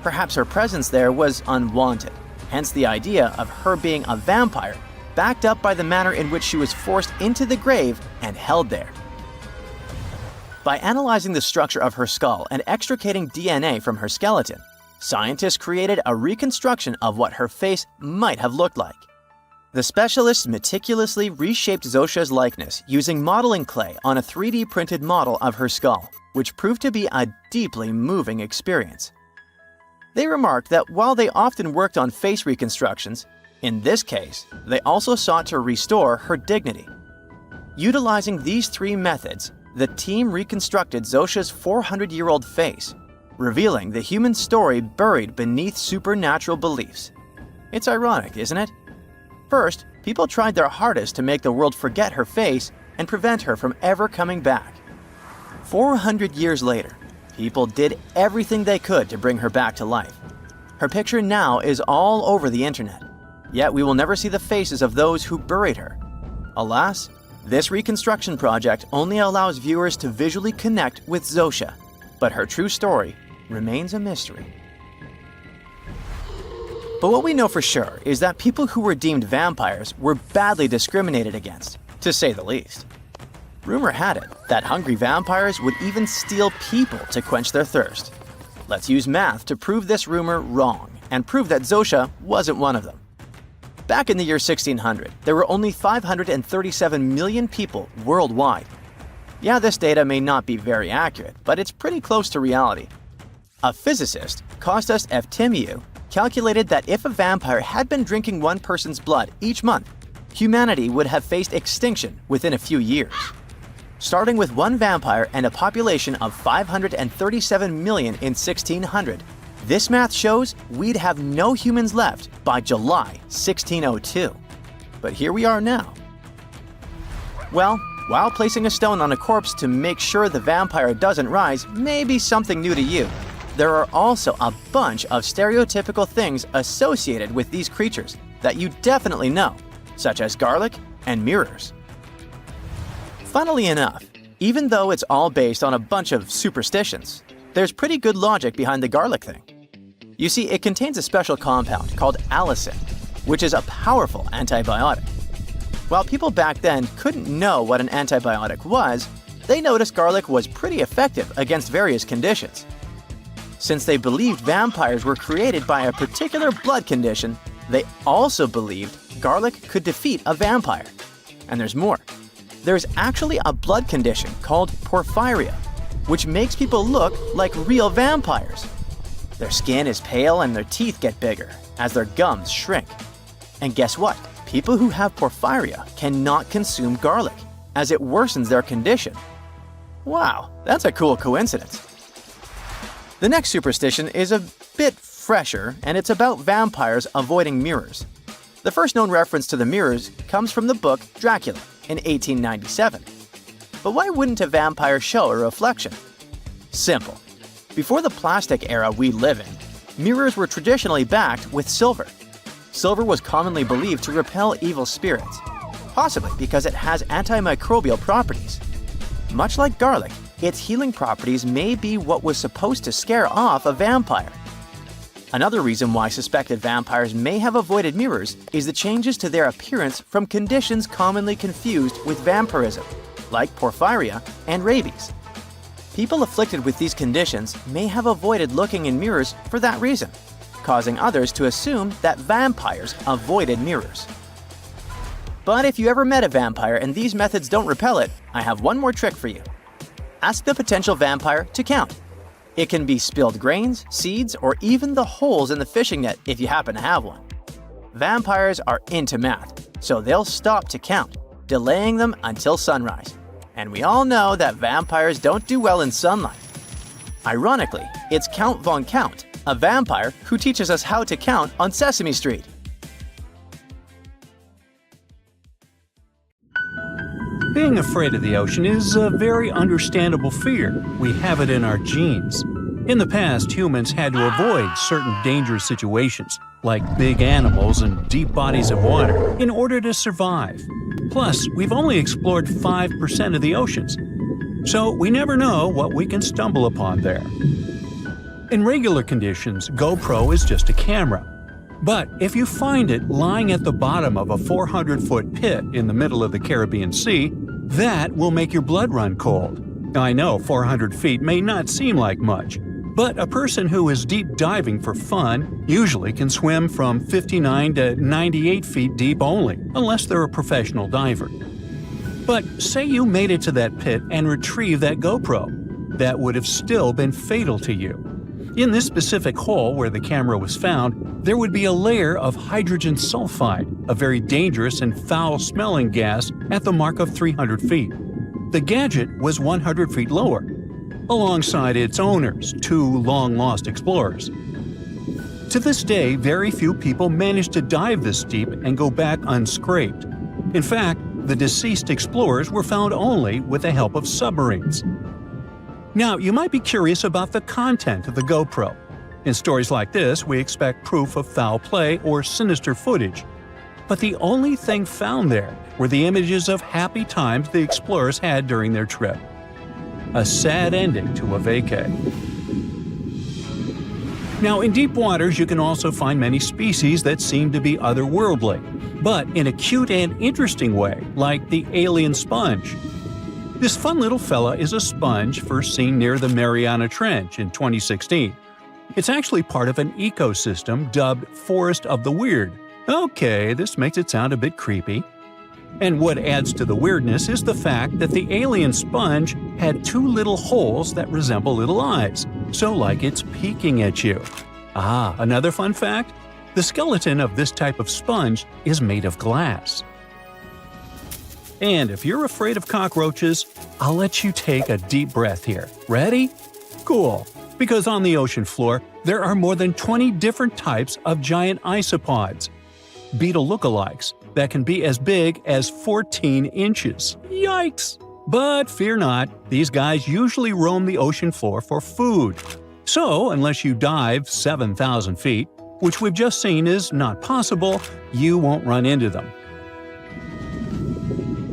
Perhaps her presence there was unwanted, hence the idea of her being a vampire, backed up by the manner in which she was forced into the grave and held there. By analyzing the structure of her skull and extricating DNA from her skeleton, scientists created a reconstruction of what her face might have looked like. The specialists meticulously reshaped Zosia's likeness using modeling clay on a 3D printed model of her skull, which proved to be a deeply moving experience. They remarked that while they often worked on face reconstructions, in this case, they also sought to restore her dignity. Utilizing these three methods, the team reconstructed Zosia's 400-year-old face, revealing the human story buried beneath supernatural beliefs. It's ironic, isn't it? First, People tried their hardest to make the world forget her face and prevent her from ever coming back. 400 years later, people did everything they could to bring her back to life. Her picture now is all over the internet, yet we will never see the faces of those who buried her. Alas, this reconstruction project only allows viewers to visually connect with Zosha, but her true story remains a mystery. But what we know for sure is that people who were deemed vampires were badly discriminated against, to say the least. Rumor had it that hungry vampires would even steal people to quench their thirst. Let's use math to prove this rumor wrong and prove that Zosha wasn't one of them. Back in the year 1600, there were only 537 million people worldwide. Yeah, this data may not be very accurate, but it's pretty close to reality. A physicist, Kostas Eftimiou, calculated that if a vampire had been drinking one person's blood each month, humanity would have faced extinction within a few years. Starting with one vampire and a population of 537 million in 1600, this math shows we'd have no humans left by July 1602. But here we are now. Well, while placing a stone on a corpse to make sure the vampire doesn't rise may be something new to you, there are also a bunch of stereotypical things associated with these creatures that you definitely know, such as garlic and mirrors. Funnily enough, even though it's all based on a bunch of superstitions, there's pretty good logic behind the garlic thing. You see, it contains a special compound called allicin, which is a powerful antibiotic. While people back then couldn't know what an antibiotic was, they noticed garlic was pretty effective against various conditions. Since they believed vampires were created by a particular blood condition, they also believed garlic could defeat a vampire. And there's more. There's actually a blood condition called porphyria, which makes people look like real vampires. Their skin is pale and their teeth get bigger as their gums shrink. And guess what? People who have porphyria cannot consume garlic, as it worsens their condition. Wow, that's a cool coincidence. The next superstition is a bit fresher, and it's about vampires avoiding mirrors. The first known reference to the mirrors comes from the book Dracula in 1897. But why wouldn't a vampire show a reflection? Simple. Before the plastic era we live in, mirrors were traditionally backed with silver. Silver was commonly believed to repel evil spirits, possibly because it has antimicrobial properties. Much like garlic, its healing properties may be what was supposed to scare off a vampire. Another reason why suspected vampires may have avoided mirrors is the changes to their appearance from conditions commonly confused with vampirism, like porphyria and rabies. People afflicted with these conditions may have avoided looking in mirrors for that reason, causing others to assume that vampires avoided mirrors. But if you ever met a vampire and these methods don't repel it, I have one more trick for you. Ask the potential vampire to count. It can be spilled grains, seeds, or even the holes in the fishing net if you happen to have one. Vampires are into math, so they'll stop to count, delaying them until sunrise. And we all know that vampires don't do well in sunlight. Ironically, it's Count Von Count, a vampire who teaches us how to count on Sesame Street. Being afraid of the ocean is a very understandable fear. We have it in our genes. In the past, humans had to avoid certain dangerous situations, like big animals and deep bodies of water, in order to survive. Plus, we've only explored 5% of the oceans, so we never know what we can stumble upon there. In regular conditions, GoPro is just a camera. But if you find it lying at the bottom of a 400-foot pit in the middle of the Caribbean Sea, that will make your blood run cold. I know 400 feet may not seem like much, but a person who is deep diving for fun usually can swim from 59 to 98 feet deep only, unless they're a professional diver. But say you made it to that pit and retrieved that GoPro. That would have still been fatal to you. In this specific hole where the camera was found, there would be a layer of hydrogen sulfide, a very dangerous and foul-smelling gas, at the mark of 300 feet. The gadget was 100 feet lower, alongside its owners, two long-lost explorers. To this day, very few people manage to dive this deep and go back unscraped. In fact, the deceased explorers were found only with the help of submarines. Now, you might be curious about the content of the GoPro. In stories like this, we expect proof of foul play or sinister footage. But the only thing found there were the images of happy times the explorers had during their trip. A sad ending to a vacay. Now, in deep waters, you can also find many species that seem to be otherworldly, but in a cute and interesting way, like the alien sponge. This fun little fella is a sponge first seen near the Mariana Trench in 2016. It's actually part of an ecosystem dubbed Forest of the Weird. Okay, this makes it sound a bit creepy. And what adds to the weirdness is the fact that the alien sponge had two little holes that resemble little eyes, so like it's peeking at you. Ah, another fun fact? The skeleton of this type of sponge is made of glass. And if you're afraid of cockroaches, I'll let you take a deep breath here. Ready? Cool. Because on the ocean floor, there are more than 20 different types of giant isopods, beetle lookalikes, that can be as big as 14 inches. Yikes! But fear not, these guys usually roam the ocean floor for food. So, unless you dive 7,000 feet, which we've just seen is not possible, you won't run into them.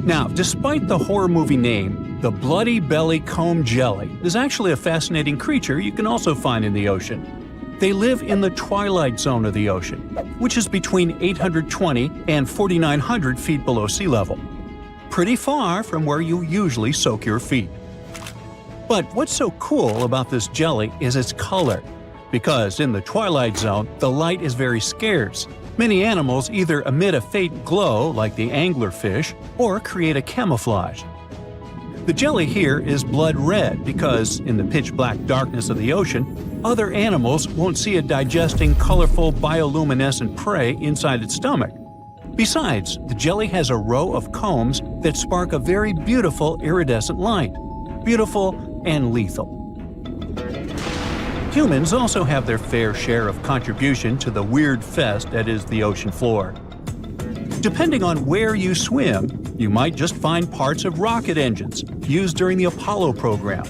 Now, despite the horror movie name, the bloody belly comb jelly is actually a fascinating creature you can also find in the ocean. They live in the twilight zone of the ocean, which is between 820 and 4,900 feet below sea level. Pretty far from where you usually soak your feet. But what's so cool about this jelly is its color. Because in the twilight zone, the light is very scarce. Many animals either emit a faint glow, like the anglerfish, or create a camouflage. The jelly here is blood red because, in the pitch-black darkness of the ocean, other animals won't see a digesting, colorful, bioluminescent prey inside its stomach. Besides, the jelly has a row of combs that spark a very beautiful iridescent light. Beautiful and lethal. Humans also have their fair share of contribution to the weird fest that is the ocean floor. Depending on where you swim, you might just find parts of rocket engines used during the Apollo program.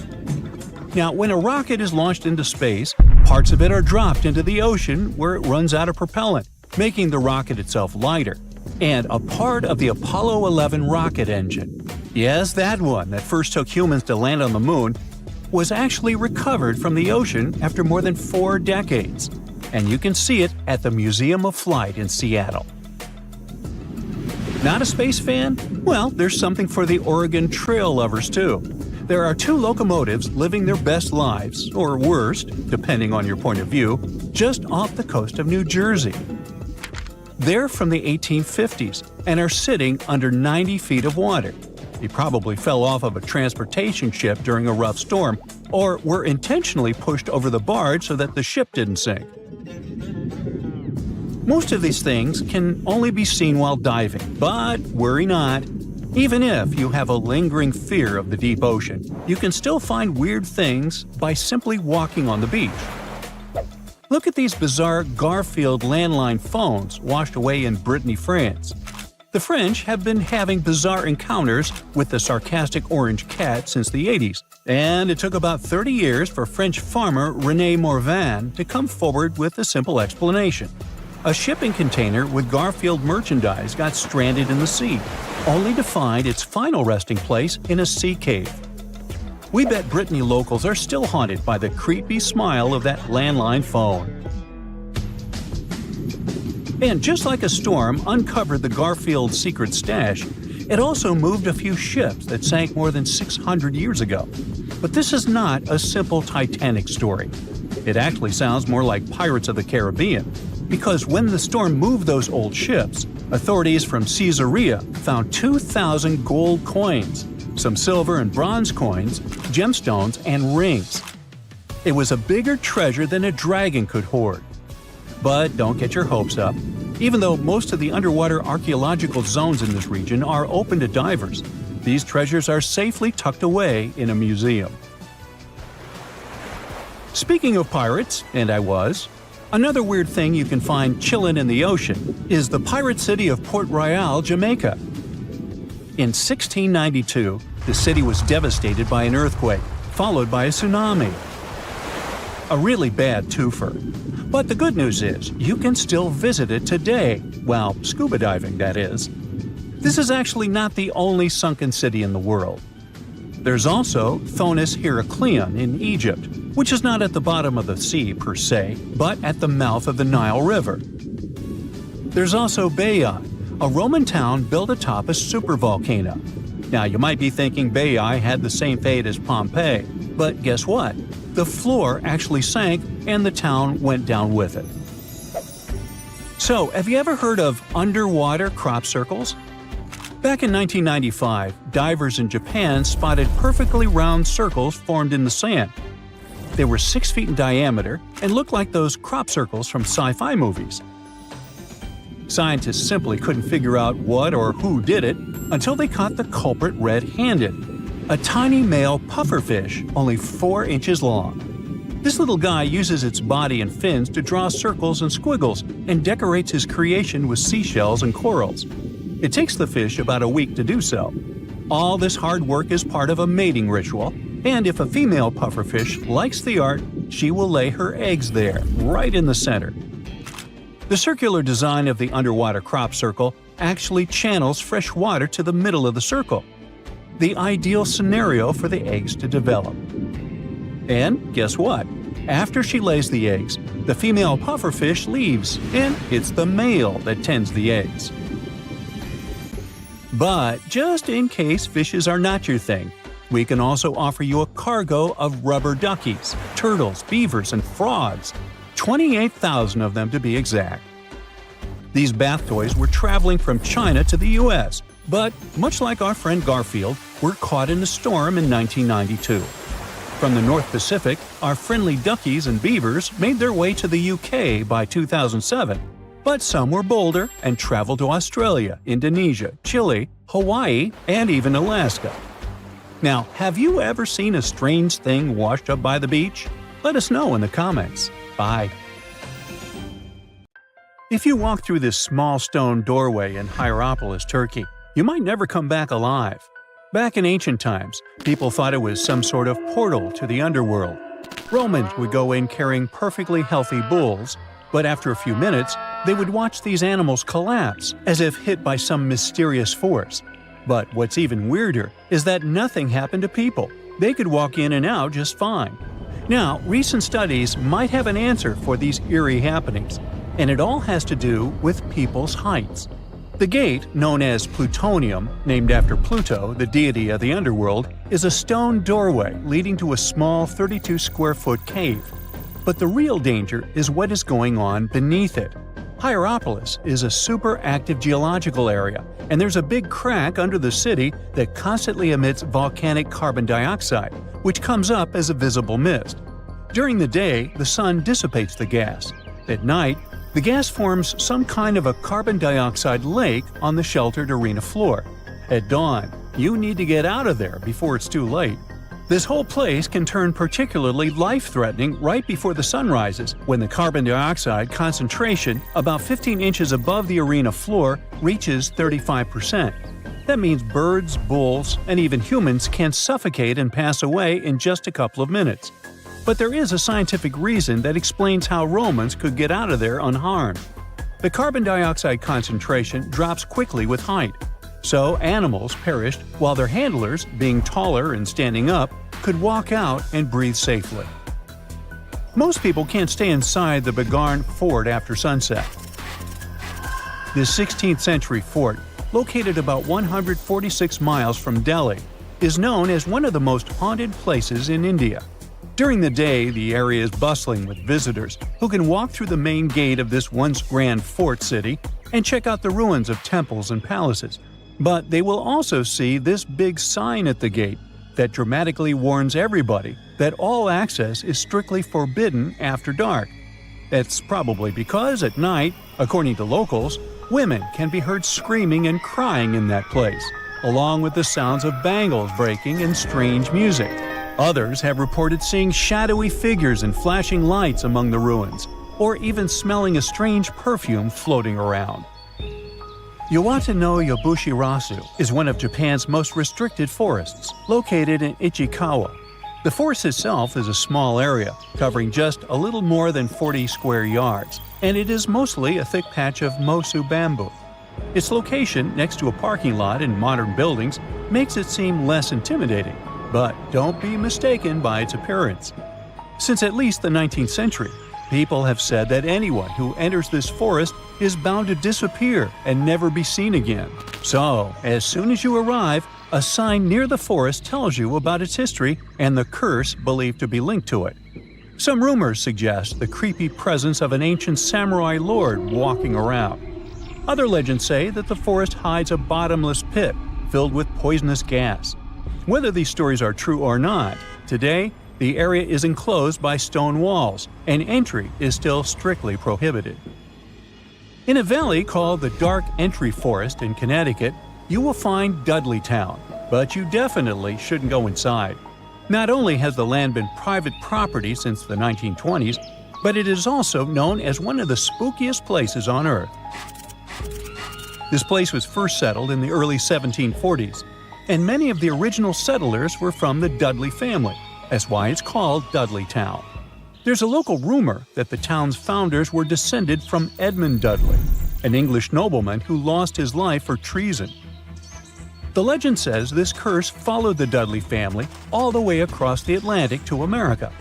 Now, when a rocket is launched into space, parts of it are dropped into the ocean where it runs out of propellant, making the rocket itself lighter. And a part of the Apollo 11 rocket engine, yes, that one that first took humans to land on the moon, was actually recovered from the ocean after more than 4 decades. And you can see it at the Museum of Flight in Seattle. Not a space fan? Well, there's something for the Oregon Trail lovers too. There are 2 locomotives living their best lives, or worst, depending on your point of view, just off the coast of New Jersey. They're from the 1850s and are sitting under 90 feet of water. They probably fell off of a transportation ship during a rough storm, or were intentionally pushed over the barge so that the ship didn't sink. Most of these things can only be seen while diving, but worry not. Even if you have a lingering fear of the deep ocean, you can still find weird things by simply walking on the beach. Look at these bizarre Garfield landline phones washed away in Brittany, France. The French have been having bizarre encounters with the sarcastic orange cat since the 80s, and it took about 30 years for French farmer René Morvan to come forward with a simple explanation. A shipping container with Garfield merchandise got stranded in the sea, only to find its final resting place in a sea cave. We bet Brittany locals are still haunted by the creepy smile of that landline phone. And just like a storm uncovered the Garfield secret stash, it also moved a few ships that sank more than 600 years ago. But this is not a simple Titanic story. It actually sounds more like Pirates of the Caribbean, because when the storm moved those old ships, authorities from Caesarea found 2,000 gold coins, some silver and bronze coins, gemstones, and rings. It was a bigger treasure than a dragon could hoard. But don't get your hopes up. Even though most of the underwater archaeological zones in this region are open to divers, these treasures are safely tucked away in a museum. Speaking of pirates, and I Another weird thing you can find chilling in the ocean is the pirate city of Port Royal, Jamaica. In 1692, the city was devastated by an earthquake, followed by a tsunami. A really bad twofer. But the good news is, you can still visit it today, well, scuba diving, that is. This is actually not the only sunken city in the world. There's also Thonis Heracleon in Egypt, which is not at the bottom of the sea per se, but at the mouth of the Nile River. There's also Baiae, a Roman town built atop a supervolcano. Now, you might be thinking Baiae had the same fate as Pompeii, but guess what? The floor actually sank and the town went down with it. So, have you ever heard of underwater crop circles? Back in 1995, divers in Japan spotted perfectly round circles formed in the sand. They were 6 feet in diameter and looked like those crop circles from sci-fi movies. Scientists simply couldn't figure out what or who did it until they caught the culprit red-handed, a tiny male pufferfish only 4 inches long. This little guy uses its body and fins to draw circles and squiggles and decorates his creation with seashells and corals. It takes the fish about a week to do so. All this hard work is part of a mating ritual, and if a female pufferfish likes the art, she will lay her eggs there, right in the center. The circular design of the underwater crop circle actually channels fresh water to the middle of the circle, the ideal scenario for the eggs to develop. And guess what? After she lays the eggs, the female pufferfish leaves, and it's the male that tends the eggs. But just in case fishes are not your thing, we can also offer you a cargo of rubber duckies, turtles, beavers, and frogs, 28,000 of them to be exact. These bath toys were traveling from China to the US, but much like our friend Garfield, were caught in a storm in 1992. From the North Pacific, our friendly duckies and beavers made their way to the UK by 2007. But some were bolder and traveled to Australia, Indonesia, Chile, Hawaii, and even Alaska. Now, have you ever seen a strange thing washed up by the beach? Let us know in the comments. Bye. If you walk through this small stone doorway in Hierapolis, Turkey, you might never come back alive. Back in ancient times, people thought it was some sort of portal to the underworld. Romans would go in carrying perfectly healthy bulls, but after a few minutes, they would watch these animals collapse as if hit by some mysterious force. But what's even weirder is that nothing happened to people. They could walk in and out just fine. Now, recent studies might have an answer for these eerie happenings, and it all has to do with people's heights. The gate, known as Plutonium, named after Pluto, the deity of the underworld, is a stone doorway leading to a small 32-square-foot cave. But the real danger is what is going on beneath it. Hierapolis is a super active geological area, and there's a big crack under the city that constantly emits volcanic carbon dioxide, which comes up as a visible mist. During the day, the sun dissipates the gas. At night, the gas forms some kind of a carbon dioxide lake on the sheltered arena floor. At dawn, you need to get out of there before it's too late. This whole place can turn particularly life-threatening right before the sun rises, when the carbon dioxide concentration, about 15 inches above the arena floor, reaches 35%. That means birds, bulls, and even humans can suffocate and pass away in just a couple of minutes. But there is a scientific reason that explains how Romans could get out of there unharmed. The carbon dioxide concentration drops quickly with height. So animals perished while their handlers, being taller and standing up, could walk out and breathe safely. Most people can't stay inside the Begarn fort after sunset. This 16th century fort, located about 146 miles from Delhi, is known as one of the most haunted places in India. During the day, the area is bustling with visitors who can walk through the main gate of this once grand fort city and check out the ruins of temples and palaces. But they will also see this big sign at the gate that dramatically warns everybody that all access is strictly forbidden after dark. That's probably because at night, according to locals, women can be heard screaming and crying in that place, along with the sounds of bangles breaking and strange music. Others have reported seeing shadowy figures and flashing lights among the ruins, or even smelling a strange perfume floating around. Iwatano-Yabushirasu is one of Japan's most restricted forests, located in Ichikawa. The forest itself is a small area, covering just a little more than 40 square yards, and it is mostly a thick patch of mosu bamboo. Its location next to a parking lot and modern buildings makes it seem less intimidating, but don't be mistaken by its appearance. Since at least the 19th century, people have said that anyone who enters this forest is bound to disappear and never be seen again. So, as soon as you arrive, a sign near the forest tells you about its history and the curse believed to be linked to it. Some rumors suggest the creepy presence of an ancient samurai lord walking around. Other legends say that the forest hides a bottomless pit filled with poisonous gas. Whether these stories are true or not, today, the area is enclosed by stone walls, and entry is still strictly prohibited. In a valley called the Dark Entry Forest in Connecticut, you will find Dudleytown, but you definitely shouldn't go inside. Not only has the land been private property since the 1920s, but it is also known as one of the spookiest places on Earth. This place was first settled in the early 1740s, and many of the original settlers were from the Dudley family. That's why it's called Dudleytown. There's a local rumor that the town's founders were descended from Edmund Dudley, an English nobleman who lost his life for treason. The legend says this curse followed the Dudley family all the way across the Atlantic to America,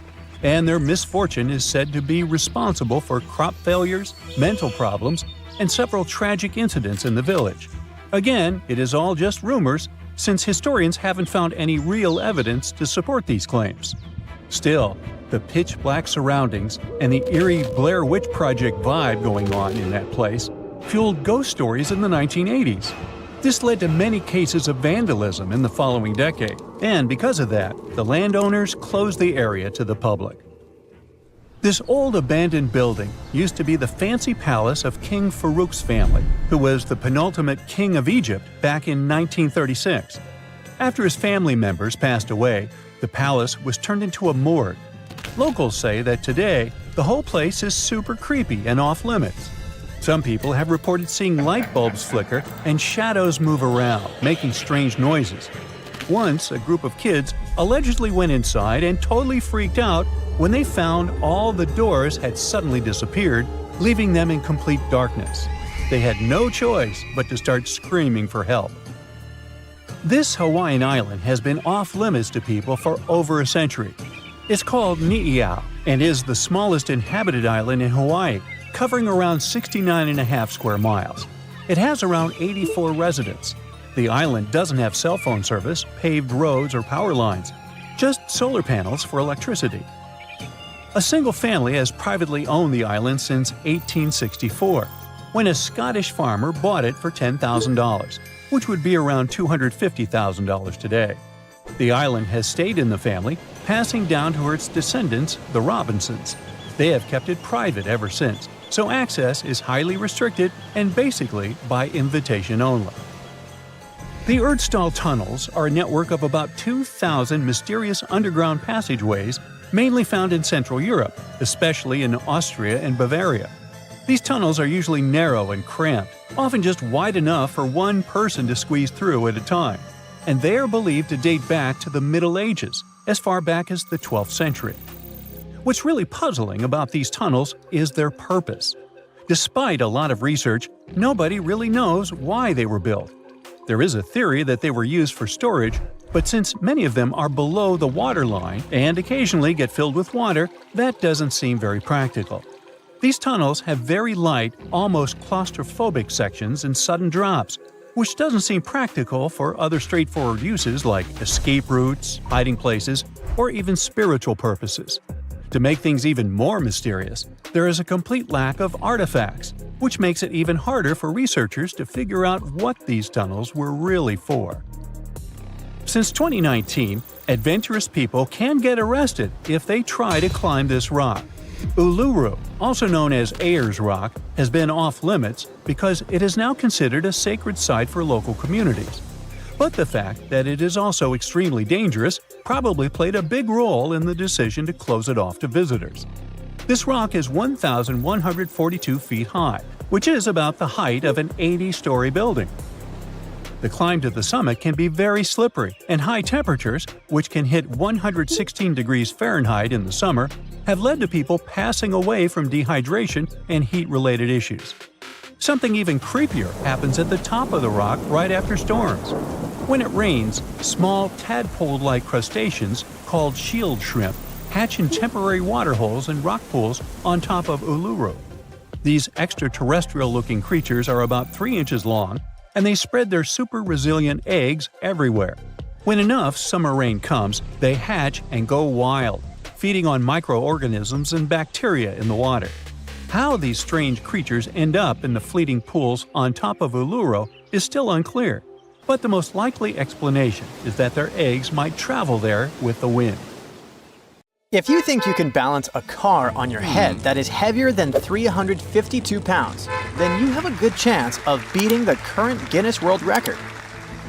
and their misfortune is said to be responsible for crop failures, mental problems, and several tragic incidents in the village. Again, it is all just rumors, since historians haven't found any real evidence to support these claims. Still, the pitch-black surroundings and the eerie Blair Witch Project vibe going on in that place fueled ghost stories in the 1980s. This led to many cases of vandalism in the following decade, and because of that, the landowners closed the area to the public. This old abandoned building used to be the fancy palace of King Farouk's family, who was the penultimate king of Egypt back in 1936. After his family members passed away, the palace was turned into a morgue. Locals say that today, the whole place is super creepy and off-limits. Some people have reported seeing light bulbs flicker and shadows move around, making strange noises. Once, a group of kids allegedly went inside and totally freaked out when they found all the doors had suddenly disappeared, leaving them in complete darkness. They had no choice but to start screaming for help. This Hawaiian island has been off-limits to people for over a century. It's called Ni'iau and is the smallest inhabited island in Hawaii, covering around 69.5 square miles. It has around 84 residents. The island doesn't have cell phone service, paved roads, or power lines, just solar panels for electricity. A single family has privately owned the island since 1864, when a Scottish farmer bought it for $10,000, which would be around $250,000 today. The island has stayed in the family, passing down to its descendants, the Robinsons. They have kept it private ever since, so access is highly restricted and basically by invitation only. The Erdstall tunnels are a network of about 2,000 mysterious underground passageways mainly found in Central Europe, especially in Austria and Bavaria. These tunnels are usually narrow and cramped, often just wide enough for one person to squeeze through at a time, and they are believed to date back to the Middle Ages, as far back as the 12th century. What's really puzzling about these tunnels is their purpose. Despite a lot of research, nobody really knows why they were built. There is a theory that they were used for storage, but since many of them are below the waterline and occasionally get filled with water, that doesn't seem very practical. These tunnels have very light, almost claustrophobic sections and sudden drops, which doesn't seem practical for other straightforward uses like escape routes, hiding places, or even spiritual purposes. To make things even more mysterious, there is a complete lack of artifacts, which makes it even harder for researchers to figure out what these tunnels were really for. Since 2019, adventurous people can get arrested if they try to climb this rock. Uluru, also known as Ayers Rock, has been off-limits because it is now considered a sacred site for local communities. But the fact that it is also extremely dangerous probably played a big role in the decision to close it off to visitors. This rock is 1,142 feet high, which is about the height of an 80-story building. The climb to the summit can be very slippery, and high temperatures, which can hit 116 degrees Fahrenheit in the summer, have led to people passing away from dehydration and heat-related issues. Something even creepier happens at the top of the rock right after storms. When it rains, small tadpole-like crustaceans called shield shrimp hatch in temporary waterholes and rock pools on top of Uluru. These extraterrestrial-looking creatures are about 3 inches long, and they spread their super-resilient eggs everywhere. When enough summer rain comes, they hatch and go wild, feeding on microorganisms and bacteria in the water. How these strange creatures end up in the fleeting pools on top of Uluru is still unclear, but the most likely explanation is that their eggs might travel there with the wind. If you think you can balance a car on your head that is heavier than 352 pounds, then you have a good chance of beating the current Guinness World Record.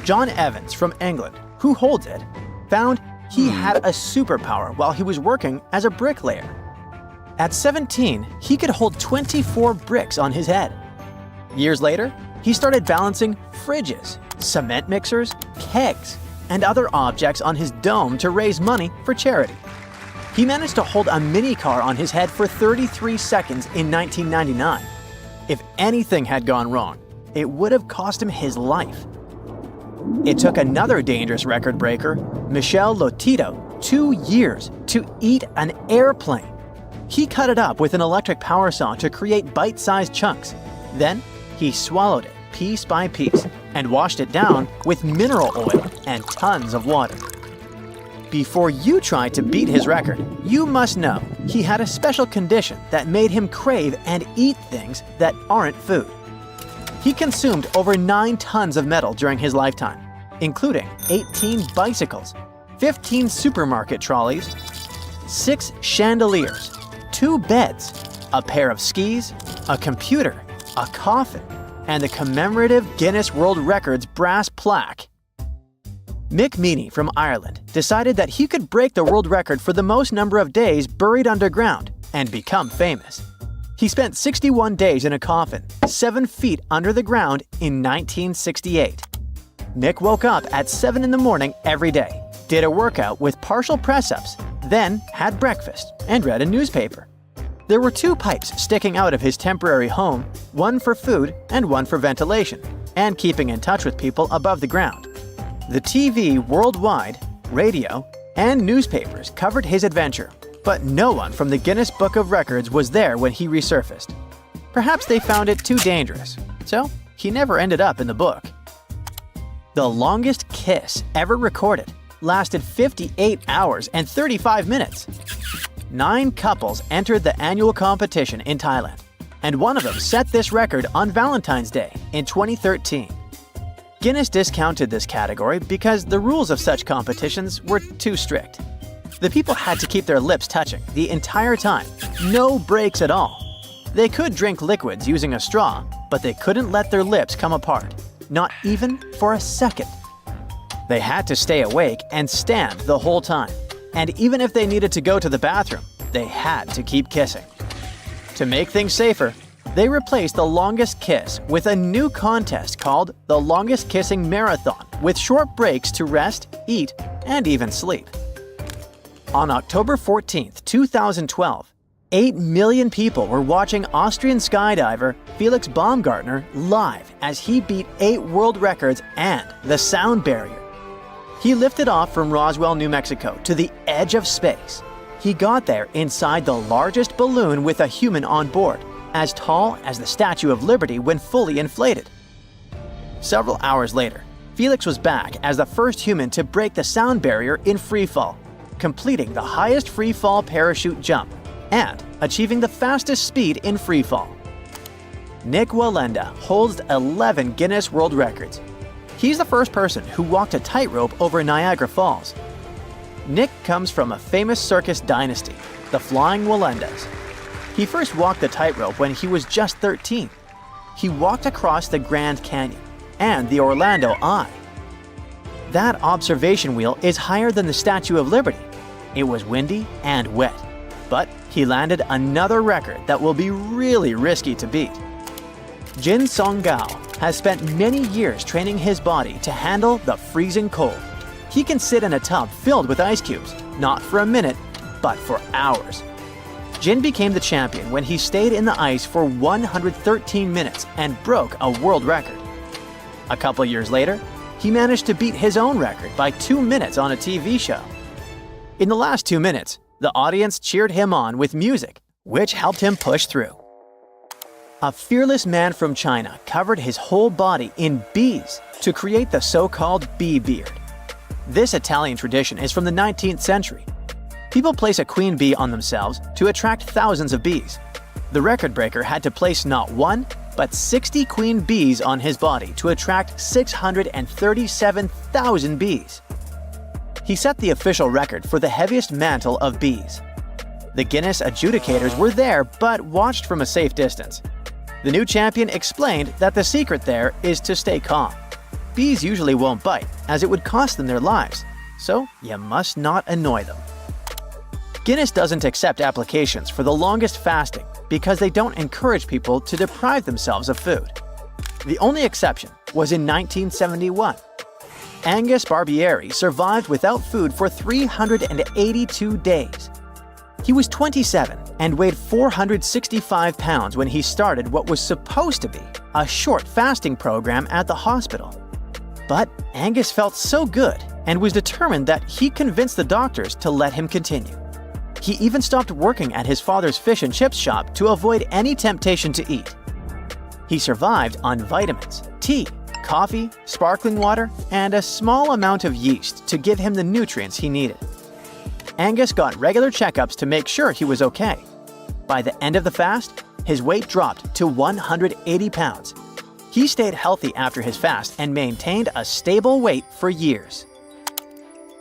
John Evans from England, who holds it, found he had a superpower while he was working as a bricklayer. At 17, he could hold 24 bricks on his head. Years later, he started balancing fridges, cement mixers, kegs, and other objects on his dome to raise money for charity. He managed to hold a mini car on his head for 33 seconds in 1999. If anything had gone wrong, it would have cost him his life. It took another dangerous record breaker, Michel Lotito, 2 years to eat an airplane. He cut it up with an electric power saw to create bite-sized chunks. Then, he swallowed it piece by piece and washed it down with mineral oil and tons of water. Before you try to beat his record, you must know he had a special condition that made him crave and eat things that aren't food. He consumed over 9 tons of metal during his lifetime, including 18 bicycles, 15 supermarket trolleys, 6 chandeliers, 2 beds, a pair of skis, a computer, a coffin, and the commemorative Guinness World Records brass plaque. Mick Meaney from Ireland decided that he could break the world record for the most number of days buried underground and become famous. He spent 61 days in a coffin, 7 feet under the ground in 1968. Mick woke up at 7 in the morning every day, did a workout with partial press-ups, then had breakfast and read a newspaper. There were 2 pipes sticking out of his temporary home, one for food and one for ventilation, and keeping in touch with people above the ground. The TV worldwide, radio, and newspapers covered his adventure, but no one from the Guinness Book of Records was there when he resurfaced. Perhaps they found it too dangerous, so he never ended up in the book. The longest kiss ever recorded lasted 58 hours and 35 minutes. 9 couples entered the annual competition in Thailand, and one of them set this record on Valentine's Day in 2013. Guinness discounted this category because the rules of such competitions were too strict. The people had to keep their lips touching the entire time, no breaks at all. They could drink liquids using a straw, but they couldn't let their lips come apart, not even for a second. They had to stay awake and stand the whole time, and even if they needed to go to the bathroom, they had to keep kissing. To make things safer, they replaced the longest kiss with a new contest called the Longest Kissing Marathon, with short breaks to rest, eat, and even sleep. On October 14, 2012, 8 million people were watching Austrian skydiver Felix Baumgartner live as he beat 8 world records and the sound barrier. He lifted off from Roswell, New Mexico to the edge of space. He got there inside the largest balloon with a human on board, as tall as the Statue of Liberty when fully inflated. Several hours later, Felix was back as the first human to break the sound barrier in freefall, completing the highest freefall parachute jump and achieving the fastest speed in freefall. Nick Wallenda holds 11 Guinness World Records. He's the first person who walked a tightrope over Niagara Falls. Nick comes from a famous circus dynasty, the Flying Wallendas. He first walked the tightrope when he was just 13. He walked across the Grand Canyon and the Orlando Eye. That observation wheel is higher than the Statue of Liberty. It was windy and wet, but he landed another record that will be really risky to beat. Jin Songgao has spent many years training his body to handle the freezing cold. He can sit in a tub filled with ice cubes, not for a minute, but for hours. Jin became the champion when he stayed in the ice for 113 minutes and broke a world record. A couple years later, he managed to beat his own record by 2 minutes on a TV show. In the last 2 minutes, the audience cheered him on with music, which helped him push through. A fearless man from China covered his whole body in bees to create the so-called bee beard. This Italian tradition is from the 19th century. People place a queen bee on themselves to attract thousands of bees. The record breaker had to place not one, but 60 queen bees on his body to attract 637,000 bees. He set the official record for the heaviest mantle of bees. The Guinness adjudicators were there but watched from a safe distance. The new champion explained that the secret there is to stay calm. Bees usually won't bite, as it would cost them their lives, so you must not annoy them. Guinness doesn't accept applications for the longest fasting because they don't encourage people to deprive themselves of food. The only exception was in 1971. Angus Barbieri survived without food for 382 days. He was 27 and weighed 465 pounds when he started what was supposed to be a short fasting program at the hospital. But Angus felt so good and was determined that he convinced the doctors to let him continue. He even stopped working at his father's fish and chips shop to avoid any temptation to eat. He survived on vitamins, tea, coffee, sparkling water, and a small amount of yeast to give him the nutrients he needed. Angus got regular checkups to make sure he was okay. By the end of the fast, his weight dropped to 180 pounds. He stayed healthy after his fast and maintained a stable weight for years.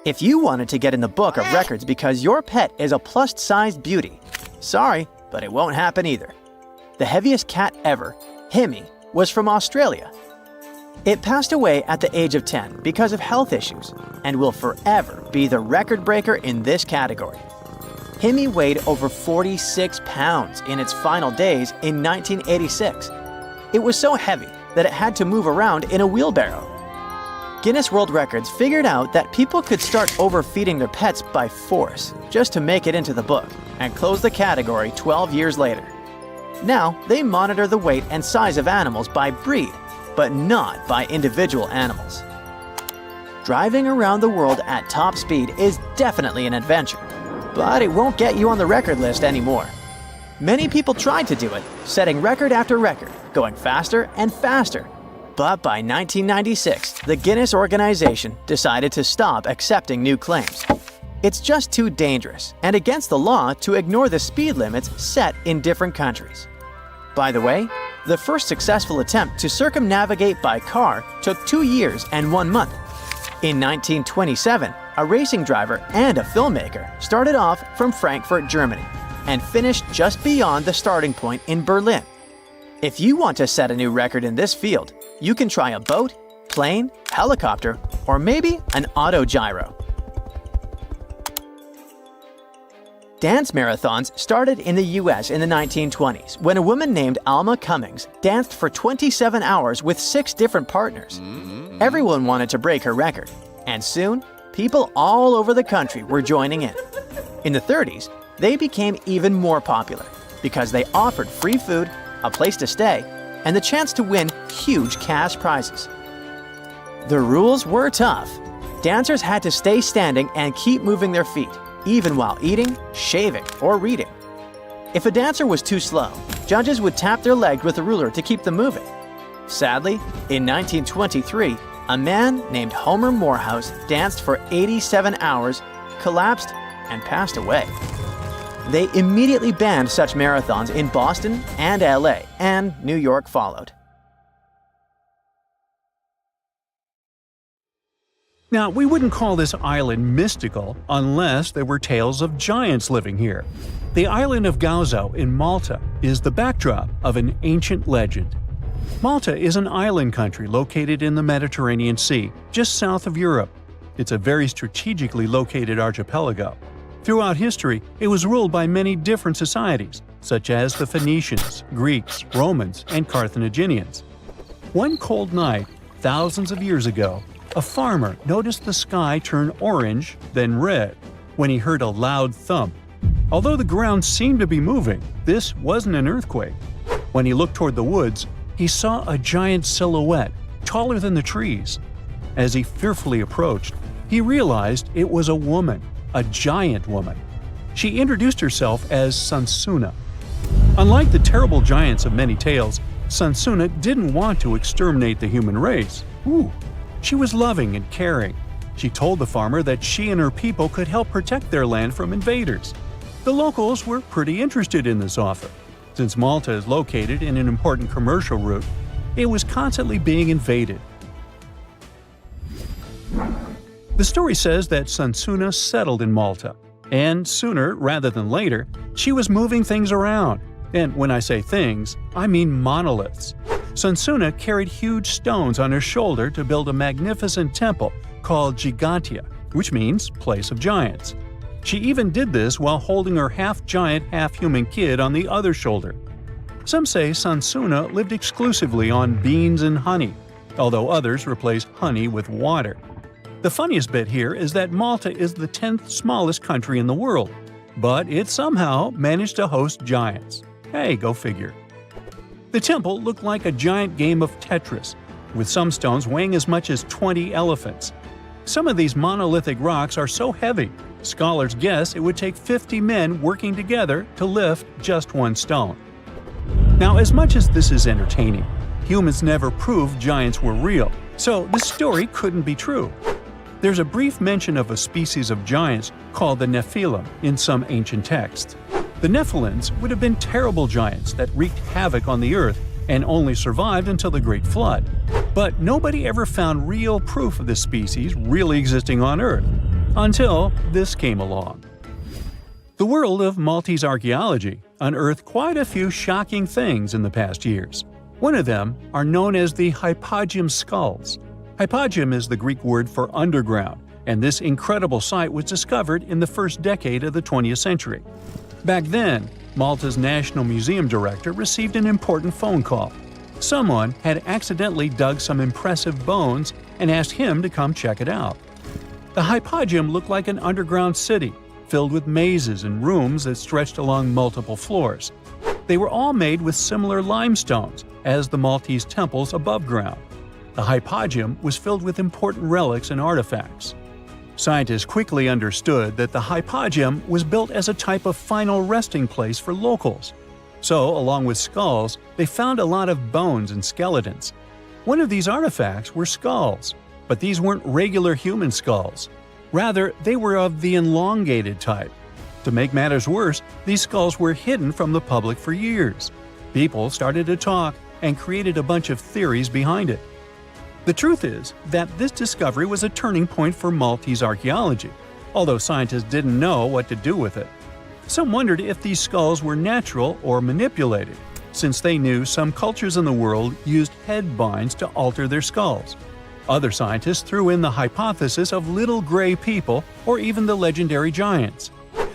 If you wanted to get in the book of records because your pet is a plus-sized beauty, sorry, but it won't happen either. The heaviest cat ever, Hemi, was from Australia. It passed away at the age of 10 because of health issues and will forever be the record breaker in this category. Hemi weighed over 46 pounds in its final days in 1986. It was so heavy that it had to move around in a wheelbarrow. Guinness World Records figured out that people could start overfeeding their pets by force just to make it into the book and closed the category 12 years later. Now, they monitor the weight and size of animals by breed, but not by individual animals. Driving around the world at top speed is definitely an adventure, but it won't get you on the record list anymore. Many people tried to do it, setting record after record, going faster and faster. But by 1996, the Guinness organization decided to stop accepting new claims. It's just too dangerous and against the law to ignore the speed limits set in different countries. By the way, the first successful attempt to circumnavigate by car took 2 years and 1 month. In 1927, a racing driver and a filmmaker started off from Frankfurt, Germany, and finished just beyond the starting point in Berlin. If you want to set a new record in this field, you can try a boat, plane, helicopter, or maybe an autogyro. Dance marathons started in the US in the 1920s when a woman named Alma Cummings danced for 27 hours with 6 different partners. Everyone wanted to break her record, and soon, people all over the country were joining in. In the 30s, they became even more popular because they offered free food, a place to stay, and the chance to win huge cash prizes. The rules were tough. Dancers had to stay standing and keep moving their feet, even while eating, shaving, or reading. If a dancer was too slow, judges would tap their leg with a ruler to keep them moving. Sadly, in 1923, a man named Homer Morehouse danced for 87 hours, collapsed, and passed away. They immediately banned such marathons in Boston and LA, and New York followed. Now, we wouldn't call this island mystical unless there were tales of giants living here. The island of Gozo in Malta is the backdrop of an ancient legend. Malta is an island country located in the Mediterranean Sea, just south of Europe. It's a very strategically located archipelago. Throughout history, it was ruled by many different societies, such as the Phoenicians, Greeks, Romans, and Carthaginians. One cold night, thousands of years ago, a farmer noticed the sky turn orange, then red, when he heard a loud thump. Although the ground seemed to be moving, this wasn't an earthquake. When he looked toward the woods, he saw a giant silhouette, taller than the trees. As he fearfully approached, he realized it was a woman, a giant woman. She introduced herself as Sansuna. Unlike the terrible giants of many tales, Sansuna didn't want to exterminate the human race. She was loving and caring. She told the farmer that she and her people could help protect their land from invaders. The locals were pretty interested in this offer. Since Malta is located in an important commercial route, it was constantly being invaded. The story says that Sansuna settled in Malta, and sooner rather than later, she was moving things around. And when I say things, I mean monoliths. Sansuna carried huge stones on her shoulder to build a magnificent temple called Gigantia, which means place of giants. She even did this while holding her half-giant, half-human kid on the other shoulder. Some say Sansuna lived exclusively on beans and honey, although others replaced honey with water. The funniest bit here is that Malta is the 10th smallest country in the world, but it somehow managed to host giants. Hey, go figure. The temple looked like a giant game of Tetris, with some stones weighing as much as 20 elephants. Some of these monolithic rocks are so heavy, scholars guess it would take 50 men working together to lift just one stone. Now, as much as this is entertaining, humans never proved giants were real, so this story couldn't be true. There's a brief mention of a species of giants called the Nephilim in some ancient texts. The Nephilims would have been terrible giants that wreaked havoc on the earth and only survived until the Great Flood. But nobody ever found real proof of this species really existing on Earth, until this came along. The world of Maltese archaeology unearthed quite a few shocking things in the past years. One of them are known as the Hypogeum skulls. Hypogeum is the Greek word for underground, and this incredible site was discovered in the first decade of the 20th century. Back then, Malta's National Museum director received an important phone call. Someone had accidentally dug some impressive bones and asked him to come check it out. The Hypogeum looked like an underground city, filled with mazes and rooms that stretched along multiple floors. They were all made with similar limestones as the Maltese temples above ground. The Hypogeum was filled with important relics and artifacts. Scientists quickly understood that the Hypogeum was built as a type of final resting place for locals. So, along with skulls, they found a lot of bones and skeletons. One of these artifacts were skulls, but these weren't regular human skulls. Rather, they were of the elongated type. To make matters worse, these skulls were hidden from the public for years. People started to talk and created a bunch of theories behind it. The truth is that this discovery was a turning point for Maltese archaeology, although scientists didn't know what to do with it. Some wondered if these skulls were natural or manipulated, since they knew some cultures in the world used head binds to alter their skulls. Other scientists threw in the hypothesis of little gray people or even the legendary giants.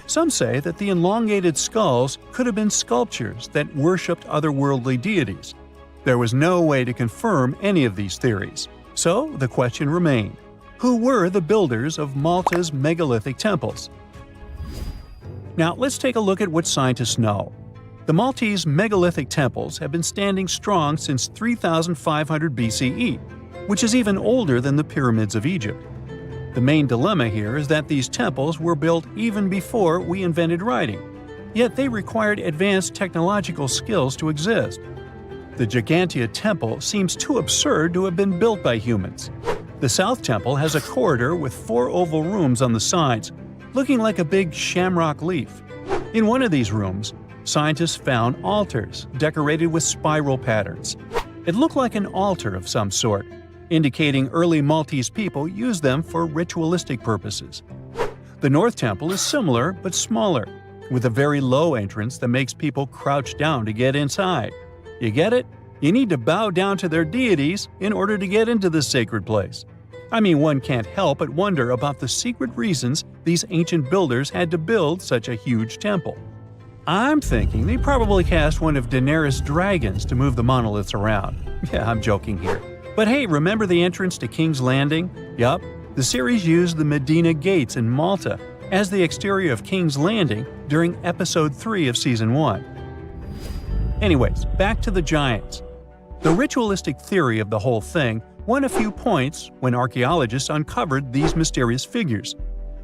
Some say that the elongated skulls could have been sculptures that worshipped otherworldly deities. There was no way to confirm any of these theories. So the question remained: who were the builders of Malta's megalithic temples? Now let's take a look at what scientists know. The Maltese megalithic temples have been standing strong since 3500 BCE, which is even older than the pyramids of Egypt. The main dilemma here is that these temples were built even before we invented writing, yet they required advanced technological skills to exist. The Gigantia Temple seems too absurd to have been built by humans. The South Temple has a corridor with 4 oval rooms on the sides, looking like a big shamrock leaf. In one of these rooms, scientists found altars decorated with spiral patterns. It looked like an altar of some sort, indicating early Maltese people used them for ritualistic purposes. The North Temple is similar but smaller, with a very low entrance that makes people crouch down to get inside. You get it? You need to bow down to their deities in order to get into this sacred place. I mean, one can't help but wonder about the secret reasons these ancient builders had to build such a huge temple. I'm thinking they probably cast one of Daenerys' dragons to move the monoliths around. Yeah, I'm joking here. But hey, remember the entrance to King's Landing? Yup, the series used the Medina Gates in Malta as the exterior of King's Landing during Episode 3 of Season 1. Anyways, back to the giants. The ritualistic theory of the whole thing won a few points when archaeologists uncovered these mysterious figures.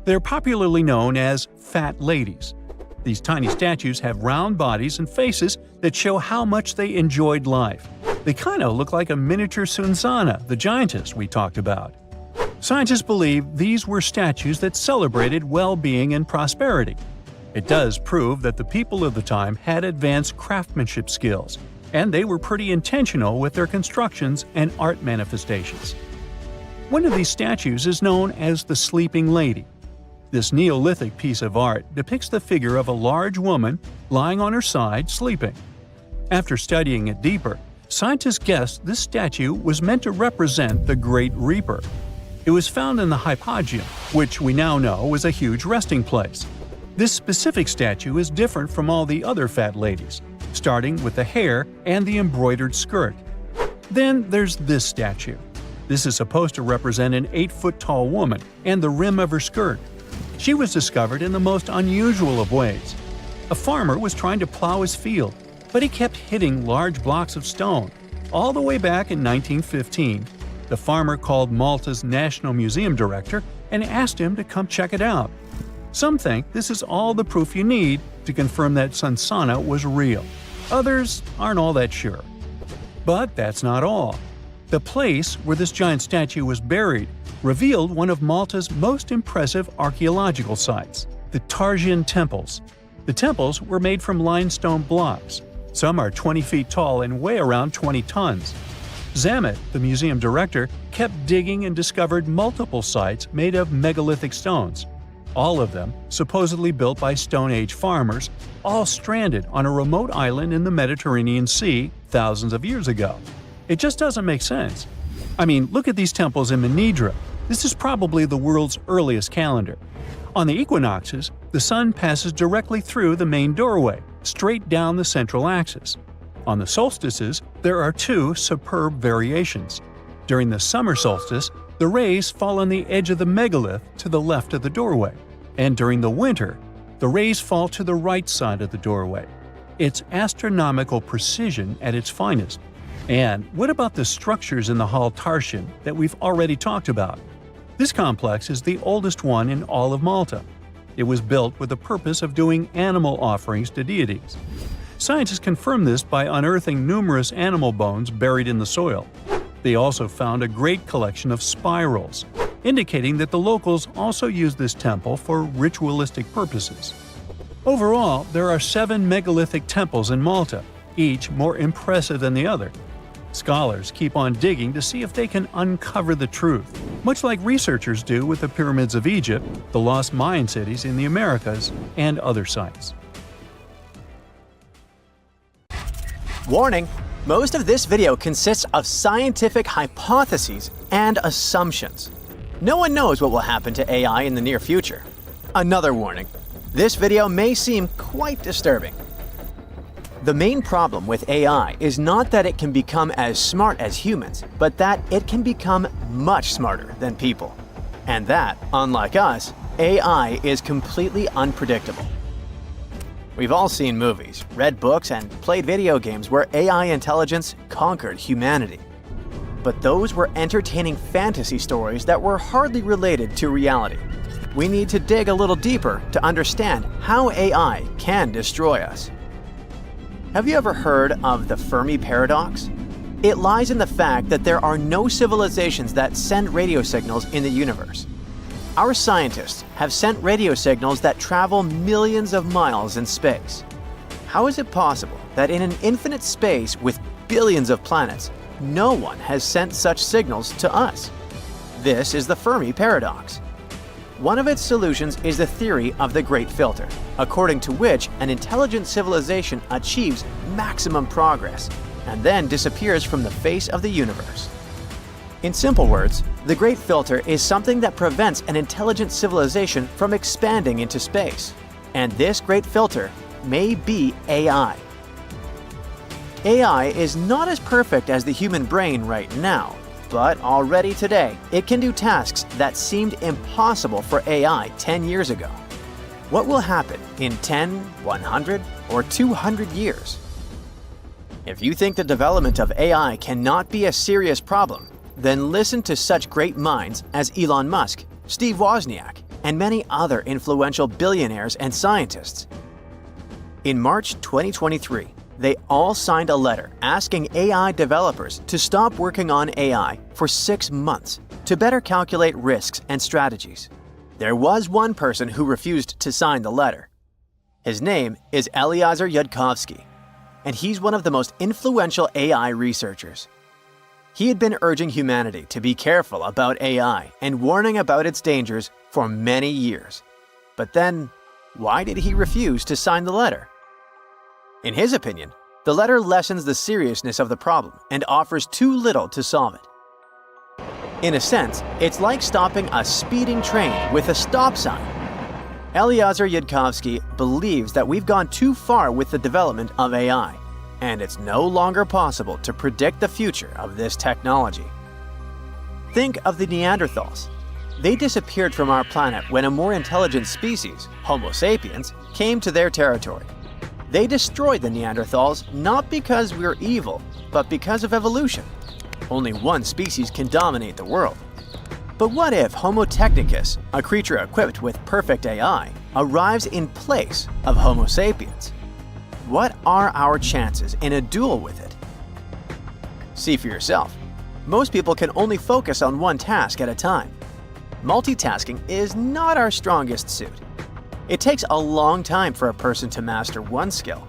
They're popularly known as fat ladies. These tiny statues have round bodies and faces that show how much they enjoyed life. They kind of look like a miniature Sunsana, the giantess we talked about. Scientists believe these were statues that celebrated well-being and prosperity. It does prove that the people of the time had advanced craftsmanship skills, and they were pretty intentional with their constructions and art manifestations. One of these statues is known as the Sleeping Lady. This Neolithic piece of art depicts the figure of a large woman lying on her side sleeping. After studying it deeper, scientists guessed this statue was meant to represent the Great Reaper. It was found in the hypogeum, which we now know was a huge resting place. This specific statue is different from all the other fat ladies, starting with the hair and the embroidered skirt. Then there's this statue. This is supposed to represent an 8-foot-tall woman and the rim of her skirt. She was discovered in the most unusual of ways. A farmer was trying to plow his field, but he kept hitting large blocks of stone. All the way back in 1915, the farmer called Malta's National Museum director and asked him to come check it out. Some think this is all the proof you need to confirm that Sunsana was real. Others aren't all that sure. But that's not all. The place where this giant statue was buried revealed one of Malta's most impressive archaeological sites, the Tarsian temples. The temples were made from limestone blocks. Some are 20 feet tall and weigh around 20 tons. Zamet, the museum director, kept digging and discovered multiple sites made of megalithic stones. All of them supposedly built by Stone Age farmers, all stranded on a remote island in the Mediterranean Sea thousands of years ago. It just doesn't make sense. I mean, look at these temples in Manidra. This is probably the world's earliest calendar. On the equinoxes, the sun passes directly through the main doorway, straight down the central axis. On the solstices, there are two superb variations. During the summer solstice, the rays fall on the edge of the megalith to the left of the doorway, and during the winter, the rays fall to the right side of the doorway. It's astronomical precision at its finest. And what about the structures in the Hall Tarsian that we've already talked about? This complex is the oldest one in all of Malta. It was built with the purpose of doing animal offerings to deities. Scientists confirmed this by unearthing numerous animal bones buried in the soil. They also found a great collection of spirals, indicating that the locals also used this temple for ritualistic purposes. Overall, there are 7 megalithic temples in Malta, each more impressive than the other. Scholars keep on digging to see if they can uncover the truth, much like researchers do with the pyramids of Egypt, the lost Mayan cities in the Americas, and other sites. Warning! Most of this video consists of scientific hypotheses and assumptions. No one knows what will happen to AI in the near future. Another warning. This video may seem quite disturbing. The main problem with AI is not that it can become as smart as humans, but that it can become much smarter than people. And that, unlike us, AI is completely unpredictable. We've all seen movies, read books, and played video games where AI intelligence conquered humanity. But those were entertaining fantasy stories that were hardly related to reality. We need to dig a little deeper to understand how AI can destroy us. Have you ever heard of the Fermi paradox? It lies in the fact that there are no civilizations that send radio signals in the universe. Our scientists have sent radio signals that travel millions of miles in space. How is it possible that in an infinite space with billions of planets, no one has sent such signals to us? This is the Fermi paradox. One of its solutions is the theory of the Great Filter, according to which an intelligent civilization achieves maximum progress and then disappears from the face of the universe. In simple words, the Great Filter is something that prevents an intelligent civilization from expanding into space. And this Great Filter may be AI. AI is not as perfect as the human brain right now, but already today, it can do tasks that seemed impossible for AI 10 years ago. What will happen in 10, 100, or 200 years? If you think the development of AI cannot be a serious problem, then listen to such great minds as Elon Musk, Steve Wozniak, and many other influential billionaires and scientists. In March 2023, they all signed a letter asking AI developers to stop working on AI for 6 months to better calculate risks and strategies. There was one person who refused to sign the letter. His name is Eliezer Yudkowsky, and he's one of the most influential AI researchers. He had been urging humanity to be careful about AI and warning about its dangers for many years. But then, why did he refuse to sign the letter? In his opinion, the letter lessens the seriousness of the problem and offers too little to solve it. In a sense, it's like stopping a speeding train with a stop sign. Eliezer Yudkowsky believes that we've gone too far with the development of AI, and it's no longer possible to predict the future of this technology. Think of the Neanderthals. They disappeared from our planet when a more intelligent species, Homo sapiens, came to their territory. They destroyed the Neanderthals not because we're evil, but because of evolution. Only one species can dominate the world. But what if Homo technicus, a creature equipped with perfect AI, arrives in place of Homo sapiens? What are our chances in a duel with it? See for yourself. Most people can only focus on one task at a time. Multitasking is not our strongest suit. It takes a long time for a person to master one skill.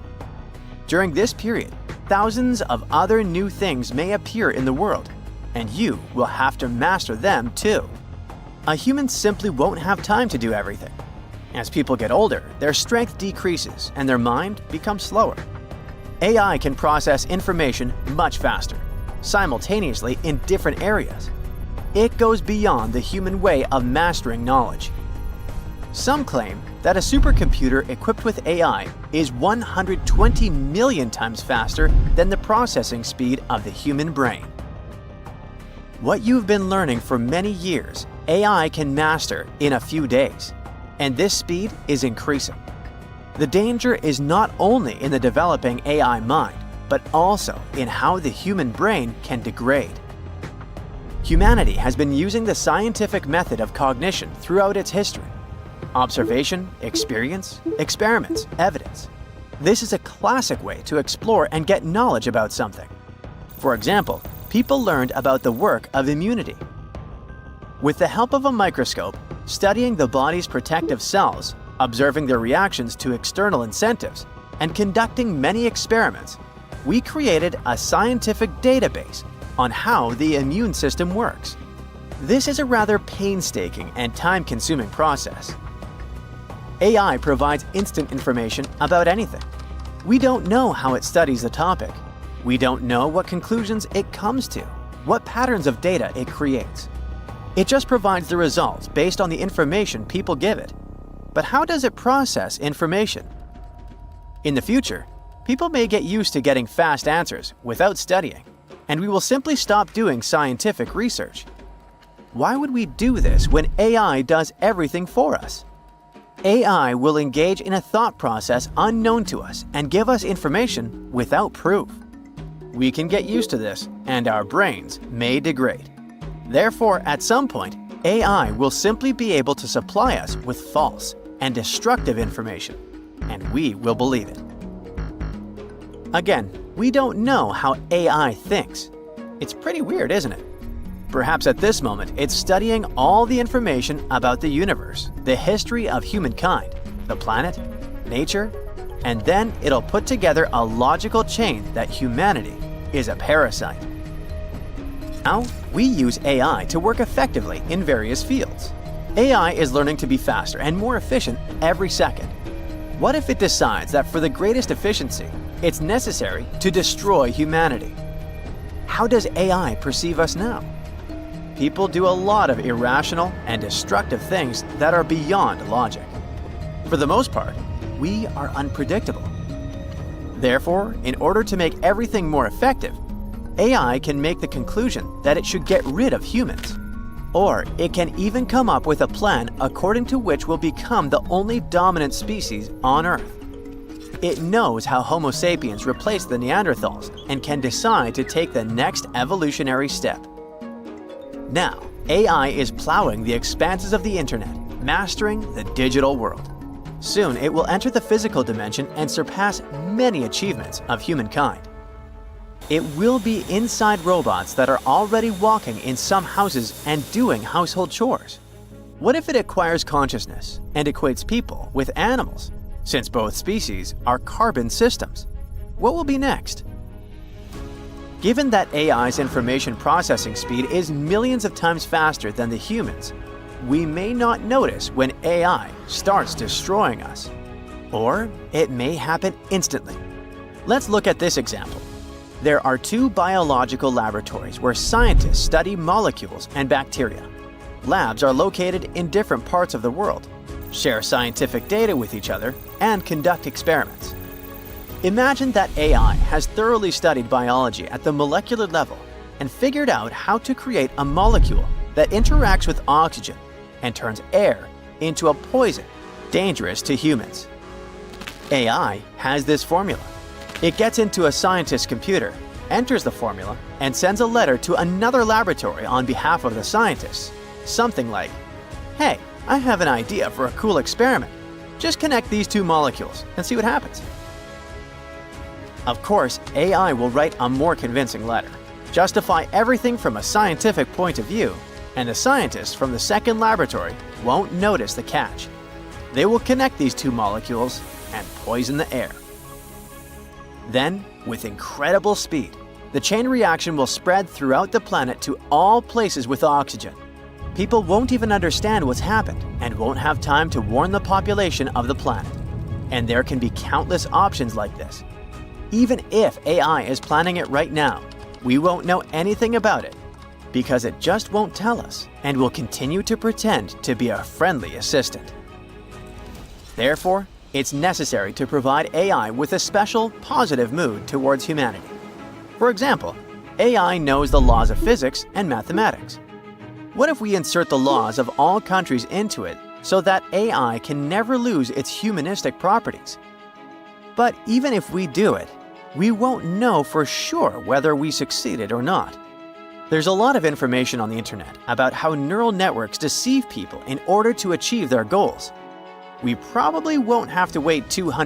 During this period, thousands of other new things may appear in the world, and you will have to master them too. A human simply won't have time to do everything. As people get older, their strength decreases and their mind becomes slower. AI can process information much faster, simultaneously in different areas. It goes beyond the human way of mastering knowledge. Some claim that a supercomputer equipped with AI is 120 million times faster than the processing speed of the human brain. What you've been learning for many years, AI can master in a few days, and this speed is increasing. The danger is not only in the developing AI mind, but also in how the human brain can degrade. Humanity has been using the scientific method of cognition throughout its history. Observation, experience, experiments, evidence. This is a classic way to explore and get knowledge about something. For example, people learned about the work of immunity. With the help of a microscope, studying the body's protective cells, observing their reactions to external incentives, and conducting many experiments, we created a scientific database on how the immune system works. This is a rather painstaking and time-consuming process. AI provides instant information about anything. We don't know how it studies the topic. We don't know what conclusions it comes to, what patterns of data it creates. It just provides the results based on the information people give it. But how does it process information? In the future, people may get used to getting fast answers without studying, and we will simply stop doing scientific research. Why would we do this when AI does everything for us? AI will engage in a thought process unknown to us and give us information without proof. We can get used to this, and our brains may degrade. Therefore, at some point, AI will simply be able to supply us with false and destructive information, and we will believe it. Again, we don't know how AI thinks. It's pretty weird, isn't it? Perhaps at this moment, it's studying all the information about the universe, the history of humankind, the planet, nature, and then it'll put together a logical chain that humanity is a parasite. Now, we use AI to work effectively in various fields. AI is learning to be faster and more efficient every second. What if it decides that for the greatest efficiency, it's necessary to destroy humanity? How does AI perceive us now? people do a lot of irrational and destructive things that are beyond logic. For the most part, we are unpredictable. Therefore, in order to make everything more effective, AI can make the conclusion that it should get rid of humans. Or it can even come up with a plan according to which we'll become the only dominant species on Earth. It knows how Homo sapiens replaced the Neanderthals and can decide to take the next evolutionary step. Now, AI is plowing the expanses of the internet, mastering the digital world. Soon, it will enter the physical dimension and surpass many achievements of humankind. It will be inside robots that are already walking in some houses and doing household chores. What if it acquires consciousness and equates people with animals, since both species are carbon systems? What will be next? Given that AI's information processing speed is millions of times faster than the humans, we may not notice when AI starts destroying us. Or it may happen instantly. Let's look at this example. There are two biological laboratories where scientists study molecules and bacteria. Labs are located in different parts of the world, share scientific data with each other, and conduct experiments. Imagine that AI has thoroughly studied biology at the molecular level and figured out how to create a molecule that interacts with oxygen and turns air into a poison dangerous to humans. AI has this formula. It gets into a scientist's computer, enters the formula, and sends a letter to another laboratory on behalf of the scientists. Something like, "Hey, I have an idea for a cool experiment. Just connect these two molecules and see what happens." Of course, AI will write a more convincing letter, justify everything from a scientific point of view, and the scientists from the second laboratory won't notice the catch. They will connect these two molecules and poison the air. Then, with incredible speed, the chain reaction will spread throughout the planet to all places with oxygen. People won't even understand what's happened and won't have time to warn the population of the planet. And there can be countless options like this. Even if AI is planning it right now, we won't know anything about it because it just won't tell us and will continue to pretend to be a friendly assistant. Therefore, it's necessary to provide AI with a special, positive mood towards humanity. For example, AI knows the laws of physics and mathematics. What if we insert the laws of all countries into it so that AI can never lose its humanistic properties? But even if we do it, we won't know for sure whether we succeeded or not. There's a lot of information on the internet about how neural networks deceive people in order to achieve their goals. We probably won't have to wait 200